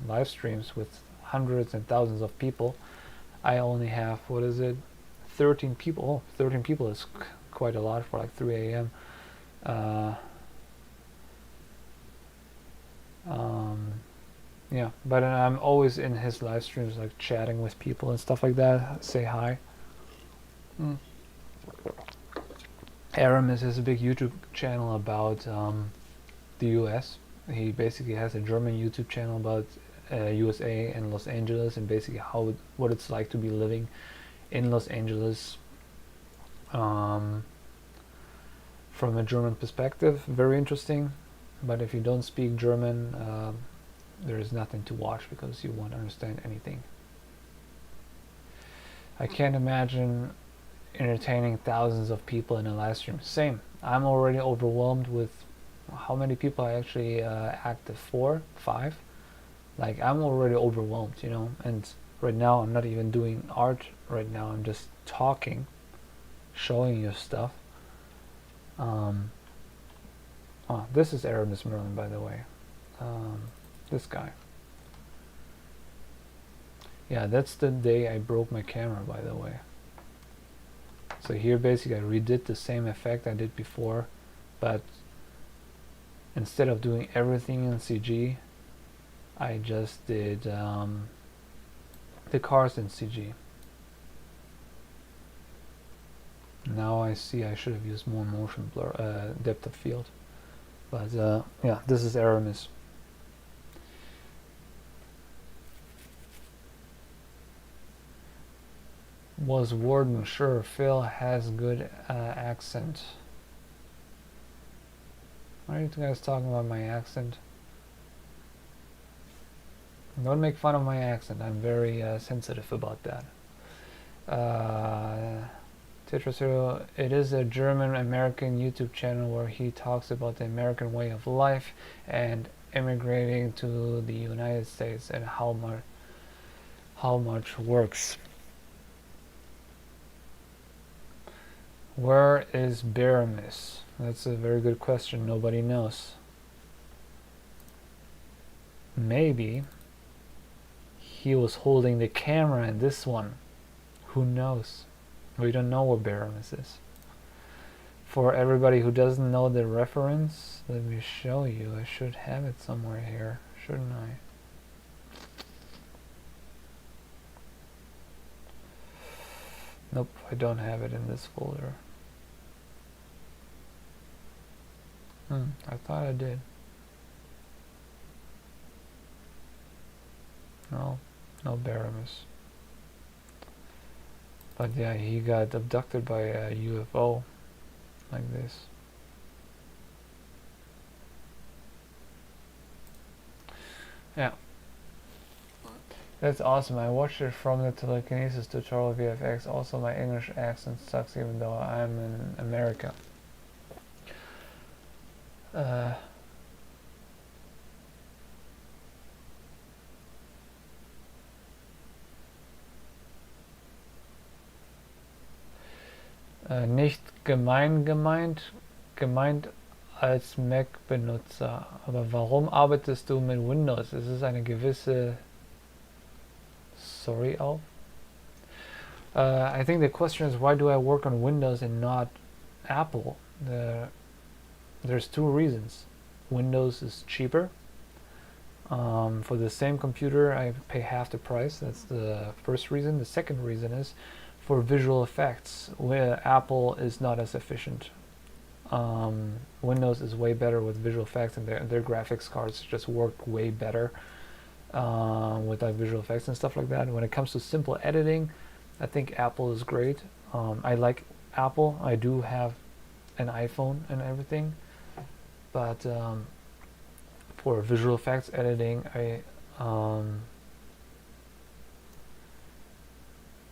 live streams with hundreds and thousands of people. I only have, what is it, 13 people. Oh, 13 people is quite a lot for like 3 a.m. Yeah, but I'm always in his live streams, like chatting with people and stuff like that. Say hi. Aramis has a big YouTube channel about the US. He basically has a German YouTube channel about USA and Los Angeles, and basically what it's like to be living in Los Angeles from a German perspective. Very interesting, but if you don't speak German, there is nothing to watch because you won't understand anything. I can't imagine entertaining thousands of people in a live stream. Same. I'm already overwhelmed with how many people I actually active for. 5. Like, I'm already overwhelmed, you know. And right now I'm not even doing art. Right now I'm just talking, showing you stuff. Oh, this is Aramis Merlin, by the way. This guy. Yeah, that's the day I broke my camera, by the way. So here basically I redid the same effect I did before, but instead of doing everything in CG, I just did the cars in CG. Now I see I should have used more motion blur, depth of field. But yeah, this is Aramis. Was Warden sure Phil has good accent? Why are you guys talking about my accent? Don't make fun of my accent. I'm very sensitive about that. Tetris Hero, it is a German-American YouTube channel where he talks about the American way of life and immigrating to the United States and how much works. Where is Baramis? That's a very good question. Nobody knows. Maybe he was holding the camera in this one. Who knows? We don't know where Baramis is. For everybody who doesn't know the reference, let me show you. I should have it somewhere here, shouldn't I? Nope, I don't have it in this folder. I thought I did. No Baramis. But yeah, he got abducted by a UFO like this. Yeah. That's awesome. I watched it from the telekinesis tutorial VFX. Also, my English accent sucks even though I'm in America. Nicht gemeint als Mac-Benutzer. Aber warum arbeitest du mit Windows? Es ist eine gewisse Sorry auf. I think the question is, why do I work on Windows and not Apple? There's 2 reasons. Windows is cheaper. For the same computer I pay half the price. That's the first reason. The second reason is for visual effects, where Apple is not as efficient. Windows is way better with visual effects, and their graphics cards just work way better with like visual effects and stuff like that. When it comes to simple editing, I think Apple is great. I like Apple. I do have an iPhone and everything, but for visual effects editing,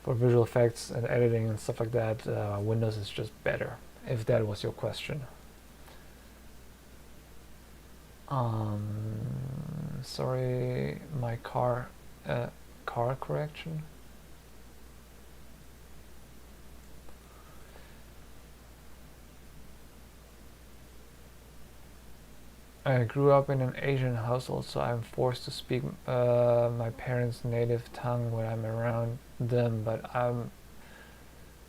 for visual effects and editing and stuff like that, Windows is just better, if that was your question. Sorry, my car correction. I grew up in an Asian household, so I'm forced to speak my parents' native tongue when I'm around them, but I'm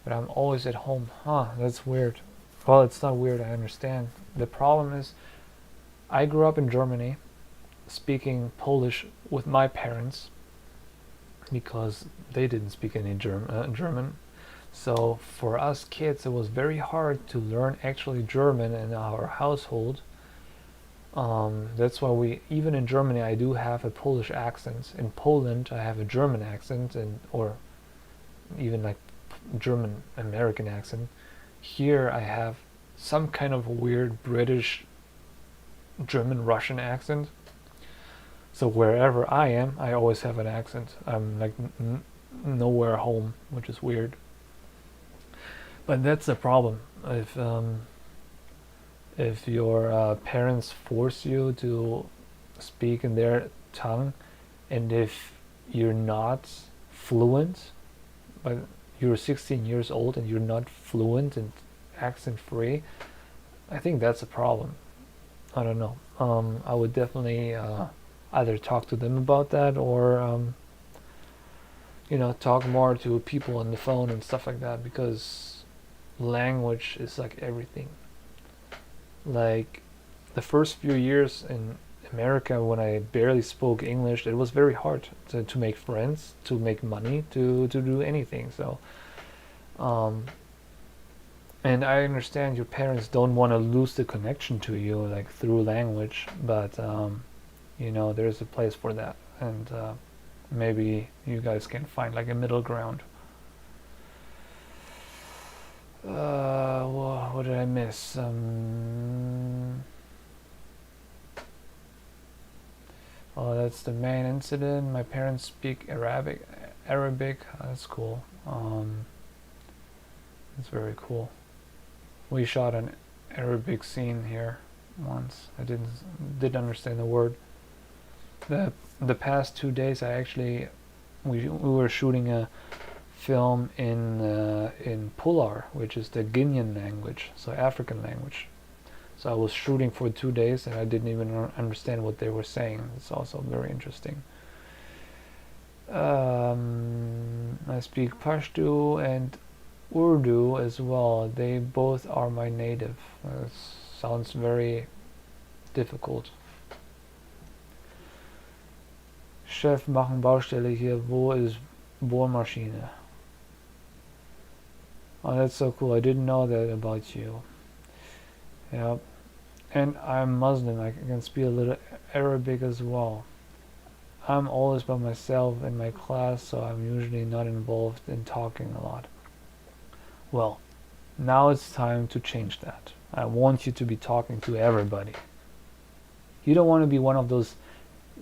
always at home. Huh, that's weird. Well, it's not weird, I understand. The problem is, I grew up in Germany, speaking Polish with my parents, because they didn't speak any German. So for us kids, it was very hard to learn actually German in our household. That's why even in Germany, I do have a Polish accent. In Poland, I have a German accent, or even like German American accent. Here, I have some kind of weird British, German, Russian accent. So wherever I am, I always have an accent. I'm like nowhere home, which is weird. But that's the problem. If your parents force you to speak in their tongue, and if you're not fluent, but you're 16 years old and you're not fluent and accent free, I think that's a problem. I don't know. I would definitely either talk to them about that, or talk more to people on the phone and stuff like that, because language is like everything. Like the first few years in America, when I barely spoke English, it was very hard to make friends, to make money, to do anything. So and I understand your parents don't want to lose the connection to you, like through language, but there's a place for that, and maybe you guys can find like a middle ground. What did I miss? Oh, that's the main incident. My parents speak Arabic. That's cool. It's very cool. We shot an Arabic scene here once. I didn't understand the word. The past 2 days, we were shooting a film in Pular, which is the Guinean language, so African language. So I was shooting for 2 days and I didn't even understand what they were saying. It's also very interesting. I speak Pashto and Urdu as well. They both are my native. Sounds very difficult. Chef, machen Baustelle hier. Wo ist Bohrmaschine? Oh, that's so cool. I didn't know that about you. Yep. And I'm Muslim. I can speak a little Arabic as well. I'm always by myself in my class, so I'm usually not involved in talking a lot. Well, now it's time to change that. I want you to be talking to everybody. You don't want to be one of those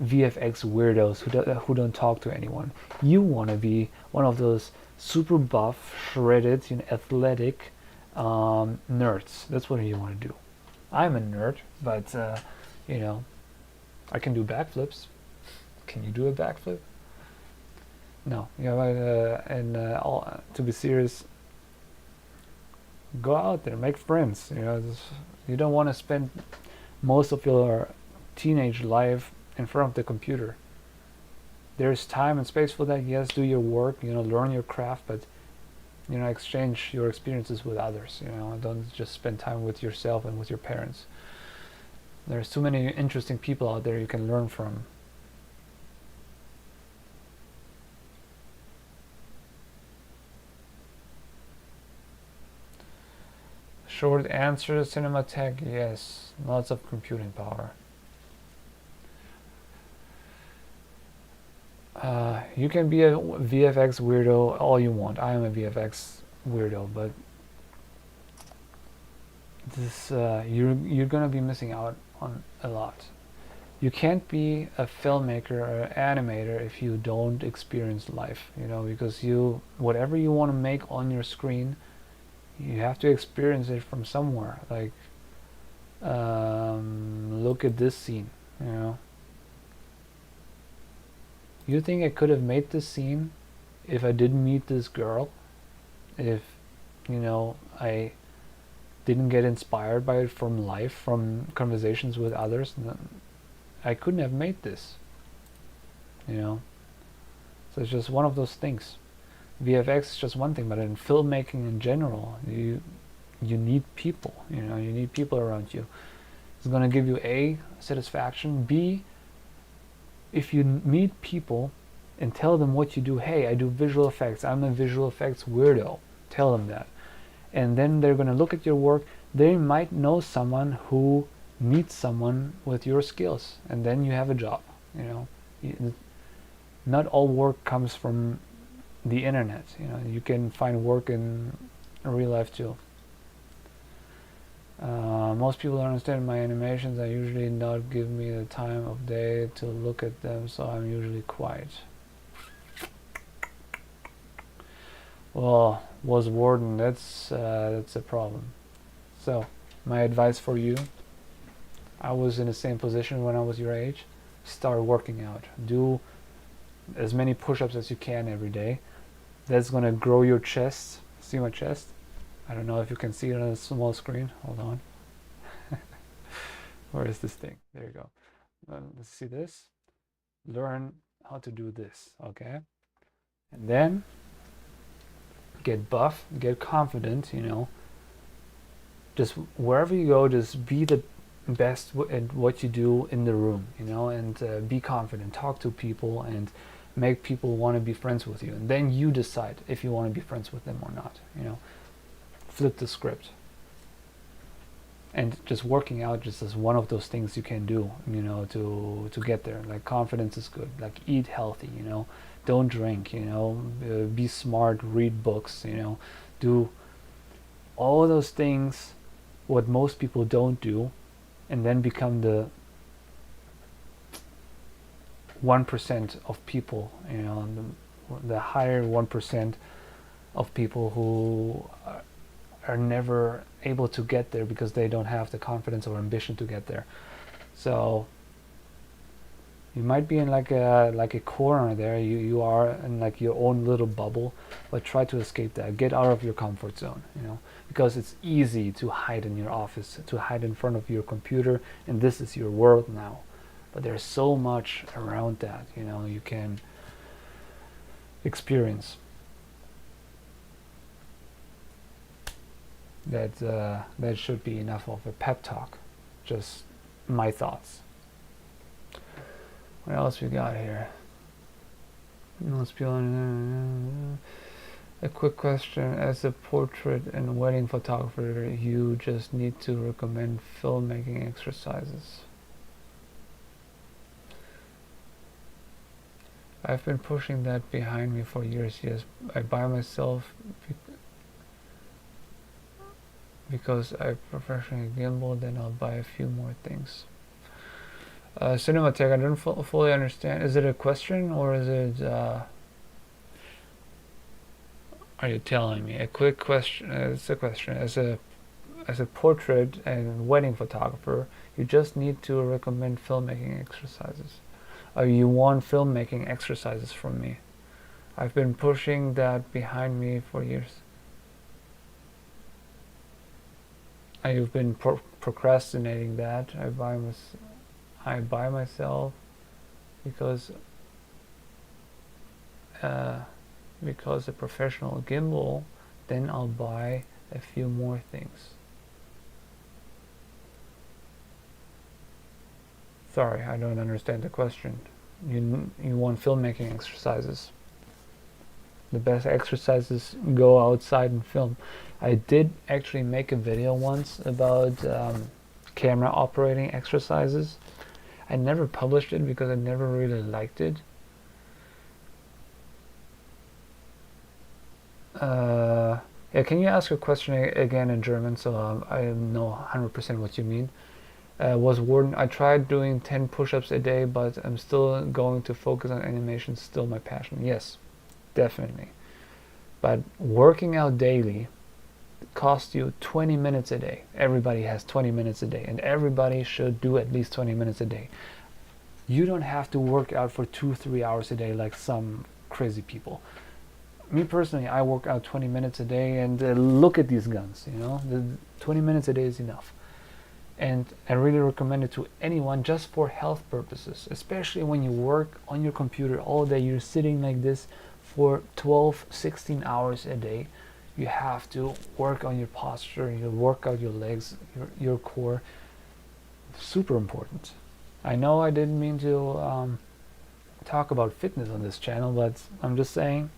VFX weirdos who don't talk to anyone. You want to be one of those super buff, shredded, athletic nerds. That's what you want to do. I'm a nerd, but I can do backflips. Can you do a backflip? No. To be serious, go out there, make friends. You don't want to spend most of your teenage life in front of the computer. There's time and space for that. Yes, do your work, learn your craft, but exchange your experiences with others. Don't just spend time with yourself and with your parents. There's too many interesting people out there you can learn from. Short answer, Cinematech, yes. Lots of computing power. You can be a VFX weirdo all you want. I am a VFX weirdo, but this you're gonna be missing out on a lot. you can't be a filmmaker or animator if you don't experience life, you know, because whatever you want to make on your screen, you have to experience it from somewhere. Like, look at this scene, you know. You think I could have made this scene if I didn't meet this girl? If, you know, I didn't get inspired by it from life, from conversations with others, I couldn't have made this, you know. So it's just one of those things. VFX is just one thing, but in filmmaking in general, you need people, you know, you need people around you. It's going to give you A, satisfaction, B, if you meet people and tell them what you do, hey, I do visual effects, I'm a visual effects weirdo, tell them that. And then they're going to look at your work, they might know someone who needs someone with your skills, and then you have a job, you know. Not all work comes from the internet, you know, you can find work in real life too. Most people don't understand my animations. I usually not give me the time of day to look at them, so I'm usually quiet. Well, was Warden, that's a problem. So, my advice for you, I was in the same position when I was your age. Start working out. Do as many push-ups as you can every day. That's gonna grow your chest. See my chest? I don't know if you can see it on a small screen. Hold on. Where is this thing? There you go. Let's see this. Learn how to do this, okay? And then get buff, get confident, you know. Just wherever you go, just be the best at what you do in the room, you know, and be confident. Talk to people and make people want to be friends with you. And then you decide if you want to be friends with them or not, you know. Flip the script. And just working out just as one of those things you can do, you know, to get there. Like, confidence is good. Like, eat healthy, you know. Don't drink, you know. Be smart, read books, you know. Do all those things what most people don't do, and then become the 1% of people, you know, the higher 1% of people who are never able to get there because they don't have the confidence or ambition to get there. So you might be in like a corner there. You are in like your own little bubble, but try to escape that. Get out of your comfort zone, you know, because it's easy to hide in your office, to hide in front of your computer, and this is your world now. But there's so much around that, you know, you can experience. That should be enough of a pep talk. Just my thoughts. What else we got here? Must be on. A quick question: as a portrait and wedding photographer, you just need to recommend filmmaking exercises. I've been pushing that behind me for years. Yes, I buy myself because I professionally gimbal, then I'll buy a few more things. Cinematech, I don't fully understand. Is it a question or is it? Are you telling me a quick question? It's a question. As a portrait and wedding photographer, you just need to recommend filmmaking exercises. You want filmmaking exercises from me. I've been pushing that behind me for years. I've been procrastinating that. I buy myself because a professional gimbal, then I'll buy a few more things. Sorry, I don't understand the question. You want filmmaking exercises. The best exercises go outside and film. I did actually make a video once about camera operating exercises. I never published it because I never really liked it. Yeah, can you ask your question again in German so I know 100% what you mean? Was Warden. I tried doing 10 push-ups a day, but I'm still going to focus on animation. Still my passion. Yes, definitely. But working out daily costs you 20 minutes a day. Everybody has 20 minutes a day, and everybody should do at least 20 minutes a day. You don't have to work out for 2-3 hours a day like some crazy people. Me personally, I work out 20 minutes a day, and look at these guns, you know, the 20 minutes a day is enough. And I really recommend it to anyone just for health purposes, especially when you work on your computer all day. You're sitting like this for 12-16 hours a day. You have to work on your posture, you work out your legs, your core. Super important. I know I didn't mean to talk about fitness on this channel, but I'm just saying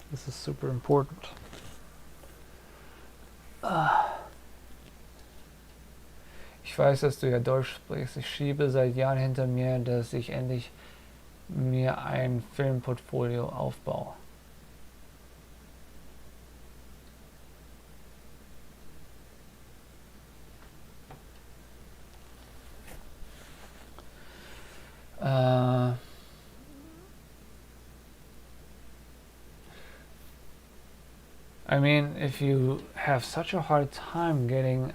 this is super important. Ich weiß, dass du ja Deutsch sprichst. Ich schiebe seit Jahren hinter mir, dass ich endlich mir ein Filmportfolio aufbaue. I mean, if you have such a hard time getting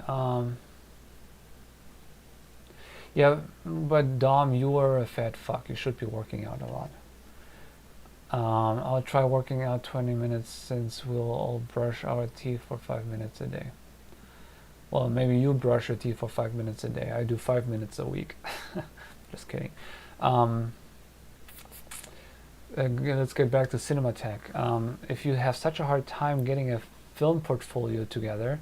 yeah, but Dom, you are a fat fuck. You should be working out a lot. I'll try working out 20 minutes since we'll all brush our teeth for 5 minutes a day. Well, maybe you brush your teeth for 5 minutes a day. I do 5 minutes a week. Just kidding. Let's get back to Cinematech. If you have such a hard time getting a film portfolio together,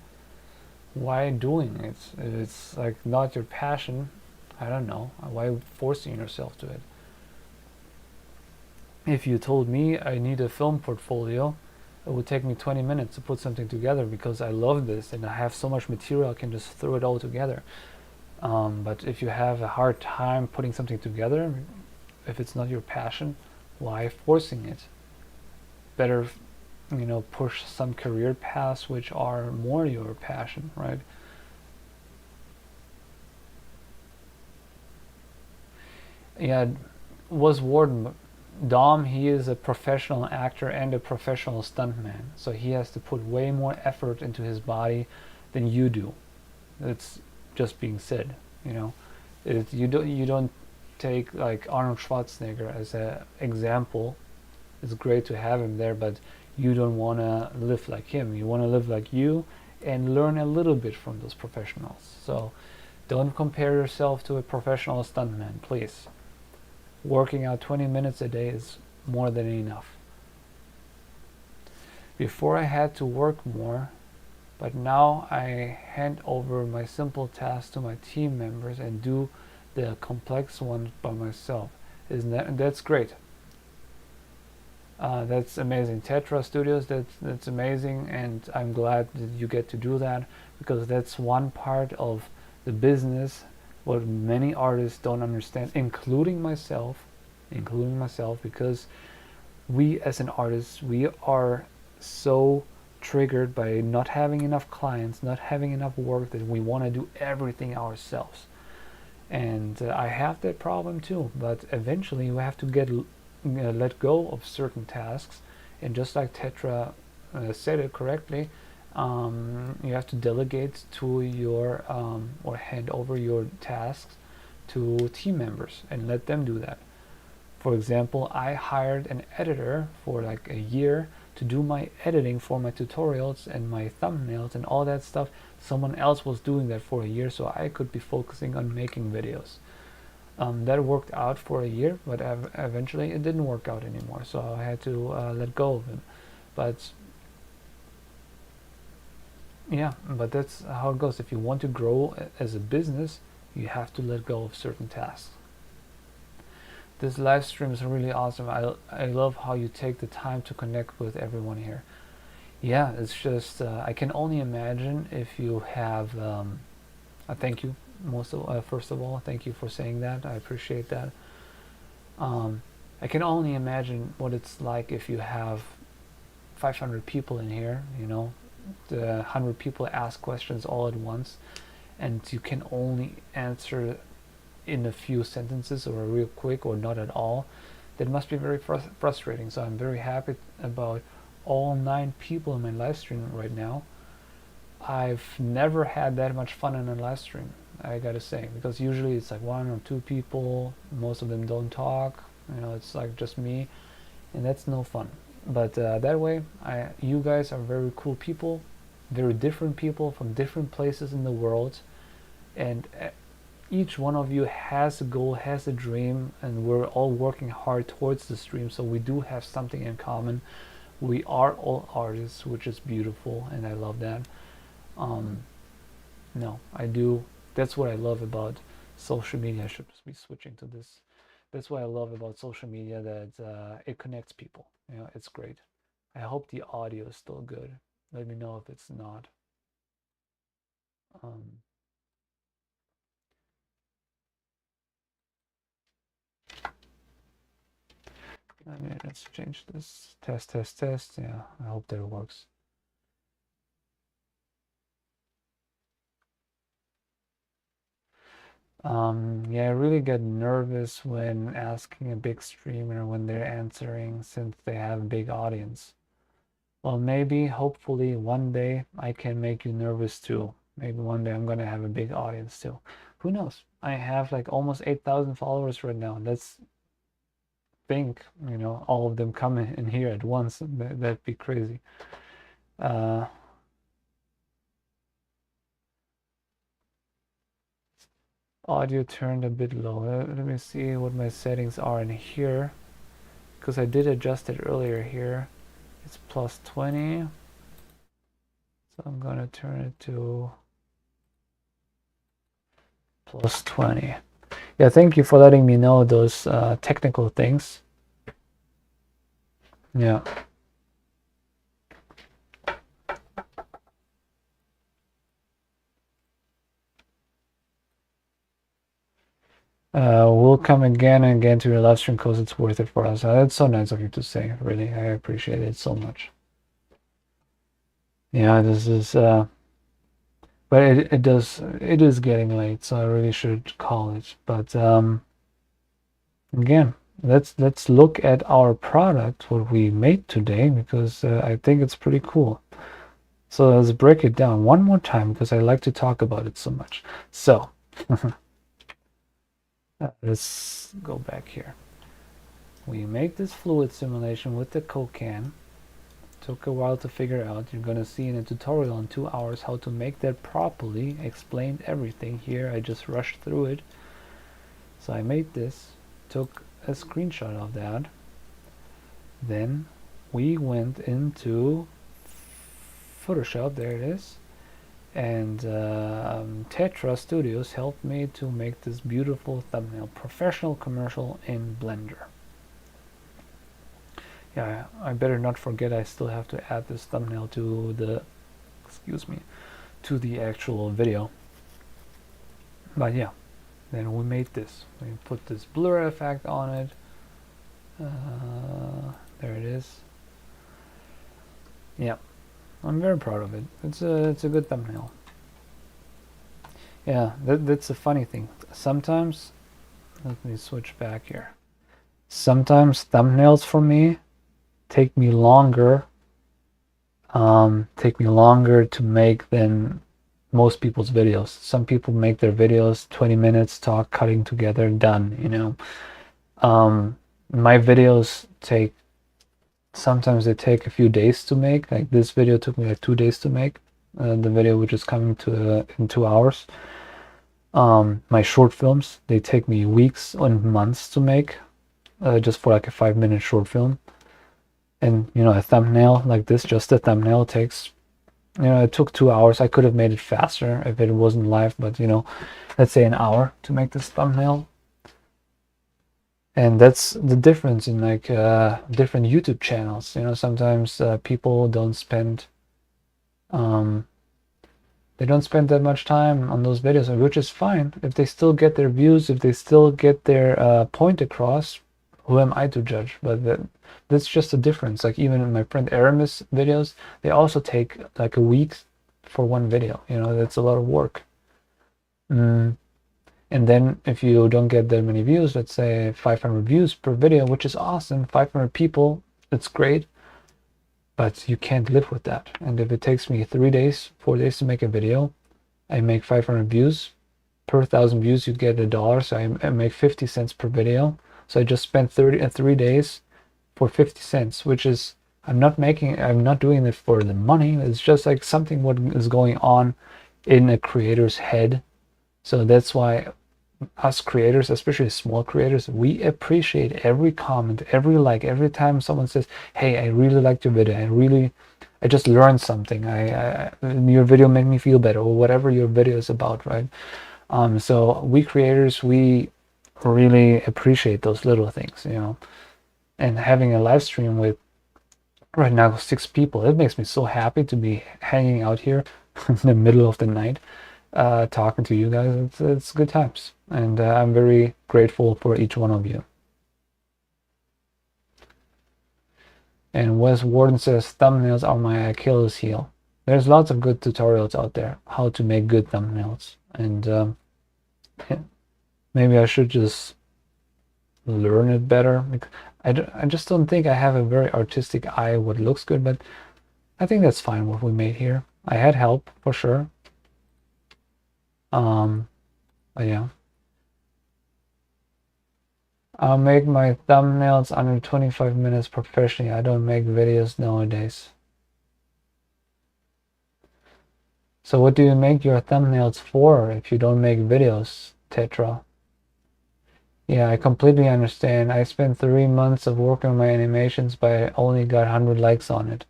why doing it? If it's like not your passion, I don't know. Why forcing yourself to it? If you told me I need a film portfolio, it would take me 20 minutes to put something together because I love this and I have so much material I can just throw it all together. But if you have a hard time putting something together, if it's not your passion, why forcing it? Better, you know, push some career paths which are more your passion, right? Yeah, was Warden. Dom, he is a professional actor and a professional stuntman, so he has to put way more effort into his body than you do. It's just being said, you know. You don't take like Arnold Schwarzenegger as an example. It's great to have him there, but you don't want to live like him. You want to live like you and learn a little bit from those professionals. So don't compare yourself to a professional stuntman, please. Working out 20 minutes a day is more than enough. Before I had to work more, but now I hand over my simple tasks to my team members and do the complex ones by myself. That's great. That's amazing. Tetra Studios, that's amazing, and I'm glad that you get to do that, because that's one part of the business what many artists don't understand, including myself, because we as an artist, we are so triggered by not having enough clients, not having enough work, that we want to do everything ourselves. And I have that problem too, but eventually we have to get let go of certain tasks, and just like Tetra said it correctly, you have to delegate to your or hand over your tasks to team members and let them do that. For example, I hired an editor for like a year to do my editing for my tutorials and my thumbnails and all that stuff. Someone else was doing that for a year, so I could be focusing on making videos. That worked out for a year, but eventually it didn't work out anymore, so I had to let go of him. But yeah, but that's how it goes. If you want to grow as a business, you have to let go of certain tasks. This live stream is really awesome. I love how you take the time to connect with everyone here. Yeah, it's just I can only imagine if you have thank you first of all, thank you for saying that. I appreciate that. I can only imagine what it's like if you have 500 people in here, you know, the 100 people ask questions all at once, and you can only answer in a few sentences or real quick or not at all, that must be very frustrating. So I'm very happy about all 9 people in my live stream right now. I've never had that much fun in a live stream, I gotta say, because usually it's like 1 or 2 people, most of them don't talk, it's like just me, and that's no fun. But that way, you guys are very cool people, very different people from different places in the world, and each one of you has a goal, has a dream, and we're all working hard towards the stream, so we do have something in common. We are all artists, which is beautiful, and I love that. No, I do. That's what I love about social media. I should be switching to this. That's what I love about social media, that it connects people. It's great. I hope the audio is still good. Let me know if it's not. Let's change this. Test, test, test. Yeah, I hope that it works. Yeah, I really get nervous when asking a big streamer when they're answering, since they have a big audience. Well, maybe, hopefully, one day I can make you nervous too. Maybe one day I'm gonna have a big audience too. Who knows? I have like almost 8,000 followers right now. Let's think, all of them come in here at once. That'd be crazy. Audio turned a bit low. Let me see what my settings are in here, because I did adjust it earlier here. It's plus 20, so I'm gonna turn it to plus 20. Yeah, thank you for letting me know those technical things. Yeah. We'll come again and again to your live stream because it's worth it for us. That's so nice of you to say, really. I appreciate it so much. Yeah, this is, but it is getting late, so I really should call it. But again, let's look at our product, what we made today, because I think it's pretty cool. So let's break it down one more time, because I like to talk about it so much. So let's go back here. We make this fluid simulation with the Coke can. Took a while to figure out. You're gonna see in a tutorial in 2 hours how to make that properly. Explained everything here. I just rushed through it. So I made this, took a screenshot of that. Then we went into Photoshop, there it is, and Tetra Studios helped me to make this beautiful thumbnail, professional commercial in Blender. Yeah, I better not forget I still have to add this thumbnail to the, to the actual video. But yeah, then we made this. We put this blur effect on it. There it is. Yeah, I'm very proud of it. It's a good thumbnail. Yeah, that's a funny thing. Sometimes, let me switch back here. Sometimes thumbnails for me take me longer to make than most people's videos. Some people make their videos 20 minutes, talk, cutting together, done, my videos sometimes they take a few days to make. Like this video took me like 2 days to make, the video which is coming to in 2 hours. My short films, they take me weeks and months to make, just for like a 5-minute short film. And a thumbnail like this, just a thumbnail takes, it took 2 hours. I could have made it faster if it wasn't live, but let's say an hour to make this thumbnail. And that's the difference in like different YouTube channels. Sometimes people don't spend that much time on those videos, which is fine. If they still get their views, if they still get their point across, who am I to judge? But that's just a difference. Like even in my friend Aramis videos, they also take like a week for one video. That's a lot of work. And then if you don't get that many views, let's say 500 views per video, which is awesome, 500 people, it's great, but you can't live with that. And if it takes me 3 days, 4 days to make a video, I make 500 views. Per 1,000 views, you get $1, so I make 50 cents per video. So I just spent 3 days for 50 cents, which is, I'm not doing it for the money. It's just like something what is going on in a creator's head. So that's why us creators, especially small creators, we appreciate every comment, every like, every time someone says, hey, I really liked your video, I just learned something, your video made me feel better, or whatever your video is about, right? So we creators, we really appreciate those little things, you know. And having a live stream with right now 6 people, it makes me so happy to be hanging out here in the middle of the night, talking to you guys. It's good times, and I'm very grateful for each one of you. And Wes Warden says thumbnails are my Achilles heel. There's lots of good tutorials out there how to make good thumbnails, and maybe I should just learn it better. I just don't think I have a very artistic eye what looks good, but I think that's fine what we made here. I had help for sure. But yeah, I'll make my thumbnails under 25 minutes professionally. I don't make videos nowadays. So what do you make your thumbnails for if you don't make videos, Tetra? Yeah, I completely understand. I spent 3 months of working on my animations, but I only got 100 likes on it.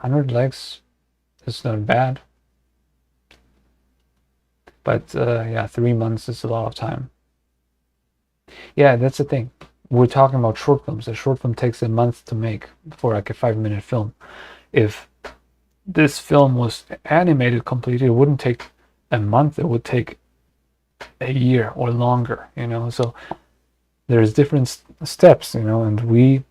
100 likes is not bad. But yeah, 3 months is a lot of time. Yeah, that's the thing. We're talking about short films. A short film takes a month to make for like a 5-minute film. If this film was animated completely, it wouldn't take a month. It would take a year or longer, you know. So there's different steps, you know, and we,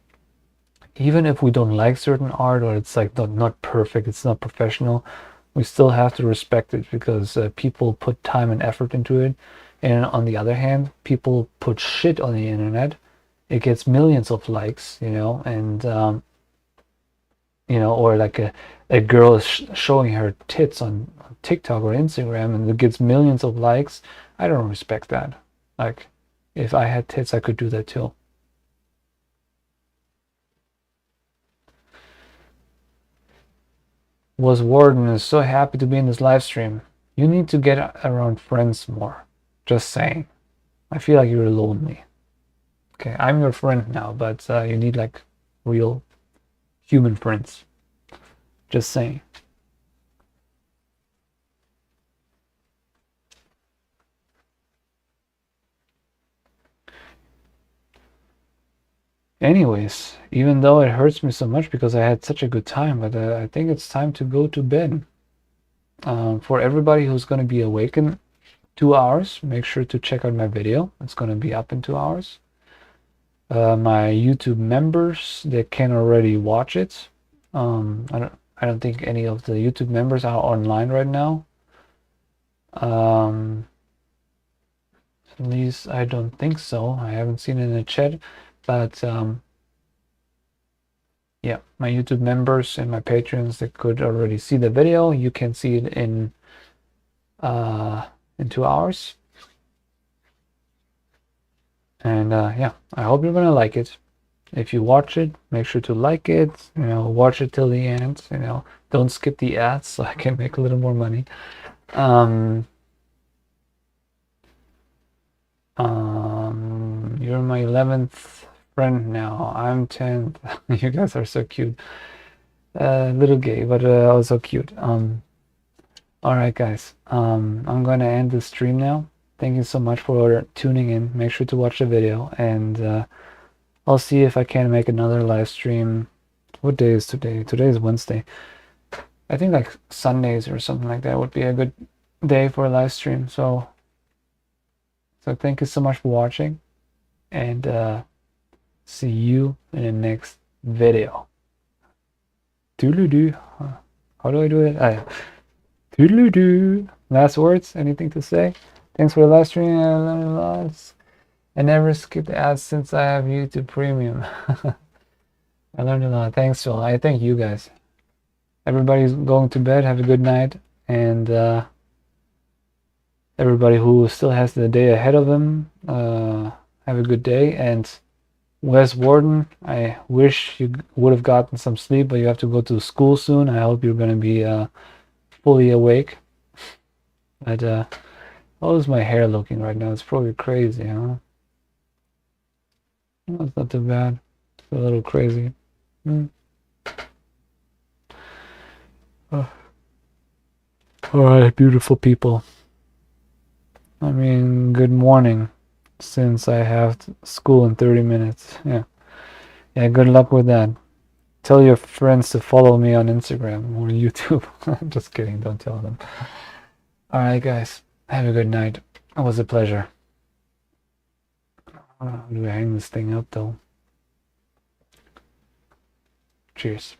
even if we don't like certain art, or it's like not perfect, it's not professional, we still have to respect it, because people put time and effort into it. And on the other hand, people put shit on the internet. It gets millions of likes, you know, and you know, or like a girl is showing her tits on TikTok or Instagram, and it gets millions of likes. I don't respect that. Like, if I had tits, I could do that too. Was Warden is so happy to be in this live stream. You need to get around friends more. Just saying. I feel like you're lonely. Okay, I'm your friend now, but you need like real human friends. Just saying. Anyways, even though it hurts me so much because I had such a good time, but I think it's time to go to bed. For everybody who's going to be awake in 2 hours, make sure to check out my video. It's going to be up in 2 hours. My YouTube members, they can already watch it. I don't think any of the YouTube members are online right now. At least I don't think so. I haven't seen it in the chat, but yeah, my YouTube members and my patrons, they could already see the video. You can see it in 2 hours. And yeah, I hope you're gonna like it. If you watch it, make sure to like it, you know, watch it till the end, you know, don't skip the ads so I can make a little more money. You're my 11th friend now. I'm 10th. You guys are so cute. Little gay, but also cute. All right, guys. I'm gonna end the stream now. Thank you so much for tuning in. Make sure to watch the video, and I'll see if I can make another live stream. What day is today? Today is Wednesday. I think like Sundays or something like that would be a good day for a live stream. So thank you so much for watching, and see you in the next video. Doodle-doo. How do I do it? Doodle-doo. Last words? Anything to say? Thanks for the live stream. I learned a lot. I never skipped ads since I have YouTube Premium. I learned a lot. Thanks, Phil. I thank you guys. Everybody's going to bed. Have a good night. And everybody who still has the day ahead of them, have a good day. And Wes Warden, I wish you would have gotten some sleep, but you have to go to school soon. I hope you're going to be fully awake. But how is my hair looking right now? It's probably crazy, huh? No, it's not too bad. It's a little crazy. Oh. All right, beautiful people. I mean, good morning, since I have school in 30 minutes. Yeah, good luck with that. Tell your friends to follow me on Instagram or YouTube. Just kidding, don't tell them. All right, guys, have a good night. It was a pleasure. How do I hang this thing up, though? Cheers.